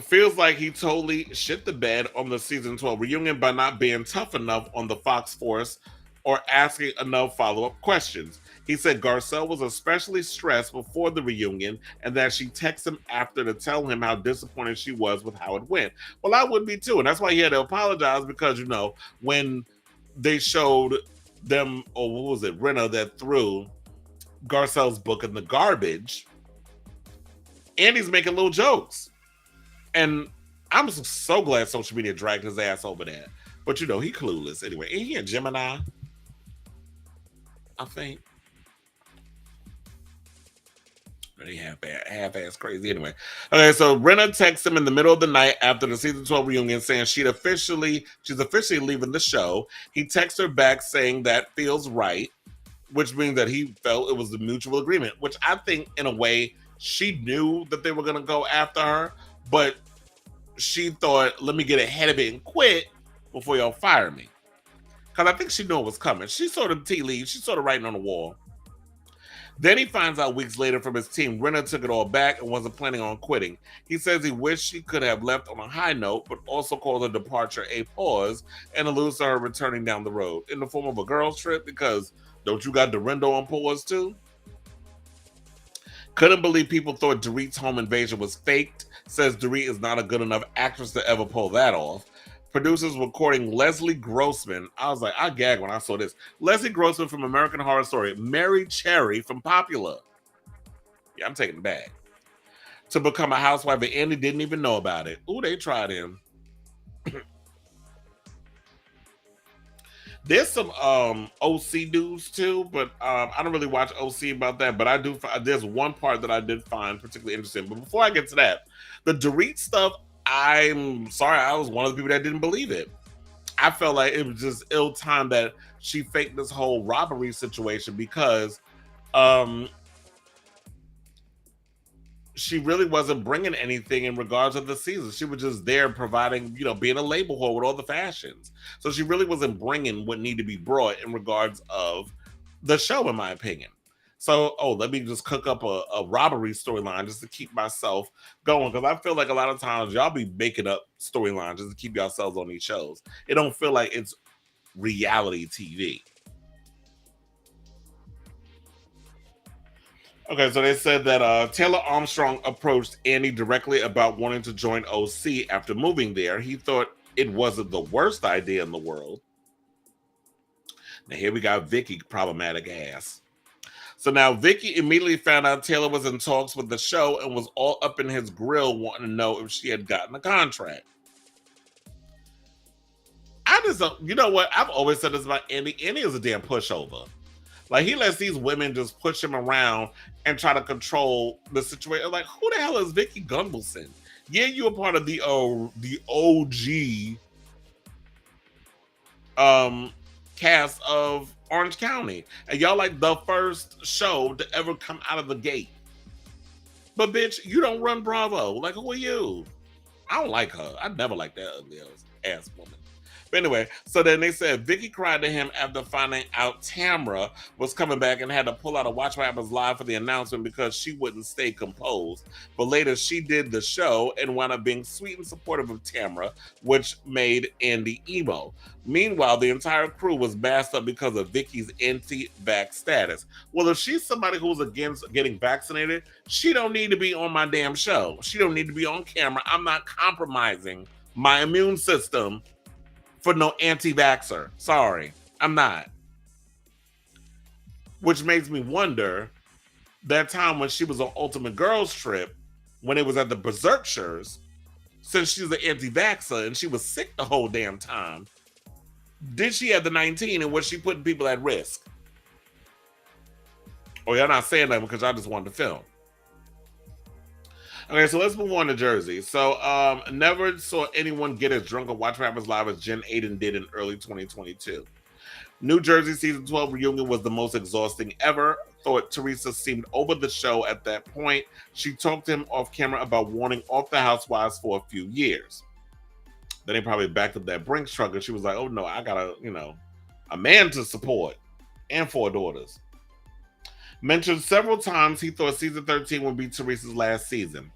Feels like he totally shit the bed on the season 12 reunion by not being tough enough on the Fox force or asking enough follow-up questions. He said Garcelle was especially stressed before the reunion and that she texted him after to tell him how disappointed she was with how it went. Well, I would be too, and that's why he had to apologize because, when they showed them, or what was it, Renna, that threw Garcelle's book in the garbage, Andy's making little jokes. And I'm so glad social media dragged his ass over that. But he clueless anyway. Ain't he a Jiminy? I think. He half-ass crazy anyway. Okay, so Renna texts him in the middle of the night after the season 12 reunion saying she's officially leaving the show. He texts her back saying that feels right, which means that he felt it was a mutual agreement, which I think in a way she knew that they were going to go after her, but she thought, let me get ahead of it and quit before y'all fire me. Because I think she knew it was coming. She saw the tea leaves. She saw the writing on the wall. Then he finds out weeks later from his team, Renna took it all back and wasn't planning on quitting. He says he wished she could have left on a high note, but also called the departure a pause and alludes to her returning down the road in the form of a girls' trip because don't you got Dorinda on pause too? Couldn't believe people thought Dorit's home invasion was faked. Says Dorit is not a good enough actress to ever pull that off. Producers recording Leslie Grossman. I was like, I gagged when I saw this. Leslie Grossman from American Horror Story. Mary Cherry from Popular. Yeah, I'm taking it back. To become a housewife, and Andy didn't even know about it. Ooh, they tried him. There's some OC news too, but I don't really watch OC about that. But I do. There's one part that I did find particularly interesting. But before I get to that, the Dorit stuff, I'm sorry, I was one of the people that didn't believe it. I felt like it was just ill time that she faked this whole robbery situation because she really wasn't bringing anything in regards of the season. She was just there providing, being a label whore with all the fashions. So she really wasn't bringing what needed to be brought in regards of the show, in my opinion. So, let me just cook up a robbery storyline just to keep myself going. Because I feel like a lot of times y'all be making up storylines just to keep yourselves on these shows. It don't feel like it's reality TV. Okay, so they said that Taylor Armstrong approached Andy directly about wanting to join OC after moving there. He thought it wasn't the worst idea in the world. Now here we got Vicky, problematic ass. So now Vicky immediately found out Taylor was in talks with the show and was all up in his grill wanting to know if she had gotten a contract. I just don't, you know what? I've always said this about Andy. Andy is a damn pushover. Like, he lets these women just push him around and try to control the situation. Like, who the hell is Vicky Gunvalson? Yeah, you a part of the OG cast of Orange County. And y'all like the first show to ever come out of the gate. But bitch, you don't run Bravo. Like, who are you? I don't like her. I never liked that ugly ass woman. But anyway, so then they said Vicky cried to him after finding out Tamra was coming back and had to pull out a Watch What Happens Live for the announcement because she wouldn't stay composed. But later she did the show and wound up being sweet and supportive of Tamra, which made Andy emo. Meanwhile, the entire crew was masked up because of Vicky's anti-vax status. Well, if she's somebody who's against getting vaccinated, she don't need to be on my damn show. She don't need to be on camera. I'm not compromising my immune system for no anti-vaxxer. Sorry, I'm not. Which makes me wonder, that time when she was on Ultimate Girls Trip, when it was at the Berserkshires, since she's an anti-vaxxer and she was sick the whole damn time, did she have the 19 and was she putting people at risk? Or y'all not saying that because I just wanted to film. Okay, so let's move on to Jersey. So, never saw anyone get as drunk on Watch What Happens Live as Jen Aiden did in early 2022. New Jersey season 12 reunion was the most exhausting ever. Thought Teresa seemed over the show at that point. She talked to him off camera about wanting off the Housewives for a few years. Then they probably backed up that Brinks truck and she was like, oh no, I got a man to support and 4 daughters. Mentioned several times he thought season 13 would be Teresa's last season.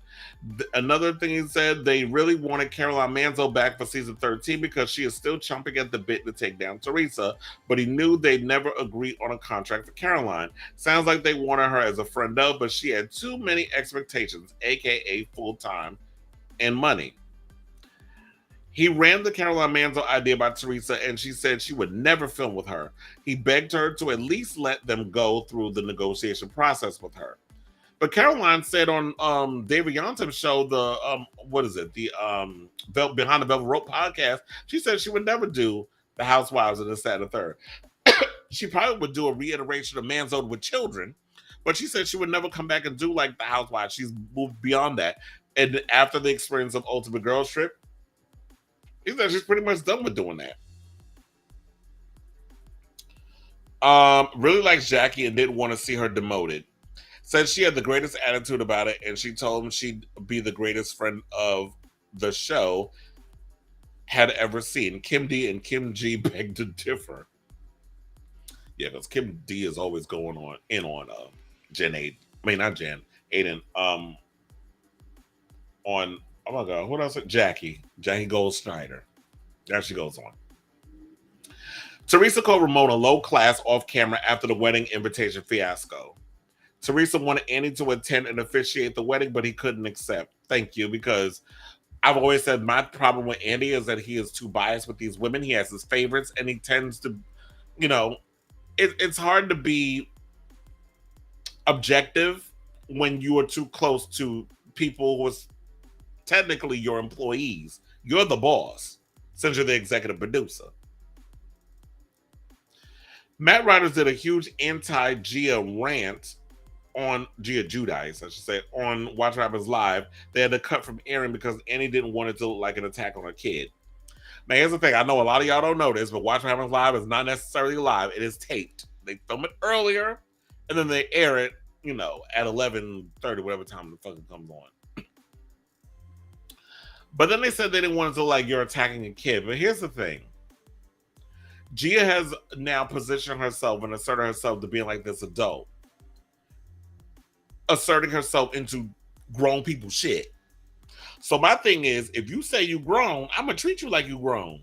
Another thing he said, they really wanted Caroline Manzo back for season 13 because she is still chomping at the bit to take down Teresa, but he knew they'd never agree on a contract for Caroline. Sounds like they wanted her as a friend of, but she had too many expectations, aka full-time and money. He ran the Caroline Manzo idea by Teresa, and she said she would never film with her. He begged her to at least let them go through the negotiation process with her. But Caroline said on David Yontem's show, the Behind the Velvet Rope podcast, she said she would never do the Housewives of this, that, and the third. She probably would do a reiteration of Manzo with children, but she said she would never come back and do like the Housewives. She's moved beyond that. And after the experience of Ultimate Girls Trip, he said she's pretty much done with doing that. Really likes Jackie and didn't want to see her demoted. Said she had the greatest attitude about it, and she told him she'd be the greatest friend of the show had ever seen. Kim D and Kim G begged to differ. Yeah, because Kim D is always going on Not Jen, Aiden. On, oh my God, what else? Jackie Gold Snyder. There she goes on. Teresa called Ramona low class off camera after the wedding invitation fiasco. Teresa wanted Andy to attend and officiate the wedding, but he couldn't accept. Thank you, because I've always said my problem with Andy is that he is too biased with these women. He has his favorites, and he tends to, it's hard to be objective when you are too close to people who are technically your employees. You're the boss, since you're the executive producer. Matt Rogers did a huge anti-Gia rant on Gia Judice, I should say, on Watch What Happens Live. They had to cut from airing because Annie didn't want it to look like an attack on her kid. Now, here's the thing. I know a lot of y'all don't know this, but Watch What Happens Live is not necessarily live. It is taped. They film it earlier, and then they air it, at 11:30, whatever time the fucking comes on. But then they said they didn't want it to look like you're attacking a kid. But here's the thing. Gia has now positioned herself and asserted herself to being like this adult. Asserting herself into grown people shit. So my thing is, if you say you grown, I'm going to treat you like you grown.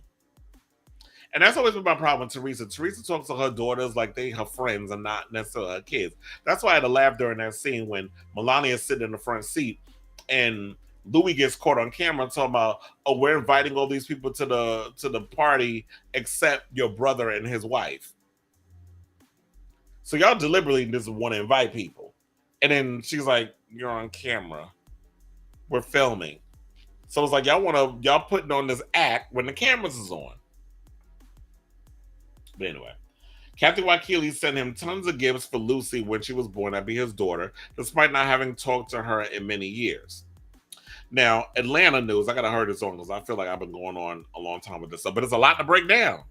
And that's always been my problem with Teresa. Teresa talks to her daughters like they her friends and not necessarily her kids. That's why I had to laugh during that scene when Melania is sitting in the front seat and Louis gets caught on camera talking about, oh, we're inviting all these people to the party except your brother and his wife. So y'all deliberately just want to invite people. And then she's like, you're on camera. We're filming. So it's like y'all putting on this act when the cameras is on. But anyway, Kathy Wakili sent him tons of gifts for Lucy when she was born to be his daughter, despite not having talked to her in many years. Now, Atlanta news, I gotta hurry this on because I feel like I've been going on a long time with this stuff, but it's a lot to break down.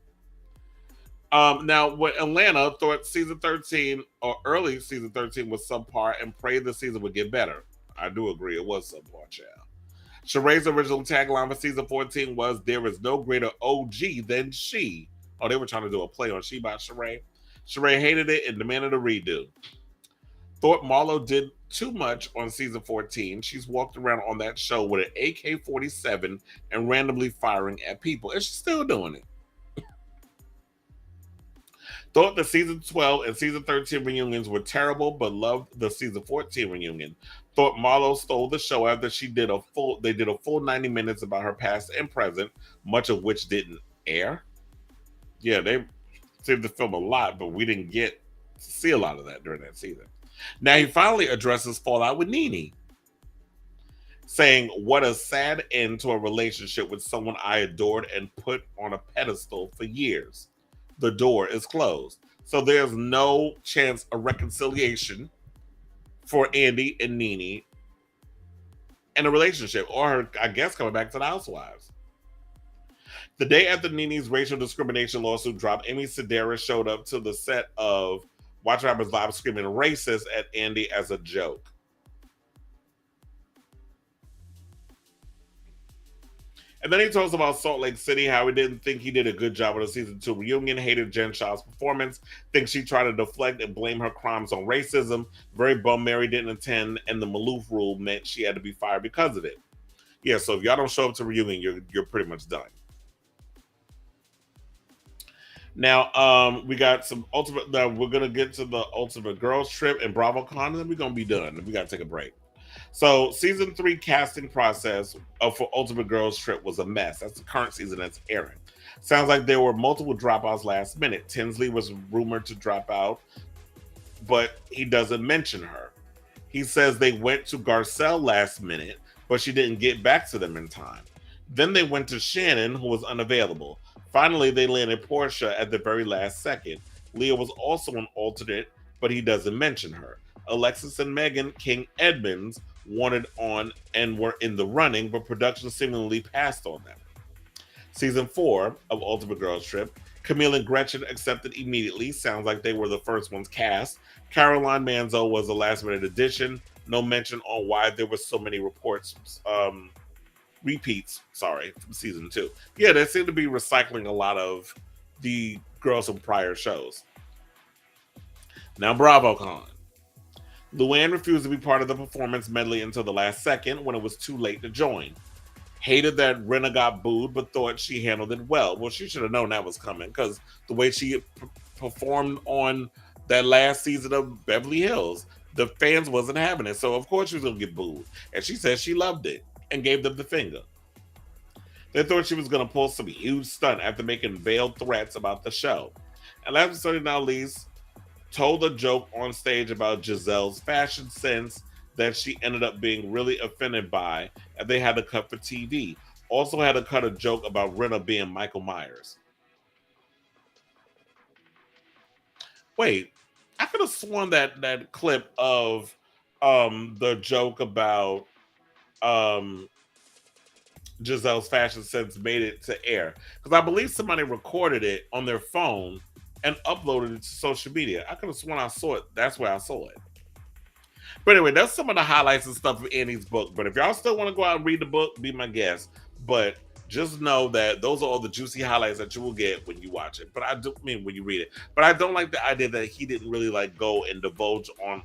Now, when Atlanta thought season 13 or early season 13 was subpar and prayed the season would get better. I do agree it was subpar, child. Sheree's original tagline for season 14 was, there is no greater OG than she. Oh, they were trying to do a play on She by Sheree. Sheree hated it and demanded a redo. Thought Marlo did too much on season 14. She's walked around on that show with an AK-47 and randomly firing at people, and she's still doing it. Thought the season 12 and season 13 reunions were terrible, but loved the season 14 reunion. Thought Marlo stole the show after they did a full 90 minutes about her past and present, much of which didn't air. Yeah, they seemed to film a lot, but we didn't get to see a lot of that during that season. Now he finally addresses fallout with Nene, saying, what a sad end to a relationship with someone I adored and put on a pedestal for years. The door is closed. So there's no chance of reconciliation for Andy and Nene in a relationship, or her, I guess, coming back to the Housewives. The day after Nene's racial discrimination lawsuit dropped, Amy Sedaris showed up to the set of Watch What Happens Live screaming racist at Andy as a joke. And then he talks about Salt Lake City, how he didn't think he did a good job with the season 2 reunion, hated Jen Shah's performance, thinks she tried to deflect and blame her crimes on racism, very bummed Mary didn't attend, and the Maloof rule meant she had to be fired because of it. Yeah, so if y'all don't show up to reunion, you're pretty much done. Now, we got some ultimate. Now we're gonna get to the Ultimate Girls Trip and BravoCon, and then we're gonna be done. We gotta take a break. So, season 3 casting process for Ultimate Girls Trip was a mess. That's the current season that's airing. Sounds like there were multiple dropouts last minute. Tinsley was rumored to drop out, but he doesn't mention her. He says they went to Garcelle last minute, but she didn't get back to them in time. Then they went to Shannon, who was unavailable. Finally, they landed Portia at the very last second. Leah was also an alternate, but he doesn't mention her. Alexis and Megan King Edmonds wanted on and were in the running, but production seemingly passed on them. Season 4 of Ultimate Girls Trip, Camille and Gretchen accepted immediately. Sounds like they were the first ones cast. Caroline Manzo was a last-minute addition. No mention on why there were so many repeats, from season 2. Yeah, they seem to be recycling a lot of the girls from prior shows. Now, BravoCon. Luann refused to be part of the performance medley until the last second when it was too late to join. Hated that Rinna got booed, but thought she handled it well. Well, she should have known that was coming because the way she performed on that last season of Beverly Hills, the fans wasn't having it. So, of course, she was going to get booed. And she said she loved it and gave them the finger. They thought she was going to pull some huge stunt after making veiled threats about the show. And last but certainly not least, told a joke on stage about Giselle's fashion sense that she ended up being really offended by, and they had to cut for TV. Also had to cut a joke about Rinna being Michael Myers. Wait, I could have sworn that that clip of the joke about um Giselle's fashion sense made it to air because I believe somebody recorded it on their phone and uploaded it to social media. I could have sworn I saw it. That's where I saw it. But anyway, that's some of the highlights and stuff of Annie's book. But if y'all still want to go out and read the book, be my guest. But just know that those are all the juicy highlights that you will get when you watch it. But I do mean when you read it. But I don't like the idea that he didn't really like go and divulge on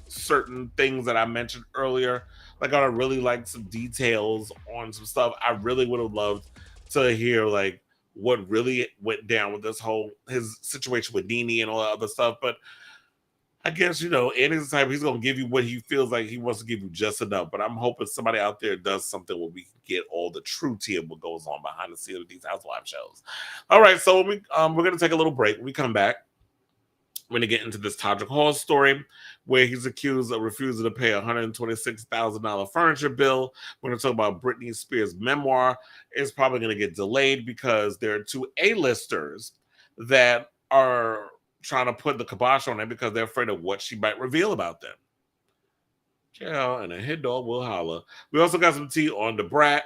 certain things that I mentioned earlier. Like I really like some details on some stuff. I really would have loved to hear like what really went down with this whole his situation with Nene and all that other stuff. But I guess Andy's the type he's gonna give you what he feels like he wants to give you just enough. But I'm hoping somebody out there does something where we can get all the true tea of what goes on behind the scenes of these Housewives shows. All right, so we're gonna take a little break. When we come back, we're gonna get into this Todrick Hall story where he's accused of refusing to pay a $126,000 furniture bill. We're gonna talk about Britney Spears' memoir. It's probably gonna get delayed because there are two A-listers that are trying to put the kibosh on it because they're afraid of what she might reveal about them. Yeah, and a head dog will holler. We also got some tea on the Brat,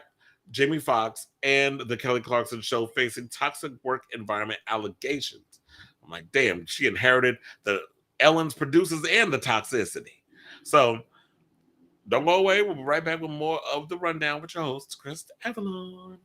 Jamie Foxx, and the Kelly Clarkson show facing toxic work environment allegations. I'm like, damn, she inherited the Ellen's producers and the toxicity. So don't go away. We'll be right back with more of the rundown with your host, Chris Avalon.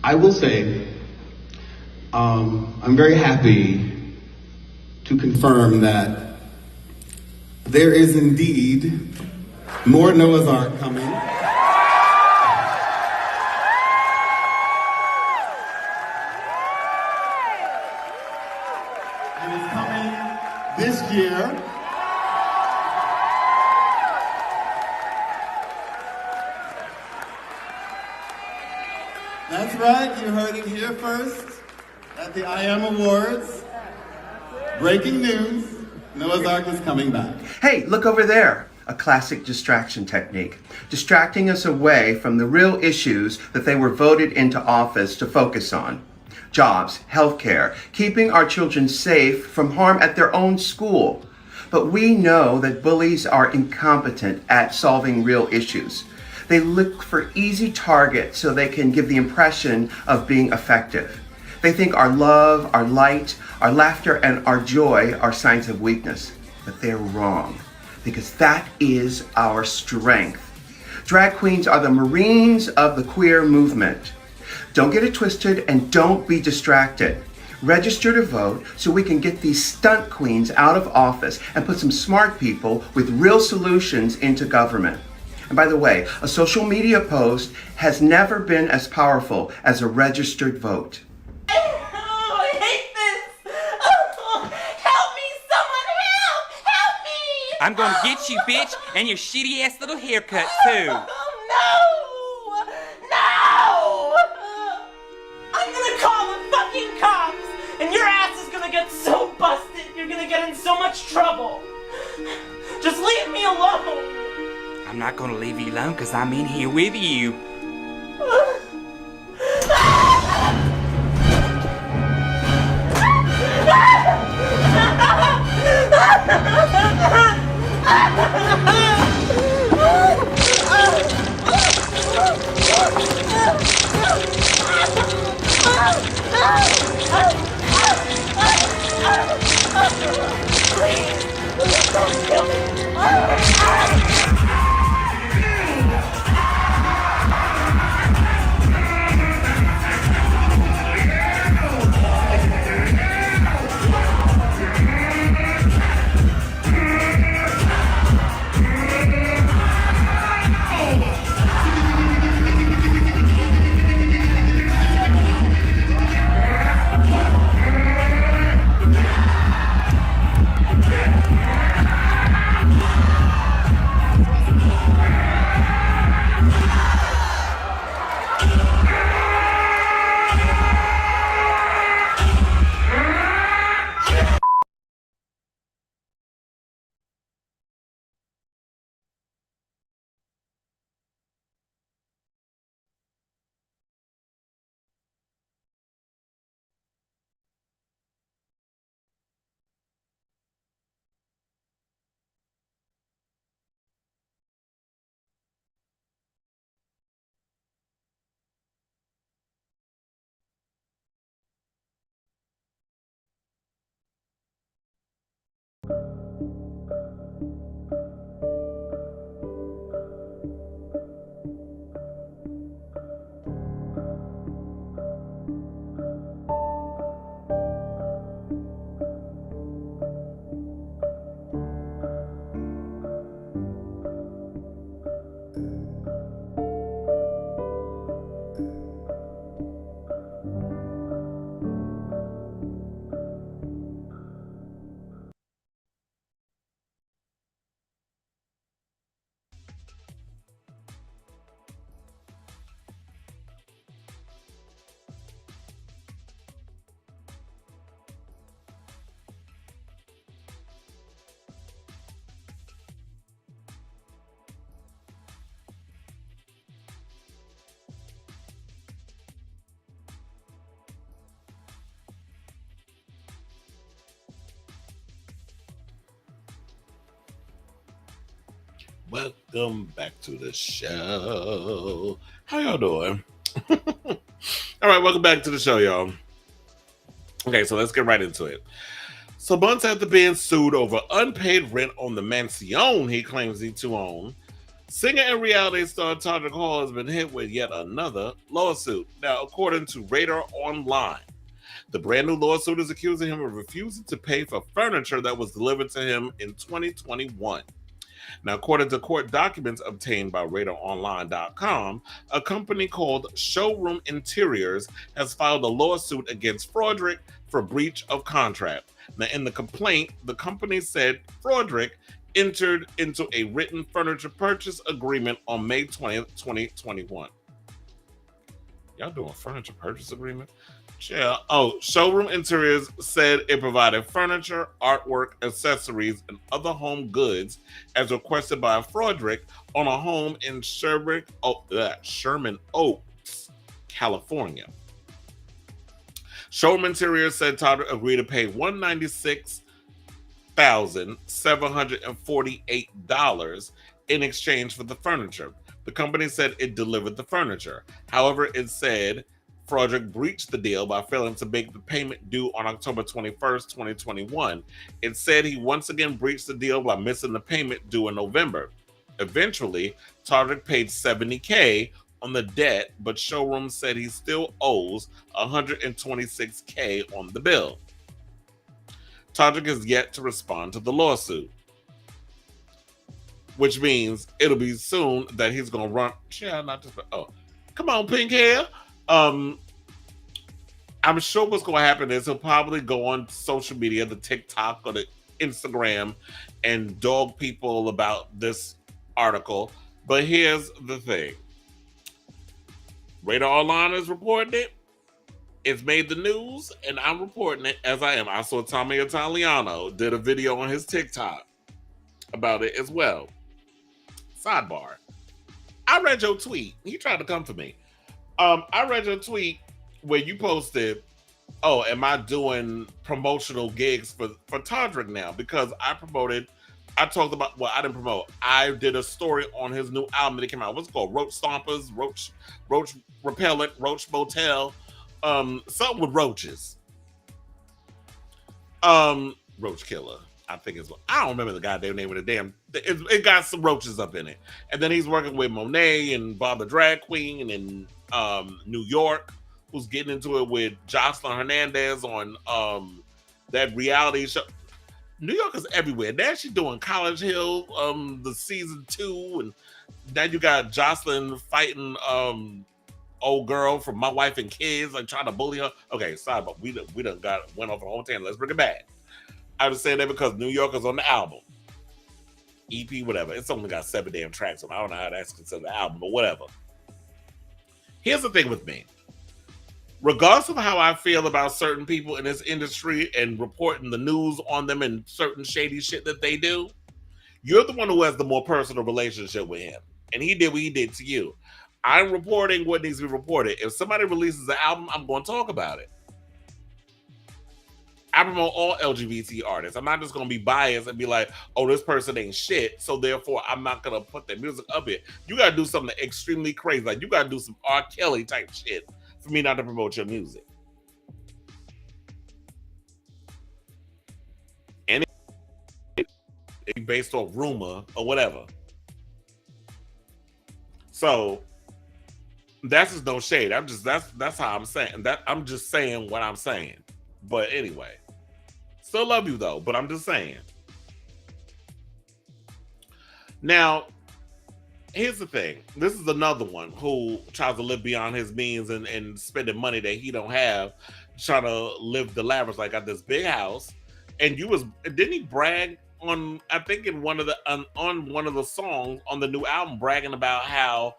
I will say, I'm very happy to confirm that there is indeed more Noah's Ark coming. And it's coming this year. That's right, you heard it here first at the I Am Awards. Breaking news, Noah's Ark is coming back. Hey, look over there. A classic distraction technique. Distracting us away from the real issues that they were voted into office to focus on. Jobs, healthcare, keeping our children safe from harm at their own school. But we know that bullies are incompetent at solving real issues. They look for easy targets so they can give the impression of being effective. They think our love, our light, our laughter, and our joy are signs of weakness. But they're wrong, because that is our strength. Drag queens are the Marines of the queer movement. Don't get it twisted and don't be distracted. Register to vote so we can get these stunt queens out of office and put some smart people with real solutions into government. And by the way, a social media post has never been as powerful as a registered vote. Oh, I hate this! Oh, help me! Someone help! Help me! I'm gonna get you, bitch, and your shitty ass little haircut too. Oh, no! No! I'm gonna call the fucking cops, and your ass is gonna get so busted, you're gonna get in so much trouble. Just leave me alone. I'm not gonna leave you alone because I'm in here with you. Please, don't kill me. Welcome back to the show. How y'all doing? All right, welcome back to the show, y'all. Okay, so let's get right into it. So months after being sued over unpaid rent on the mansion he claims he to own, Singer and reality star Todrick Hall has been hit with yet another lawsuit. Now, according to Radar Online, the brand new lawsuit is accusing him of refusing to pay for furniture that was delivered to him in 2021. Now, according to court documents obtained by RadarOnline.com, a company called Showroom Interiors has filed a lawsuit against Todrick for breach of contract. Now, in the complaint, the company said Todrick entered into a written furniture purchase agreement on May 20th, 2021. Y'all doing furniture purchase agreement? Yeah. Oh, Showroom Interiors said it provided furniture, artwork, accessories, and other home goods as requested by Todrick on a home in Sherman Oaks, California. Showroom Interiors said Todrick agreed to pay $196,748 in exchange for the furniture. The company said it delivered the furniture. However, it said Todrick breached the deal by failing to make the payment due on October 21st, 2021. It said he once again breached the deal by missing the payment due in November. Eventually, Todrick paid $70K on the debt, but Showroom said he still owes $126K on the bill. Todrick is yet to respond to the lawsuit, which means it'll be soon that he's gonna run. Yeah, not just. Oh, come on, pink hair. I'm sure what's gonna happen is he'll probably go on social media, the TikTok or the Instagram, and dog people about this article. But here's the thing: Radar Online is reporting it. It's made the news, and I'm reporting it as I am. I saw Tommy Italiano did a video on his TikTok about it as well. Sidebar. I read your tweet. He tried to come for me. I read your tweet where you posted, oh, am I doing promotional gigs for Todrick now? Because I talked about, well, I didn't promote. I did a story on his new album that came out. What's it called? Roach Stompers, Roach Repellent, Roach Motel. Something with roaches. Roach Killer, I think is. I don't remember the goddamn name of the damn. It got some roaches up in it, and then he's working with Monet and Bob the Drag Queen in New York, who's getting into it with Jocelyn Hernandez on that reality show. New York is everywhere. Now she's doing College Hill, the season 2, and now you got Jocelyn fighting old girl from My Wife and Kids, like trying to bully her. Okay, sorry, but we done went off the whole time. Let's bring it back. I was saying that because New York is on the album. EP, whatever. It's only got 7 damn tracks on. I don't know how that's considered an album, but whatever. Here's the thing with me. Regardless of how I feel about certain people in this industry and reporting the news on them and certain shady shit that they do, you're the one who has the more personal relationship with him. And he did what he did to you. I'm reporting what needs to be reported. If somebody releases an album, I'm going to talk about it. I promote all LGBT artists. I'm not just going to be biased and be like, oh, this person ain't shit, so therefore I'm not going to put their music up here. You got to do something extremely crazy. Like, you got to do some R. Kelly type shit for me not to promote your music. And it's based on rumor or whatever. So that's just no shade. That's how I'm saying that. I'm just saying what I'm saying. But anyway, still love you though, but I'm just saying. Now, here's the thing. This is another one who tries to live beyond his means and spending money that he don't have, trying to live the lavish. Like, got this big house, and didn't he brag on, I think in one of the on one of the songs on the new album, bragging about how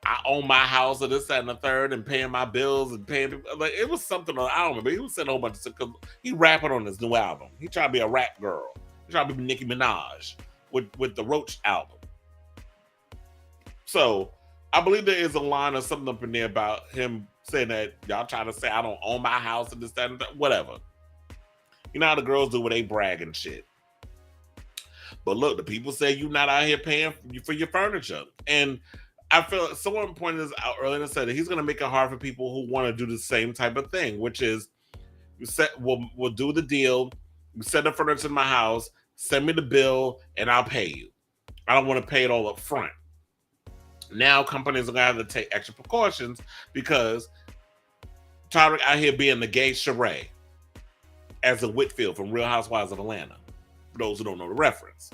I own my house and this, that, and the third, and paying my bills and paying people. Like, it was something I don't remember. He was saying a whole bunch of stuff because he rapping on his new album. He tried to be a rap girl. He tried to be Nicki Minaj with the Roach album. So I believe there is a line or something up in there about him saying that y'all trying to say I don't own my house and this, that, and that, whatever. You know how the girls do when they brag and shit. But look, the people say you're not out here paying for your furniture. And I feel like someone pointed this out earlier and said that he's going to make it hard for people who want to do the same type of thing, which is we'll do the deal. You send the furniture in my house, send me the bill, and I'll pay you. I don't want to pay it all up front. Now companies are going to have to take extra precautions because Todrick out here being the gay charade as a Whitfield from Real Housewives of Atlanta, for those who don't know the reference.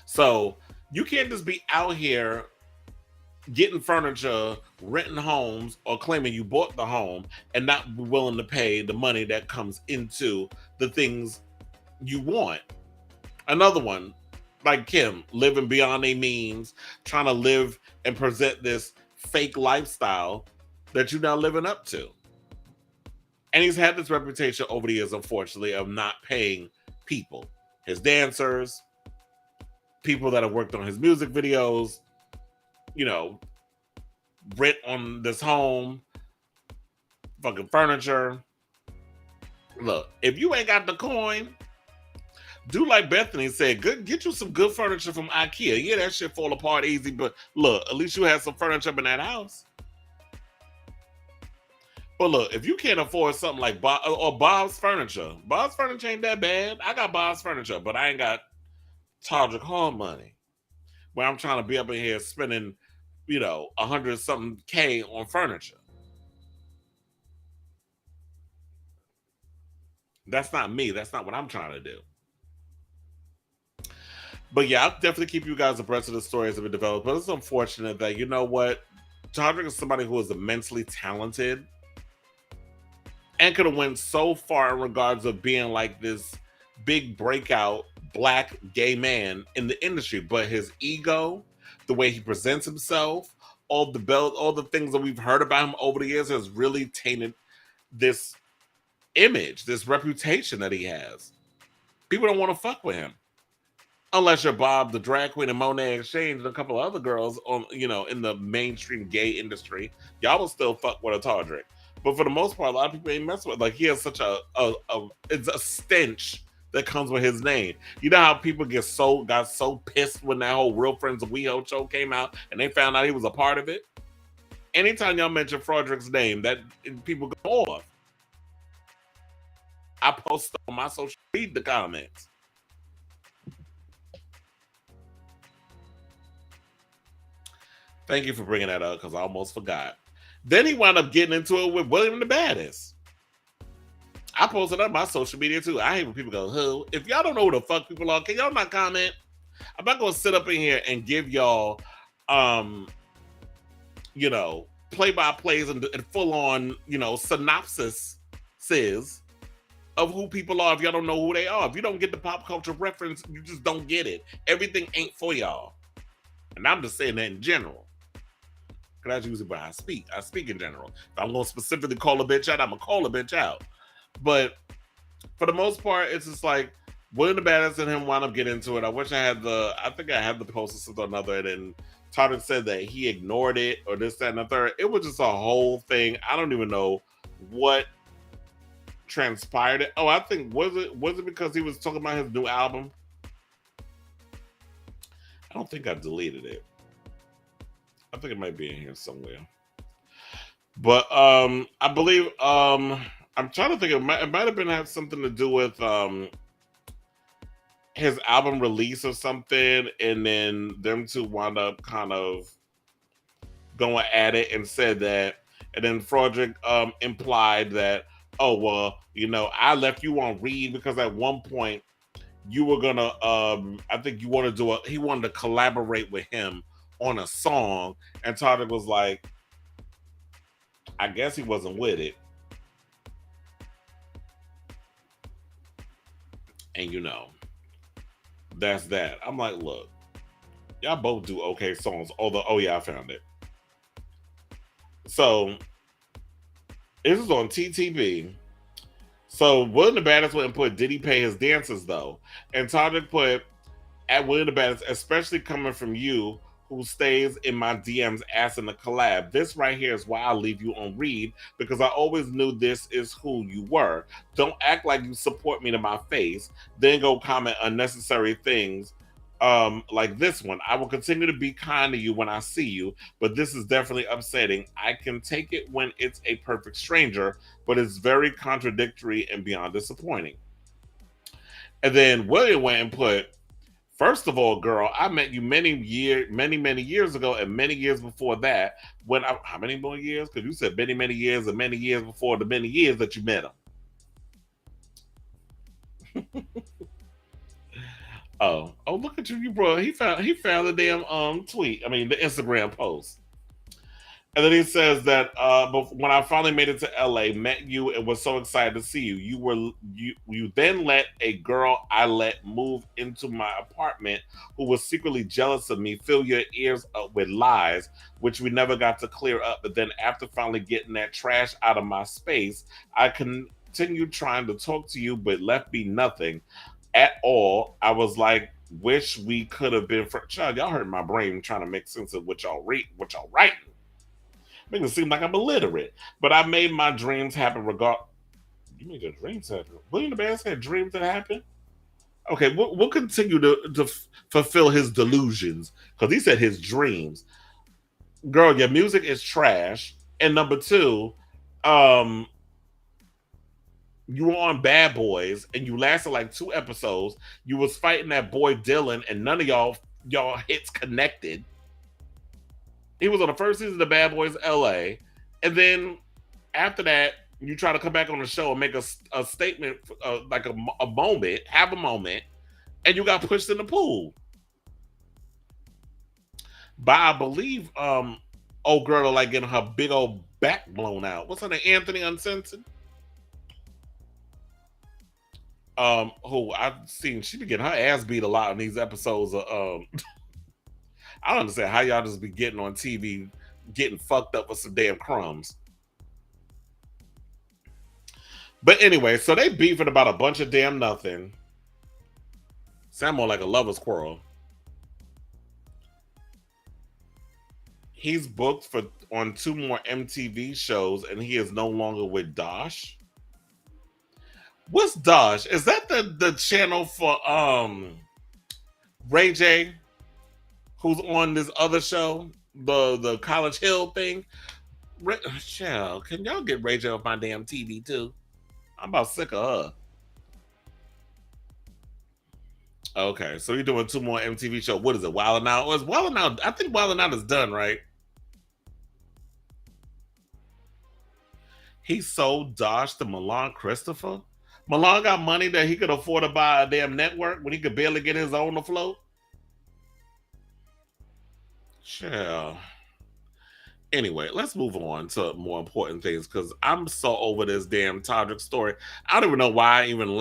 So you can't just be out here getting furniture, renting homes, or claiming you bought the home and not be willing to pay the money that comes into the things you want. Another one, like Kim, living beyond their means, trying to live and present this fake lifestyle that you're now living up to. And he's had this reputation over the years, unfortunately, of not paying people. His dancers, people that have worked on his music videos, you know, rent on this home, fucking furniture. Look, if you ain't got the coin, do like Bethenny said, get you some good furniture from IKEA. Yeah, that shit fall apart easy, but look, at least you have some furniture up in that house. But look, if you can't afford something like Bob's Furniture ain't that bad. I got Bob's Furniture, but I ain't got Todrick Hall money. Where I'm trying to be up in here spending, 100-something K on furniture. That's not me. That's not what I'm trying to do. But yeah, I'll definitely keep you guys abreast of the story as it develops. But it's unfortunate that, you know what? Todrick is somebody who is immensely talented and could have went so far in regards of being like this big breakout black gay man in the industry. But his ego, the way he presents himself, all the things that we've heard about him over the years has really tainted this image, this reputation that he has. People don't want to fuck with him. Unless you're Bob the drag queen and Monet Exchange and a couple of other girls on, in the mainstream gay industry, y'all will still fuck with a Todrick. But for the most part, a lot of people ain't messing with. Like, he has such it's a stench that comes with his name. You know how people got so pissed when that whole Real Friends of WeHo show came out and they found out he was a part of it? Anytime y'all mention Froderick's name, that people go off. I post on my social, read the comments. Thank you for bringing that up because I almost forgot. Then he wound up getting into it with William the Baddest. I posted up my social media too. I hate when people go, who? If y'all don't know who the fuck people are, can y'all not comment? I'm not going to sit up in here and give y'all, play-by-plays and full-on, synopsis of who people are if y'all don't know who they are. If you don't get the pop culture reference, you just don't get it. Everything ain't for y'all. And I'm just saying that in general. Because that's usually when I speak. I speak in general. If I'm going to specifically call a bitch out, I'm going to call a bitch out. But for the most part, it's just like William the Baddest and him wound up getting into it. I wish I had the post or something or another. And then Todrick said that he ignored it or this, that, and the third. It was just a whole thing. I don't even know what transpired. Oh, I think, was it because he was talking about his new album? I don't think I deleted it. I think it might be in here somewhere. But I believe I'm trying to think. It might have been have something to do with his album release or something, and then them two wound up kind of going at it and said that, and then Froderick implied that, oh well, I left you on read because at one point you were gonna I think you want to he wanted to collaborate with him on a song, and Todrick was like, I guess he wasn't with it. And that's that. I'm like, look, y'all both do okay songs, although, oh yeah, I found it. So this is on TTB. So William the Baddest went and put, did he pay his dancers though? And Todrick put, at William the Baddest, especially coming from you, who stays in my DMs asking to collab. This right here is why I leave you on read, because I always knew this is who you were. Don't act like you support me to my face, then go comment unnecessary things like this one. I will continue to be kind to you when I see you, but this is definitely upsetting. I can take it when it's a perfect stranger, but it's very contradictory and beyond disappointing. And then William went and put, First of all, girl, I met you many years ago, and many years before that. How many more years? Because you said many years, and many years before the many years that you met him. Oh, look at you, bro. He found the damn tweet. I mean, the Instagram post. And then he says that when I finally made it to LA, met you and was so excited to see you. You then let a girl I let move into my apartment who was secretly jealous of me fill your ears up with lies, which we never got to clear up. But then after finally getting that trash out of my space, I continued trying to talk to you, but left me nothing at all. I was like, wish we could have been friends. Child, y'all hurt my brain trying to make sense of what y'all writing. Making it seem like I'm illiterate. But I made my dreams happen You made your dreams happen? William the Bear said dreams that happen? Okay, we'll continue to fulfill his delusions. Because he said his dreams. Girl, your music is trash. And number two, you were on Bad Boys and you lasted like 2 episodes. You was fighting that boy Dylan and none of y'all hits connected. He was on the first season of Bad Boys LA. And then after that, you try to come back on the show and make a statement, like a moment, have a moment, and you got pushed in the pool. But I believe old girl like getting her big old back blown out. What's her name? Anthony Uncensored? Who I've seen, she be getting her ass beat a lot in these episodes of I don't understand how y'all just be getting on TV, getting fucked up with some damn crumbs. But anyway, so they beefing about a bunch of damn nothing. Sound more like a lover's quarrel. He's booked on 2 more MTV shows, and he is no longer with Dosh. What's Dosh? Is that the channel for Ray J? Who's on this other show, the College Hill thing? Shell, can y'all get Ray J off my damn TV too? I'm about sick of her. Okay, so you're doing 2 more MTV shows. What is it, Wild 'N Out? Wild 'N Out? I think Wild 'N Out is done, right? He sold Dosh to Milan Christopher. Milan got money that he could afford to buy a damn network when he could barely get his own afloat. Sure. Anyway, let's move on to more important things because I'm so over this damn Todrick story. I don't even know why I even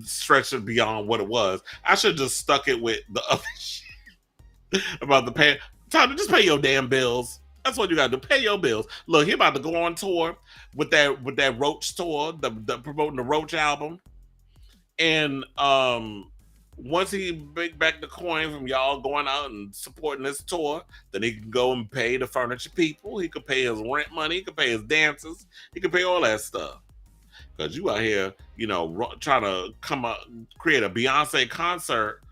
stretched it beyond what it was. I should have just stuck it with the other shit about the pay. Todrick, just pay your damn bills. That's what you gotta do. Pay your bills. Look, he about to go on tour with that Roach tour, the promoting the Roach album. And once he bring back the coin from y'all going out and supporting this tour, then he can go and pay the furniture people. He could pay his rent money. He could pay his dancers. He could pay all that stuff. Because you out here, trying to create a Beyonce concert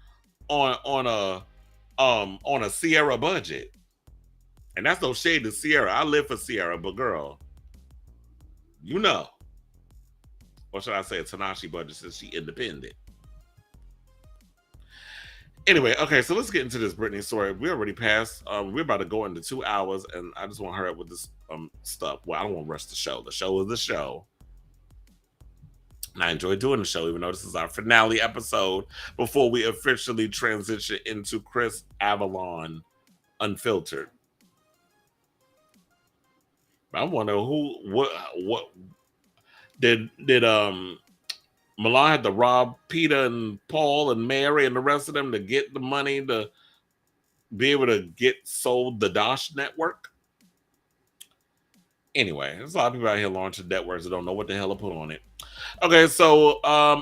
on a Sierra budget. And that's no shade to Sierra. I live for Sierra, but girl, or should I say a Tanashi budget since she independent. Anyway, okay, so let's get into this Britney story. We already passed. We're about to go into 2 hours, and I just want to hurry up with this stuff. Well, I don't want to rush the show. The show is the show. And I enjoy doing the show, even though this is our finale episode before we officially transition into Chris Avalon Unfiltered. I wonder what did Milan had to rob Peter and Paul and Mary and the rest of them to get the money to be able to get sold the Dosh network. Anyway, there's a lot of people out here launching networks that don't know what the hell to put on it. Okay, so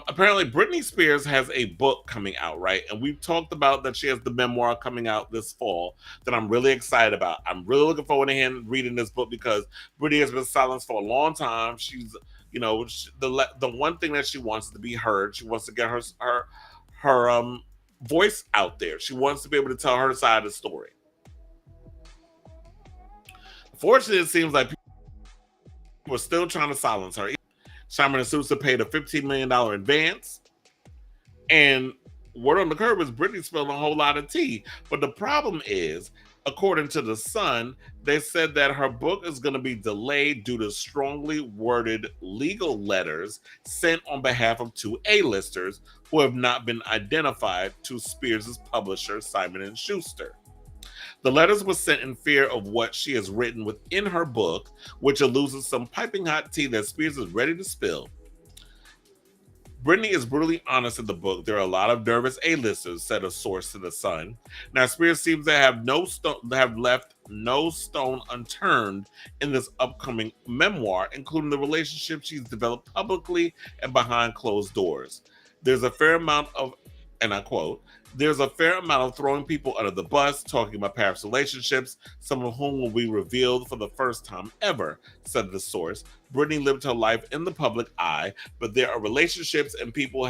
apparently Britney Spears has a book coming out, right? And we've talked about that she has the memoir coming out this fall that I'm really excited about. I'm really looking forward to reading this book because Britney has been silenced for a long time. She's the one thing that she wants is to be heard. She wants to get her voice out there. She wants to be able to tell her side of the story. Fortunately, it seems like people are still trying to silence her. Simon & Schuster paid a $15 million advance, and word on the curb is Britney spilled a whole lot of tea. But the problem is, according to The Sun, they said that her book is going to be delayed due to strongly worded legal letters sent on behalf of two A-listers who have not been identified to Spears' publisher, Simon & Schuster. The letters were sent in fear of what she has written within her book, which alludes to some piping hot tea that Spears is ready to spill. Britney is brutally honest in the book. There are a lot of nervous A-listers, said a source to The Sun. Now, Spears seems to have left no stone unturned in this upcoming memoir, including the relationship she's developed publicly and behind closed doors. There's a fair amount of, and I quote, "There's a fair amount of throwing people under the bus, talking about past relationships, some of whom will be revealed for the first time ever," said the source. Britney lived her life in the public eye, but there are relationships and people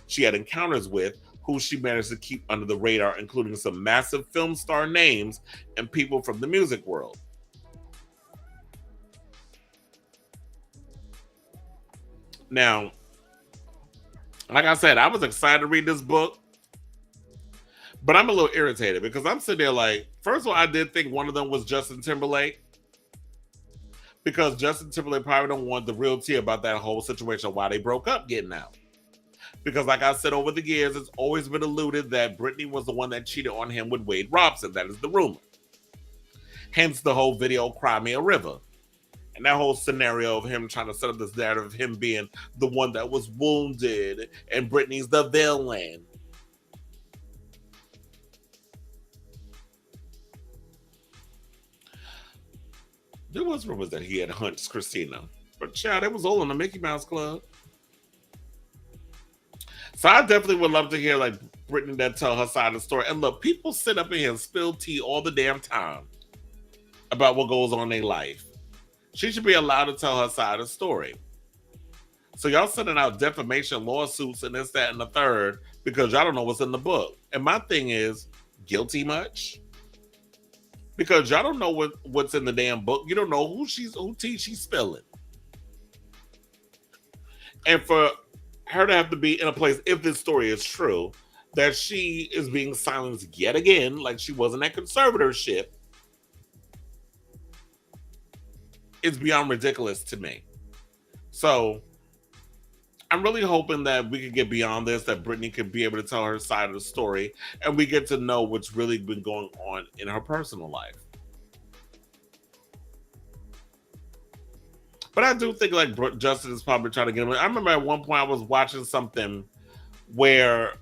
she had encounters with who she managed to keep under the radar, including some massive film star names and people from the music world. Now, like I said, I was excited to read this book, but I'm a little irritated because I'm sitting there like, first of all, I did think one of them was Justin Timberlake, because Justin Timberlake probably don't want the real tea about that whole situation, why they broke up, getting out. Because like I said, over the years, it's always been alluded that Britney was the one that cheated on him with Wade Robson. That is the rumor. Hence the whole video, Cry Me a River. And that whole scenario of him trying to set up this narrative of him being the one that was wounded and Britney's the villain. There was rumors that he had hunched Christina. But child, it was all in the Mickey Mouse Club. So I definitely would love to hear like Britney that tell her side of the story. And look, people sit up in here and spill tea all the damn time about what goes on in their life. She should be allowed to tell her side of the story. So y'all sending out defamation lawsuits and this, that, and the third because y'all don't know what's in the book. And my thing is, guilty much? Because y'all don't know what's in the damn book. You don't know who tea she's spilling. And for her to have to be in a place, if this story is true, that she is being silenced yet again, like she was in that conservatorship, it's beyond ridiculous to me. So I'm really hoping that we could get beyond this, that Britney could be able to tell her side of the story, and we get to know what's really been going on in her personal life. But I do think like Justin is probably trying to get him. I remember at one point I was watching something where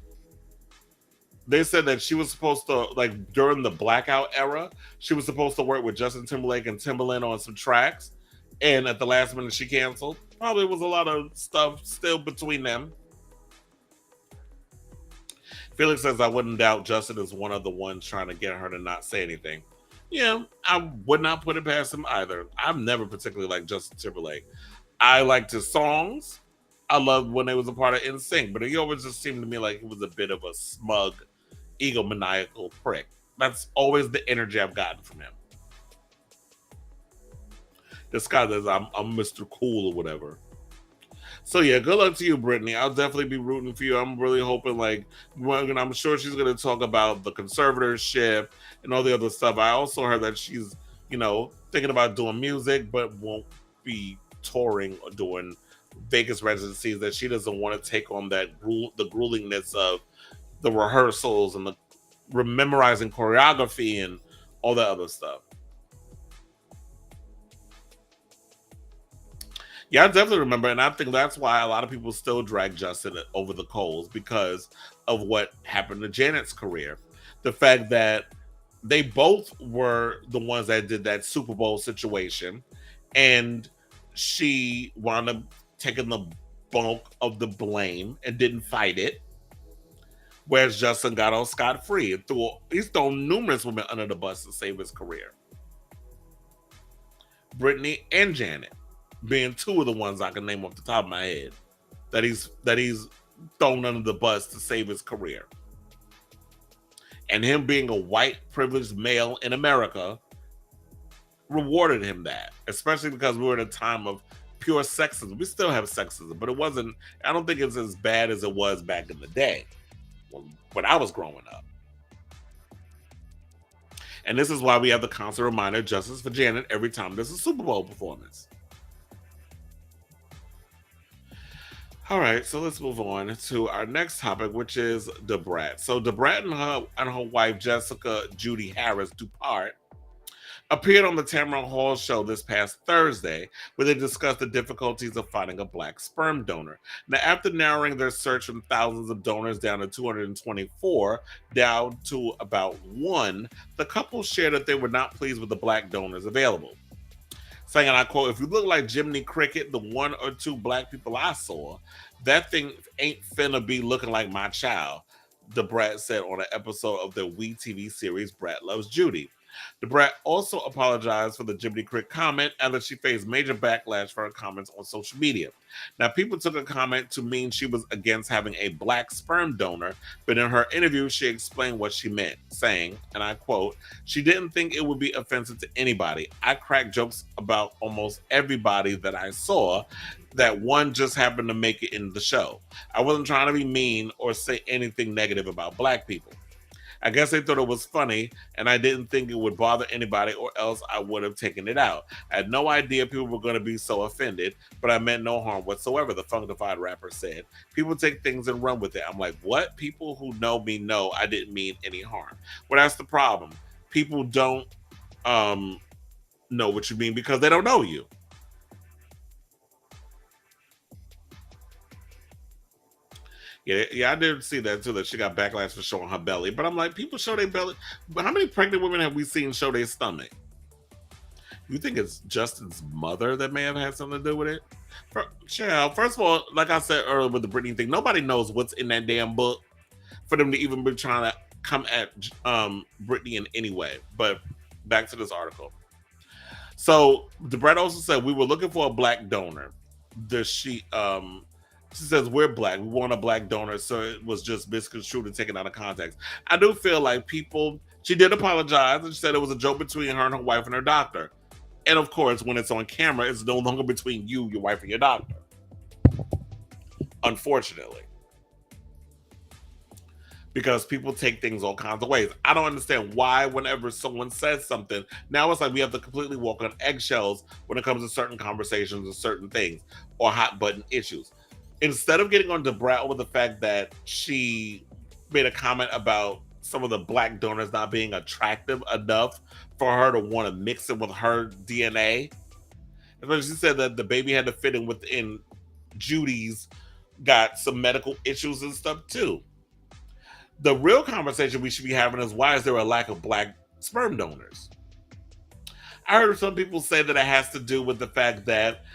they said that she was supposed to, like during the blackout era, she was supposed to work with Justin Timberlake and Timbaland on some tracks. And at the last minute she canceled. Probably was a lot of stuff still between them. Felix says, I wouldn't doubt Justin is one of the ones trying to get her to not say anything. Yeah, I would not put it past him either. I've never particularly liked Justin Timberlake. I liked his songs. I loved when they was a part of NSYNC, but he always just seemed to me like he was a bit of a smug, egomaniacal prick. That's always the energy I've gotten from him. This guy says, I'm Mr. Cool or whatever. So yeah, good luck to you, Britney. I'll definitely be rooting for you. I'm really hoping, like, I'm sure she's going to talk about the conservatorship and all the other stuff. I also heard that she's, thinking about doing music, but won't be touring or doing Vegas residencies, that she doesn't want to take on the gruelingness of the rehearsals and the memorizing choreography and all that other stuff. Yeah, I definitely remember, and I think that's why a lot of people still drag Justin over the coals, because of what happened to Janet's career. The fact that they both were the ones that did that Super Bowl situation, and she wound up taking the bulk of the blame and didn't fight it, whereas Justin got on scot-free. He's thrown numerous women under the bus to save his career. Britney and Janet being two of the ones I can name off the top of my head that he's thrown under the bus to save his career. And him being a white privileged male in America rewarded him that, especially because we were in a time of pure sexism. We still have sexism, but I don't think it's as bad as it was back in the day. when I was growing up. And this is why we have the constant reminder, justice for Janet, every time there's a Super Bowl performance. All right, so let's move on to our next topic, which is the Brat. So the Brat and her wife, Jessica Judy Harris Dupart, appeared on the Tamron Hall show this past Thursday, where they discussed the difficulties of finding a black sperm donor. Now, after narrowing their search from thousands of donors down to 224, down to about one, the couple shared that they were not pleased with the black donors available. Saying, and I quote, "If you look like Jiminy Cricket, the one or two black people I saw, that thing ain't finna be looking like my child," the Brat said on an episode of the WE TV series Brat Loves Judy. The Brat also apologized for the Jiminy Cricket comment and that she faced major backlash for her comments on social media. Now, people took a comment to mean she was against having a black sperm donor, but in her interview, she explained what she meant, saying, and I quote, "She didn't think it would be offensive to anybody. I cracked jokes about almost everybody that I saw. That one just happened to make it in the show. I wasn't trying to be mean or say anything negative about black people. I guess they thought it was funny, and I didn't think it would bother anybody, or else I would have taken it out. I had no idea people were going to be so offended, but I meant no harm whatsoever," the funkified rapper said. "People take things and run with it." I'm like, what? People who know me know I didn't mean any harm. Well, that's the problem. People don't know what you mean because they don't know you. Yeah, I did see that too, that she got backlash for showing her belly. But I'm like, people show their belly. But how many pregnant women have we seen show their stomach? You think it's Justin's mother that may have had something to do with it? First of all, like I said earlier with the Britney thing, nobody knows what's in that damn book for them to even be trying to come at Britney in any way. But back to this article. So the Brat also said, "We were looking for a black donor." She says, "We're black. We want a black donor," so it was just misconstrued and taken out of context. I do feel like she did apologize and she said it was a joke between her and her wife and her doctor. And of course, when it's on camera, it's no longer between you, your wife, and your doctor. Unfortunately. Because people take things all kinds of ways. I don't understand why whenever someone says something, now it's like we have to completely walk on eggshells when it comes to certain conversations or certain things or hot button issues. Instead of getting on the Brat over the fact that she made a comment about some of the black donors not being attractive enough for her to want to mix it with her DNA. And then she said that the baby had to fit in within Judy's got some medical issues and stuff too. The real conversation we should be having is, why is there a lack of black sperm donors? I heard some people say that it has to do with the fact that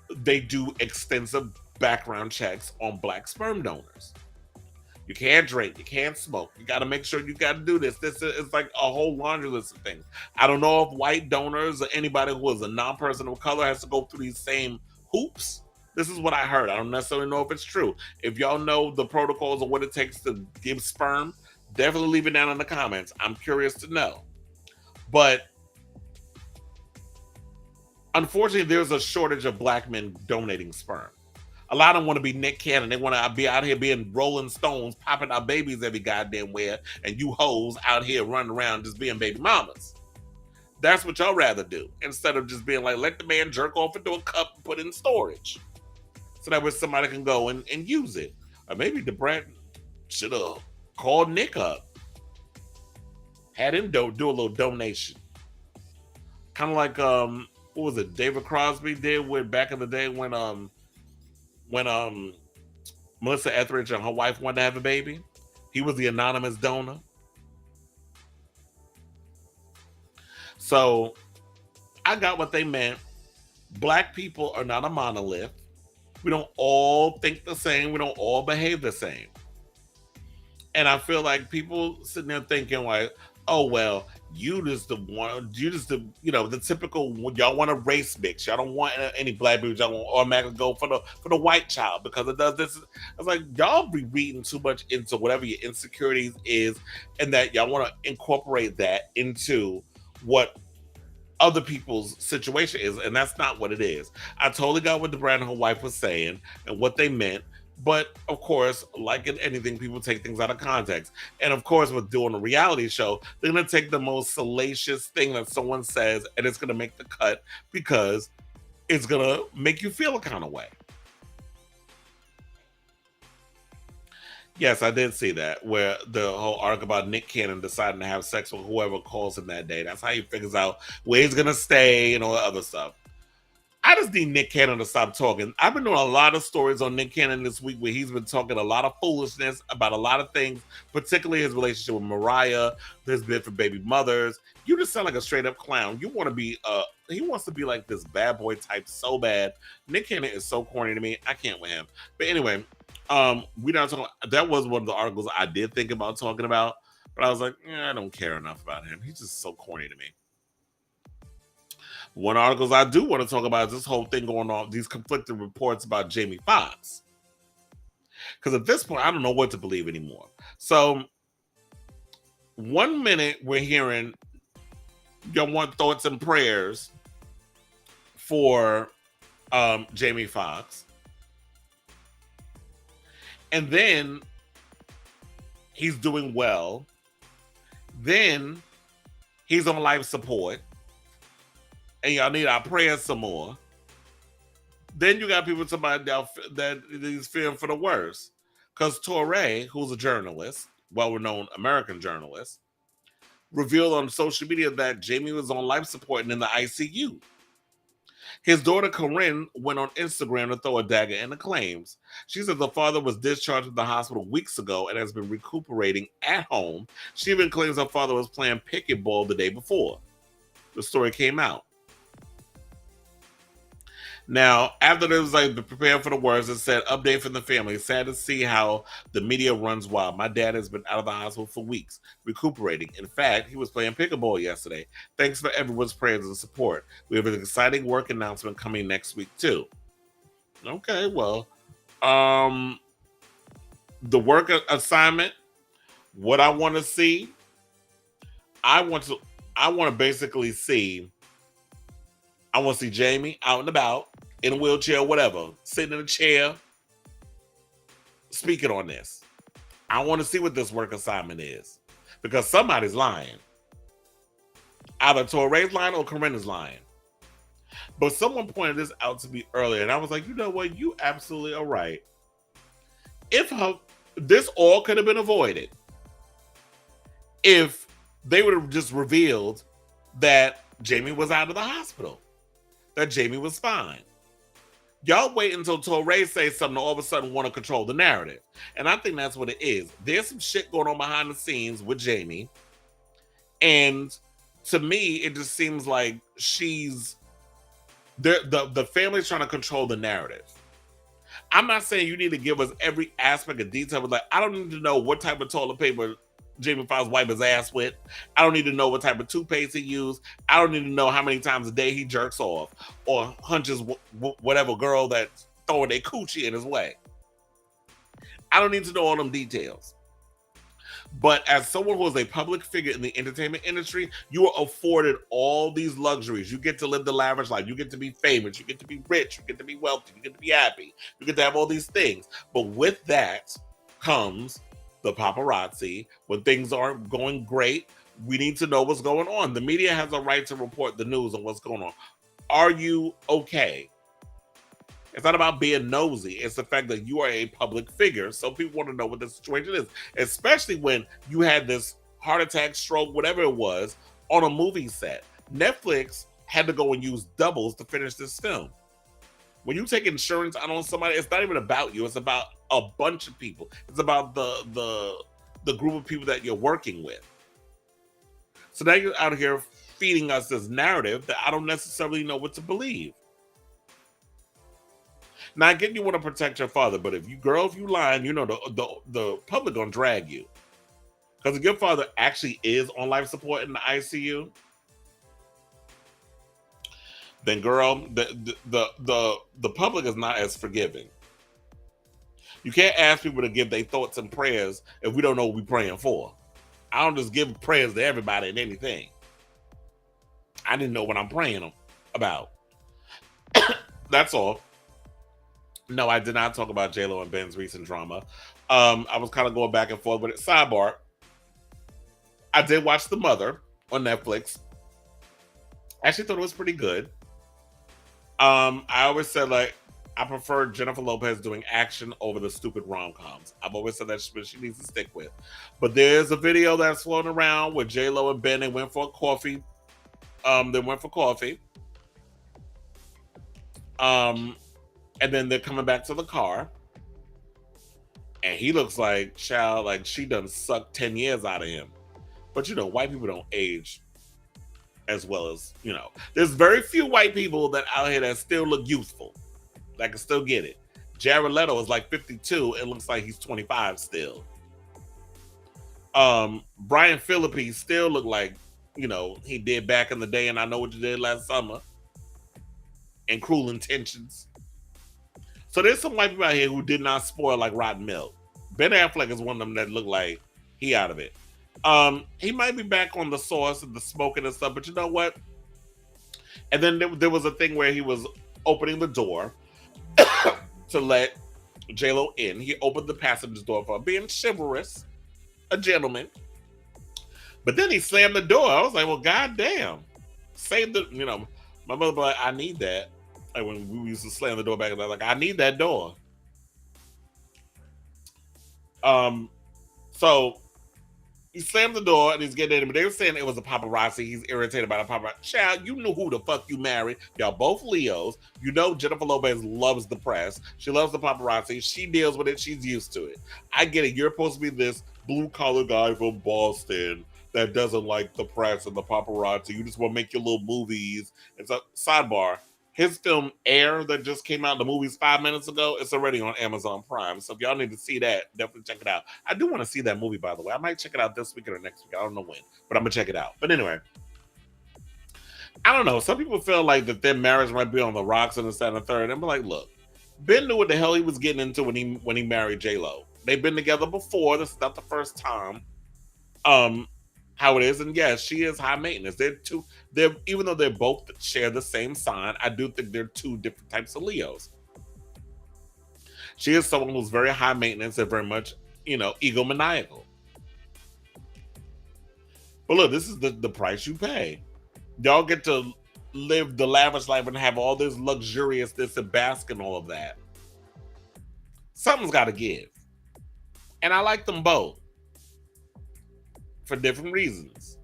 they do extensive background checks on black sperm donors. You can't drink, you can't smoke, you got to make sure you got to do this. This is like a whole laundry list of things. I don't know if white donors or anybody who is a non-person of color has to go through these same hoops. This is what I heard. I don't necessarily know if it's true. If y'all know the protocols of what it takes to give sperm, definitely leave it down in the comments. I'm curious to know. But unfortunately, there's a shortage of black men donating sperm. A lot of them want to be Nick Cannon. They want to be out here being Rolling Stones, popping out babies every goddamn where, and you hoes out here running around just being baby mamas. That's what y'all rather do, instead of just being like, let the man jerk off into a cup and put it in storage, so that way somebody can go and use it. Or maybe the Brat should have called Nick up, had him do a little donation. Kind of like, what was it, David Crosby did with back in the day when Melissa Etheridge and her wife wanted to have a baby. He was the anonymous donor. So I got what they meant. Black people are not a monolith. We don't all think the same. We don't all behave the same. And I feel like people sitting there thinking like, oh, well, you just the typical, y'all want a race mix. Y'all don't want any black people. Y'all want automatically go for the white child because it does this. I was like, y'all be reading too much into whatever your insecurities is, and that y'all want to incorporate that into what other people's situation is, and that's not what it is. I totally got what the Brat and her wife was saying and what they meant, But of course, like in anything, people take things out of context. And of course, with doing a reality show, they're gonna take the most salacious thing that someone says and it's gonna make the cut because it's gonna make you feel a kind of way. Yes, I did see that, where the whole arc about Nick Cannon deciding to have sex with whoever calls him that day. That's how he figures out where he's gonna stay and all the other stuff. I just need Nick Cannon to stop talking. I've been doing a lot of stories on Nick Cannon this week where he's been talking a lot of foolishness about a lot of things, particularly his relationship with Mariah, his bid for baby mothers. You just sound like a straight up clown. You want to be he wants to be like this bad boy type so bad. Nick Cannon is so corny to me. I can't with him. But anyway, we not talking. That was one of the articles I did think about talking about, but I was like, I don't care enough about him. He's just so corny to me. One of the articles I do want to talk about is this whole thing going on, these conflicting reports about Jamie Foxx. Because at this point, I don't know what to believe anymore. So, 1 minute we're hearing y'all want thoughts and prayers for Jamie Foxx. And then he's doing well. Then he's on life support. And y'all need our prayers some more. Then you got people talking about that he's fearing for the worst. Because Torre, who's a journalist, well-renowned American journalist, revealed on social media that Jamie was on life support and in the ICU. His daughter Cohen went on Instagram to throw a dagger in the claims. She said the father was discharged from the hospital weeks ago and has been recuperating at home. She even claims her father was playing picket ball the day before the story came out. Now, after there was like prepare for the worst, it said, update from the family. Sad to see how the media runs wild. My dad has been out of the hospital for weeks, recuperating. In fact, he was playing pickleball yesterday. Thanks for everyone's prayers and support. We have an exciting work announcement coming next week too. Okay, well, the work assignment, what I want to see, I want to basically see, I want to see Jamie out and about, in a wheelchair, whatever, sitting in a chair, speaking on this. I want to see what this work assignment is. Because somebody's lying. Either Torre's lying or Corinne's lying. But someone pointed this out to me earlier, and I was like, you know what? You absolutely are right. This all could have been avoided if they would have just revealed that Jamie was out of the hospital. That Jamie was fine. Y'all wait until Torre says something to all of a sudden want to control the narrative. And I think that's what it is. There's some shit going on behind the scenes with Jamie. And to me, it just seems like the family's trying to control the narrative. I'm not saying you need to give us every aspect of detail, but like, I don't need to know what type of toilet paper Jamie Foxx wipe his ass with. I don't need to know what type of toothpaste he used. I don't need to know how many times a day he jerks off or hunches whatever girl that's throwing their coochie in his way. I don't need to know all them details. But as someone who is a public figure in the entertainment industry, you are afforded all these luxuries. You get to live the lavish life. You get to be famous. You get to be rich. You get to be wealthy. You get to be happy. You get to have all these things. But with that comes the paparazzi. When things aren't going great, we need to know what's going on. The media has a right to report the news on what's going on. Are you okay? It's not about being nosy. It's the fact that you are a public figure. So people want to know what the situation is, especially when you had this heart attack, stroke, whatever it was, on a movie set. Netflix had to go and use doubles to finish this film. When you take insurance out on somebody, it's not even about you. It's about a bunch of people. It's about the group of people that you're working with. So now you're out here feeding us this narrative that I don't necessarily know what to believe. Now, again, you want to protect your father, but if you lying, you know the public gonna drag you. Because if your father actually is on life support in the ICU, then girl, the public is not as forgiving. You can't ask people to give their thoughts and prayers if we don't know what we're praying for. I don't just give prayers to everybody and anything. I didn't know what I'm praying about. That's all. No, I did not talk about J-Lo and Ben's recent drama. I was kind of going back and forth with it. Sidebar, I did watch The Mother on Netflix. I actually thought it was pretty good. I always said, like, I prefer Jennifer Lopez doing action over the stupid rom-coms. I've always said that's what she needs to stick with. But there's a video that's floating around with J-Lo and Ben. They went for coffee. And then they're coming back to the car. And he looks like, child, like she done sucked 10 years out of him. But, you know, white people don't age as well as, you know. There's very few white people that out here that still look youthful. That can still get it. Jared Leto is like 52. It looks like he's 25 still. Brian Phillippe still look like, you know, he did back in the day, and I Know What You Did Last Summer. And Cruel Intentions. So there's some white people out here who did not spoil like rotten milk. Ben Affleck is one of them that look like he out of it. He might be back on the sauce and the smoking and stuff, but you know what? And then there was a thing where he was opening the door to let J-Lo in. He opened the passenger's door for her, being chivalrous, a gentleman. But then he slammed the door. I was like, well, goddamn. Save the, you know, my mother was like, I need that. Like when we used to slam the door back, I was like, I need that door. So he slammed the door and he's getting in. But they were saying it was a paparazzi. He's irritated by the paparazzi. Child, you knew who the fuck you married. Y'all both Leos. You know Jennifer Lopez loves the press. She loves the paparazzi. She deals with it. She's used to it. I get it. You're supposed to be this blue-collar guy from Boston that doesn't like the press and the paparazzi. You just want to make your little movies. And so, sidebar, his film Air that just came out, the movie's 5 minutes ago, it's already on Amazon Prime. So if y'all need to see that, definitely check it out. I do want to see that movie, by the way. I might check it out this week or next week. I don't know when, but I'm going to check it out. But anyway, I don't know. Some people feel like that their marriage might be on the rocks and this, that, and the third. I'm like, look, Ben knew what the hell he was getting into when he married J-Lo. They've been together before. This is not the first time. How it is, and yes, she is high maintenance. They're even though they both share the same sign, I do think they're two different types of Leos. She is someone who's very high maintenance and very much, you know, egomaniacal. But look, this is the price you pay. Y'all get to live the lavish life and have all this luxuriousness and bask in all of that. Something's got to give. And I like them both. For different reasons.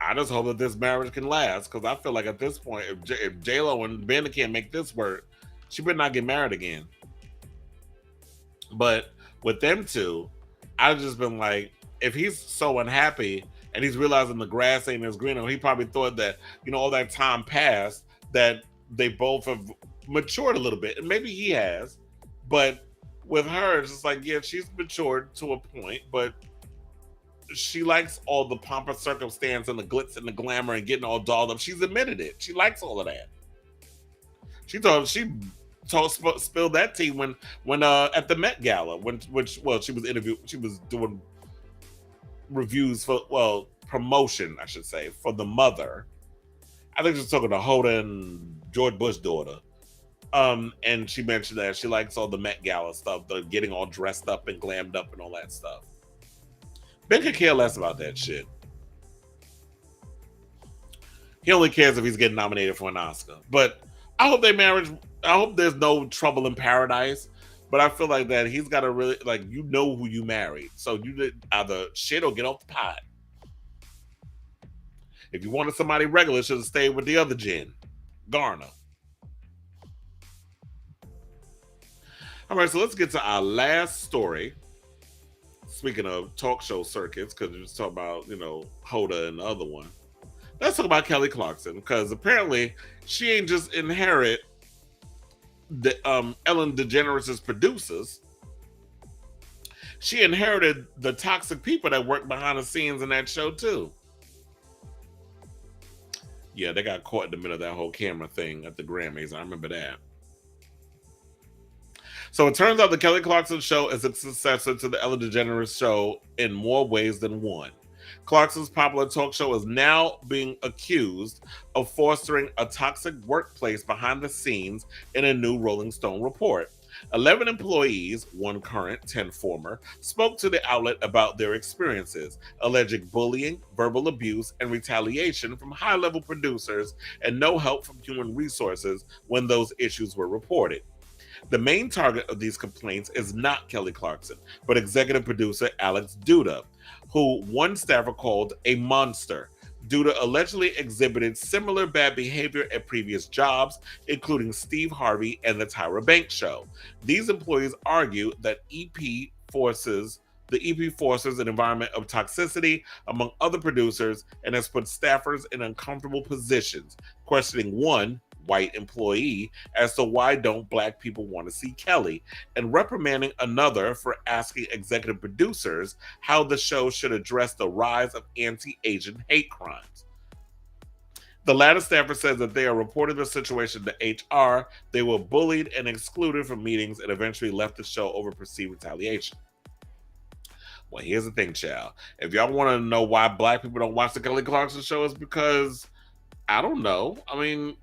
I just hope that this marriage can last, because I feel like at this point, if J-Lo and Ben can't make this work, she better not get married again. But with them two, I've just been like, if he's so unhappy and he's realizing the grass ain't as green, he probably thought that, you know, all that time passed, that they both have matured a little bit. And maybe he has. But with her, it's just like, yeah, she's matured to a point, but she likes all the pomp and circumstance and the glitz and the glamour and getting all dolled up. She's admitted it. She likes all of that. She spilled that tea when at the Met Gala, she was interviewed. She was doing reviews for, promotion, I should say, for The Mother. I think she was talking to Hoda and George Bush's daughter. And she mentioned that she likes all the Met Gala stuff, the getting all dressed up and glammed up and all that stuff. Ben could care less about that shit. He only cares if he's getting nominated for an Oscar. But I hope I hope there's no trouble in paradise. But I feel like that he's got to really, like, you know who you married. So you did either shit or get off the pot. If you wanted somebody regular, should have stayed with the other Jen, Garner. All right, so let's get to our last story. Speaking of talk show circuits, because we're just talking about, you know, Hoda and the other one. Let's talk about Kelly Clarkson, because apparently she ain't just inherit the Ellen DeGeneres' producers. She inherited the toxic people that worked behind the scenes in that show too. Yeah, they got caught in the middle of that whole camera thing at the Grammys. I remember that. So it turns out the Kelly Clarkson show is a successor to the Ellen DeGeneres show in more ways than one. Clarkson's popular talk show is now being accused of fostering a toxic workplace behind the scenes in a new Rolling Stone report. 11 employees, 1 current, 10 former, spoke to the outlet about their experiences, alleging bullying, verbal abuse, and retaliation from high-level producers and no help from human resources when those issues were reported. The main target of these complaints is not Kelly Clarkson, but executive producer Alex Duda, who one staffer called a monster. Duda allegedly exhibited similar bad behavior at previous jobs, including Steve Harvey and the Tyra Banks Show. These employees argue that the EP forces an environment of toxicity among other producers and has put staffers in uncomfortable positions, questioning one white employee as to why don't black people want to see Kelly, and reprimanding another for asking executive producers how the show should address the rise of anti-Asian hate crimes. The latter staffer says that they are reporting the situation to HR. They were bullied and excluded from meetings and eventually left the show over perceived retaliation. Well, here's the thing, child. If y'all want to know why black people don't watch the Kelly Clarkson show, is because, I don't know. I mean,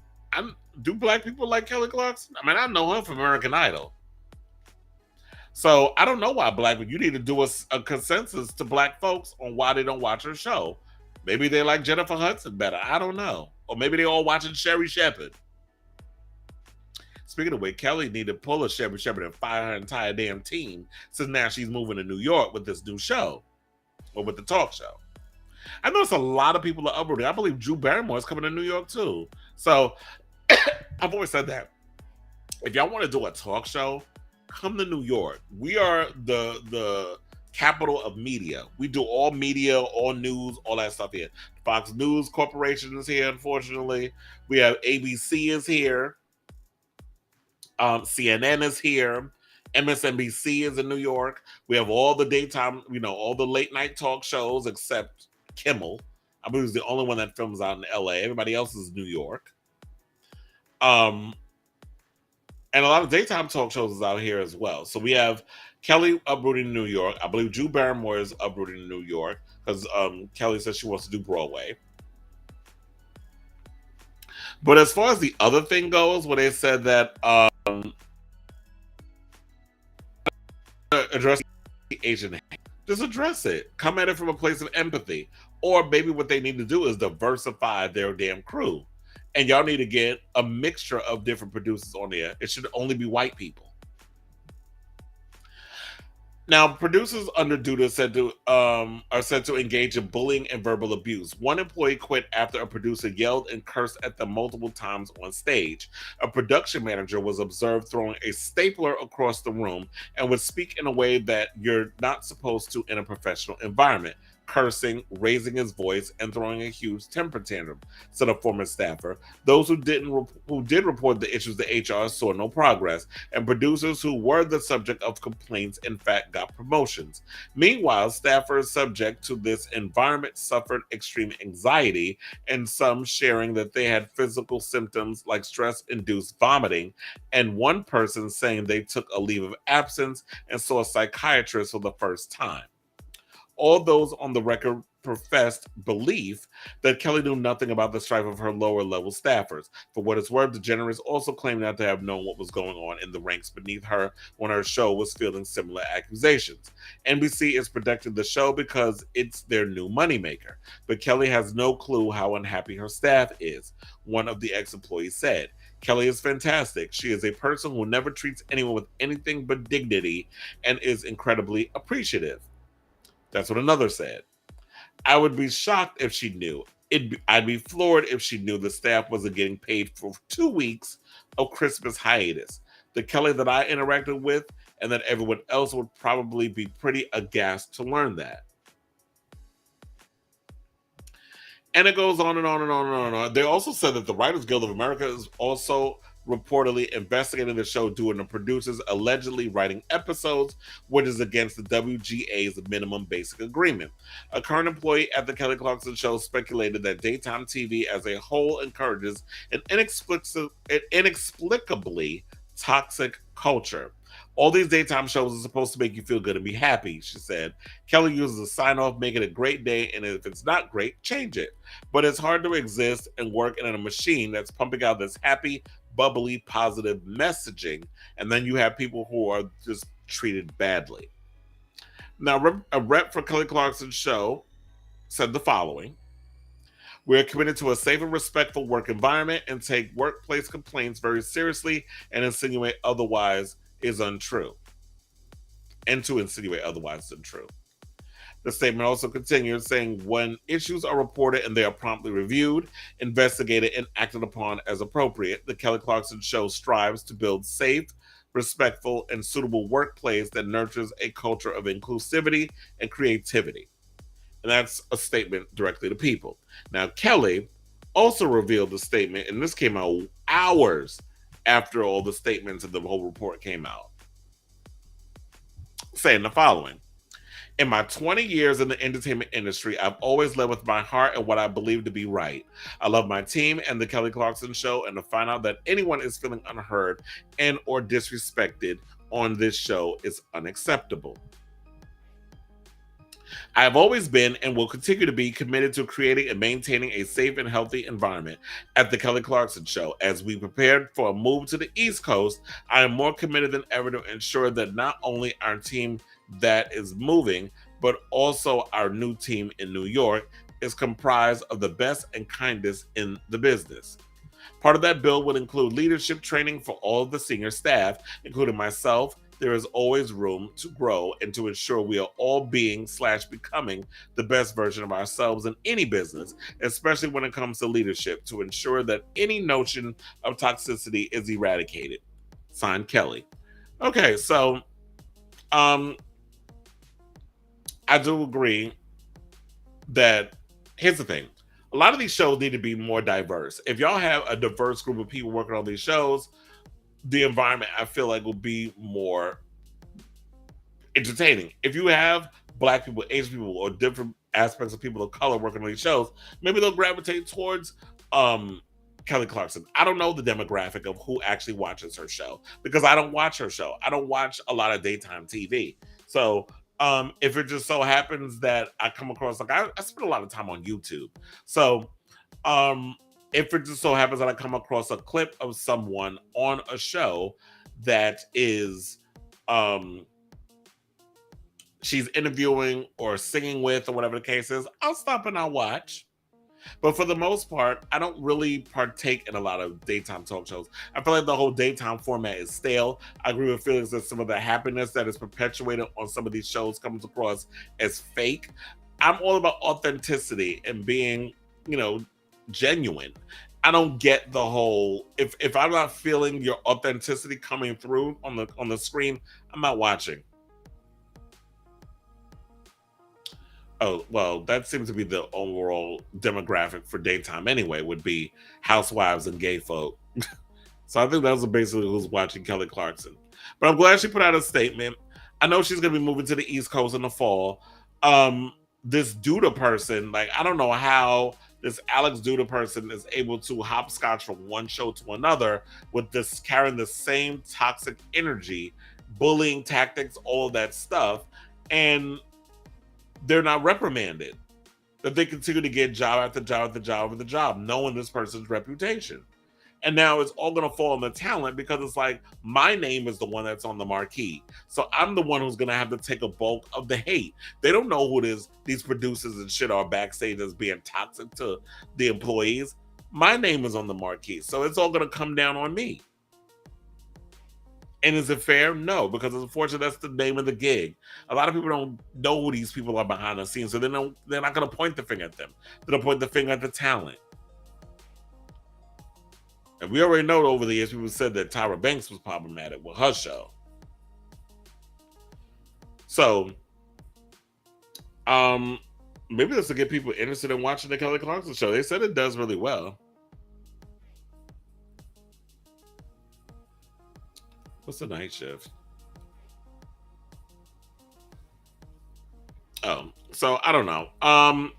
do black people like Kelly Clarkson? I mean, I know her from American Idol. So I don't know why black people, you need to do a consensus to black folks on why they don't watch her show. Maybe they like Jennifer Hudson better. I don't know. Or maybe they all watching Sherry Shepherd. Speaking of which, Kelly need to pull a Sherry Shepherd and fire her entire damn team, since now she's moving to New York with this new show. Or with the talk show. I noticed a lot of people are uprooting. I believe Drew Barrymore is coming to New York too. So I've always said that if y'all want to do a talk show, come to New York. We are the capital of media. We do all media, all news, all that stuff here. Fox News Corporation is here, unfortunately. We have ABC is here. CNN is here. MSNBC is in New York. We have all the daytime, all the late night talk shows except Kimmel. I believe he's the only one that films out in LA. Everybody else is New York. And a lot of daytime talk shows is out here as well. So we have Kelly uprooting in New York. I believe Drew Barrymore is uprooting in New York because Kelly says she wants to do Broadway. But as far as the other thing goes, where they said that address Asian hate, just address it. Come at it from a place of empathy. Or maybe what they need to do is diversify their damn crew. And y'all need to get a mixture of different producers on there. It should only be white people. Now, producers under Duda are said to engage in bullying and verbal abuse. One employee quit after a producer yelled and cursed at them multiple times on stage. A production manager was observed throwing a stapler across the room and would speak in a way that you're not supposed to in a professional environment, cursing, raising his voice, and throwing a huge temper tantrum, said a former staffer. Those who did report the issues to HR saw no progress, and producers who were the subject of complaints in fact got promotions. Meanwhile, staffers subject to this environment suffered extreme anxiety, and some sharing that they had physical symptoms like stress-induced vomiting, and one person saying they took a leave of absence and saw a psychiatrist for the first time. All those on the record professed belief that Kelly knew nothing about the strife of her lower level staffers. For what it's worth, DeGeneres also claimed not to have known what was going on in the ranks beneath her when her show was fielding similar accusations. NBC is protecting the show because it's their new moneymaker, but Kelly has no clue how unhappy her staff is, one of the ex-employees said. Kelly is fantastic. She is a person who never treats anyone with anything but dignity and is incredibly appreciative. That's what another said. I would be shocked if she knew. I'd be floored if she knew the staff wasn't getting paid for 2 weeks of Christmas hiatus. The Kelly that I interacted with and that everyone else would probably be pretty aghast to learn that. And it goes on and on and on and on and on. They also said that the Writers Guild of America is also reportedly investigating the show due to the producers allegedly writing episodes, which is against the WGA's minimum basic agreement. A current employee at the Kelly Clarkson show speculated that daytime TV as a whole encourages an inexplicably toxic culture. All these daytime shows are supposed to make you feel good and be happy, she said. Kelly uses a sign-off, make it a great day, and if it's not great, change it. But it's hard to exist and work in a machine that's pumping out this happy, bubbly, positive messaging, and then you have people who are just treated badly. Now, a rep for Kelly Clarkson's show said the following: "We are committed to a safe and respectful work environment and take workplace complaints very seriously, and insinuate otherwise is untrue. And to insinuate otherwise is untrue." The statement also continued saying, "When issues are reported and they are promptly reviewed, investigated, and acted upon as appropriate, the Kelly Clarkson Show strives to build safe, respectful, and suitable workplace that nurtures a culture of inclusivity and creativity." And that's a statement directly to people. Now, Kelly also revealed the statement, and this came out hours after all the statements of the whole report came out, saying the following: "In my 20 years in the entertainment industry, I've always led with my heart and what I believe to be right. I love my team and the Kelly Clarkson Show, and to find out that anyone is feeling unheard and or disrespected on this show is unacceptable. I have always been and will continue to be committed to creating and maintaining a safe and healthy environment at the Kelly Clarkson Show. As we prepared for a move to the East Coast, I am more committed than ever to ensure that not only our team that is moving, but also our new team in New York is comprised of the best and kindest in the business. Part of that bill would include leadership training for all of the senior staff, including myself. There is always room to grow and to ensure we are all being/becoming the best version of ourselves in any business, especially when it comes to leadership, to ensure that any notion of toxicity is eradicated. Signed, Kelly." Okay, so I do agree that here's the thing. A lot of these shows need to be more diverse. If y'all have a diverse group of people working on these shows, the environment, I feel like, will be more entertaining. If you have Black people, Asian people, or different aspects of people of color working on these shows, maybe they'll gravitate towards Kelly Clarkson. I don't know the demographic of who actually watches her show because I don't watch her show. I don't watch a lot of daytime TV. So if it just so happens that I come across, like, I spend a lot of time on YouTube. So if it just so happens that I come across a clip of someone on a show that is she's interviewing or singing with or whatever the case is, I'll stop and I'll watch. But for the most part, I don't really partake in a lot of daytime talk shows. I feel like the whole daytime format is stale. I agree with Felix that some of the happiness that is perpetuated on some of these shows comes across as fake. I'm all about authenticity and being, genuine. I don't get the whole, if I'm not feeling your authenticity coming through on the screen, I'm not watching. Oh, well, that seems to be the overall demographic for daytime anyway, would be housewives and gay folk. So I think that's basically who's watching Kelly Clarkson. But I'm glad she put out a statement. I know she's going to be moving to the East Coast in the fall. This Duda person, like, I don't know how this Alex Duda person is able to hopscotch from one show to another with this, carrying the same toxic energy, bullying tactics, all of that stuff. And they're not reprimanded. That they continue to get job after job after job after job, knowing this person's reputation. And now it's all going to fall on the talent because it's like, my name is the one that's on the marquee. So I'm the one who's going to have to take a bulk of the hate. They don't know who these producers and shit are backstage as being toxic to the employees. My name is on the marquee. So it's all going to come down on me. And is it fair? No, because unfortunately, that's the name of the gig. A lot of people don't know who these people are behind the scenes, so they're not going to point the finger at them. They're going to point the finger at the talent. And we already know over the years, people said that Tyra Banks was problematic with her show. So, maybe this will get people interested in watching the Kelly Clarkson show. They said it does really well. What's the night shift? Oh, so I don't know.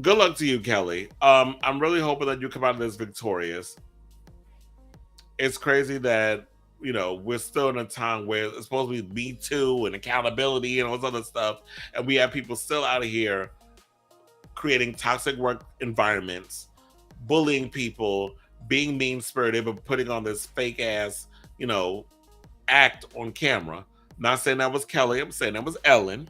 Good luck to you, Kelly. I'm really hoping that you come out of this victorious. It's crazy that you know, we're still in a time where it's supposed to be Me Too and accountability and all this other stuff. And we have people still out of here creating toxic work environments, bullying people, being mean spirited, but putting on this fake ass, you know, act on camera. Not saying that was Kelly, I'm saying that was Ellen.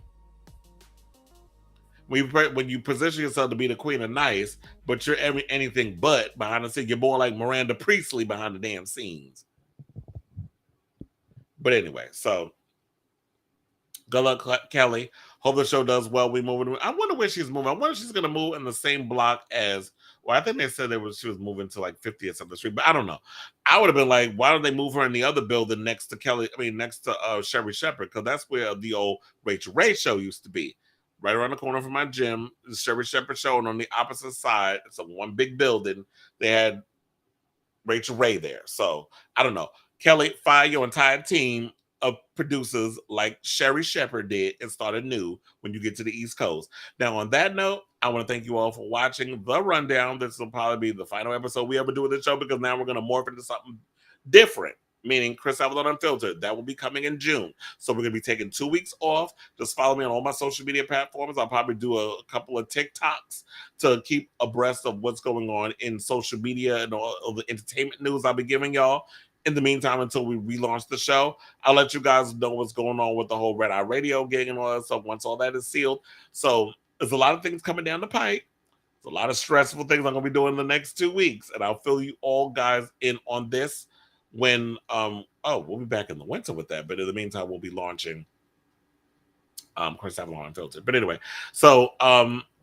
When you position yourself to be the queen of nice, but you're anything but behind the scenes, you're more like Miranda Priestley behind the damn scenes. But anyway, so good luck, Kelly. Hope the show does well. We moving. I wonder where she's moving. I wonder if she's gonna move in the same block as. Well, I think they said she was moving to like 50th something street, but I don't know. I would have been like, why don't they move her in the other building next to Kelly? I mean, next to Sherry Shepherd, because that's where the old Rachel Ray show used to be. Right around the corner from my gym, the Sherry Shepherd show, and on the opposite side, it's a one big building. They had Rachel Ray there. So I don't know. Kelly, fire your entire team of producers like Sherry Shepherd did and start anew when you get to the East Coast. Now, on that note, I want to thank you all for watching The Rundown. This will probably be the final episode we ever do of the show because now we're going to morph into something different, meaning Chris Avalon Unfiltered. That will be coming in June. So we're going to be taking 2 weeks off. Just follow me on all my social media platforms. I'll probably do a couple of TikToks to keep abreast of what's going on in social media and all the entertainment news I'll be giving y'all. In the meantime, until we relaunch the show, I'll let you guys know what's going on with the whole Red Eye Radio gig and all that stuff once all that is sealed. So there's a lot of things coming down the pipe. There's a lot of stressful things I'm going to be doing in the next 2 weeks. And I'll fill you all guys in on this when, we'll be back in the winter with that. But in the meantime, we'll be launching Chris Avalon Unfiltered. But anyway, so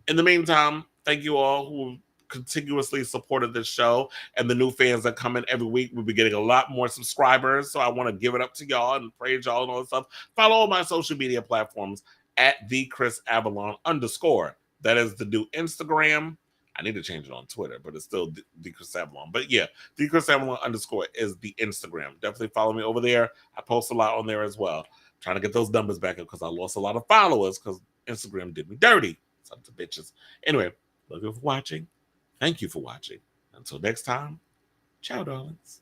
in the meantime, thank you all who continuously supported this show and the new fans that come in every week. We'll be getting a lot more subscribers, so I want to give it up to y'all and praise y'all and all that stuff. Follow all my social media platforms at the Chris Avalon _ that is the new Instagram. I need to change it on Twitter, but it's still the Chris Avalon. But yeah, the Chris Avalon _ is the Instagram. Definitely follow me over there. I post a lot on there as well. Trying to get those numbers back up because I lost a lot of followers because Instagram did me dirty. Sons of bitches. Anyway, love you for watching. Thank you for watching. Until next time, ciao, darlings.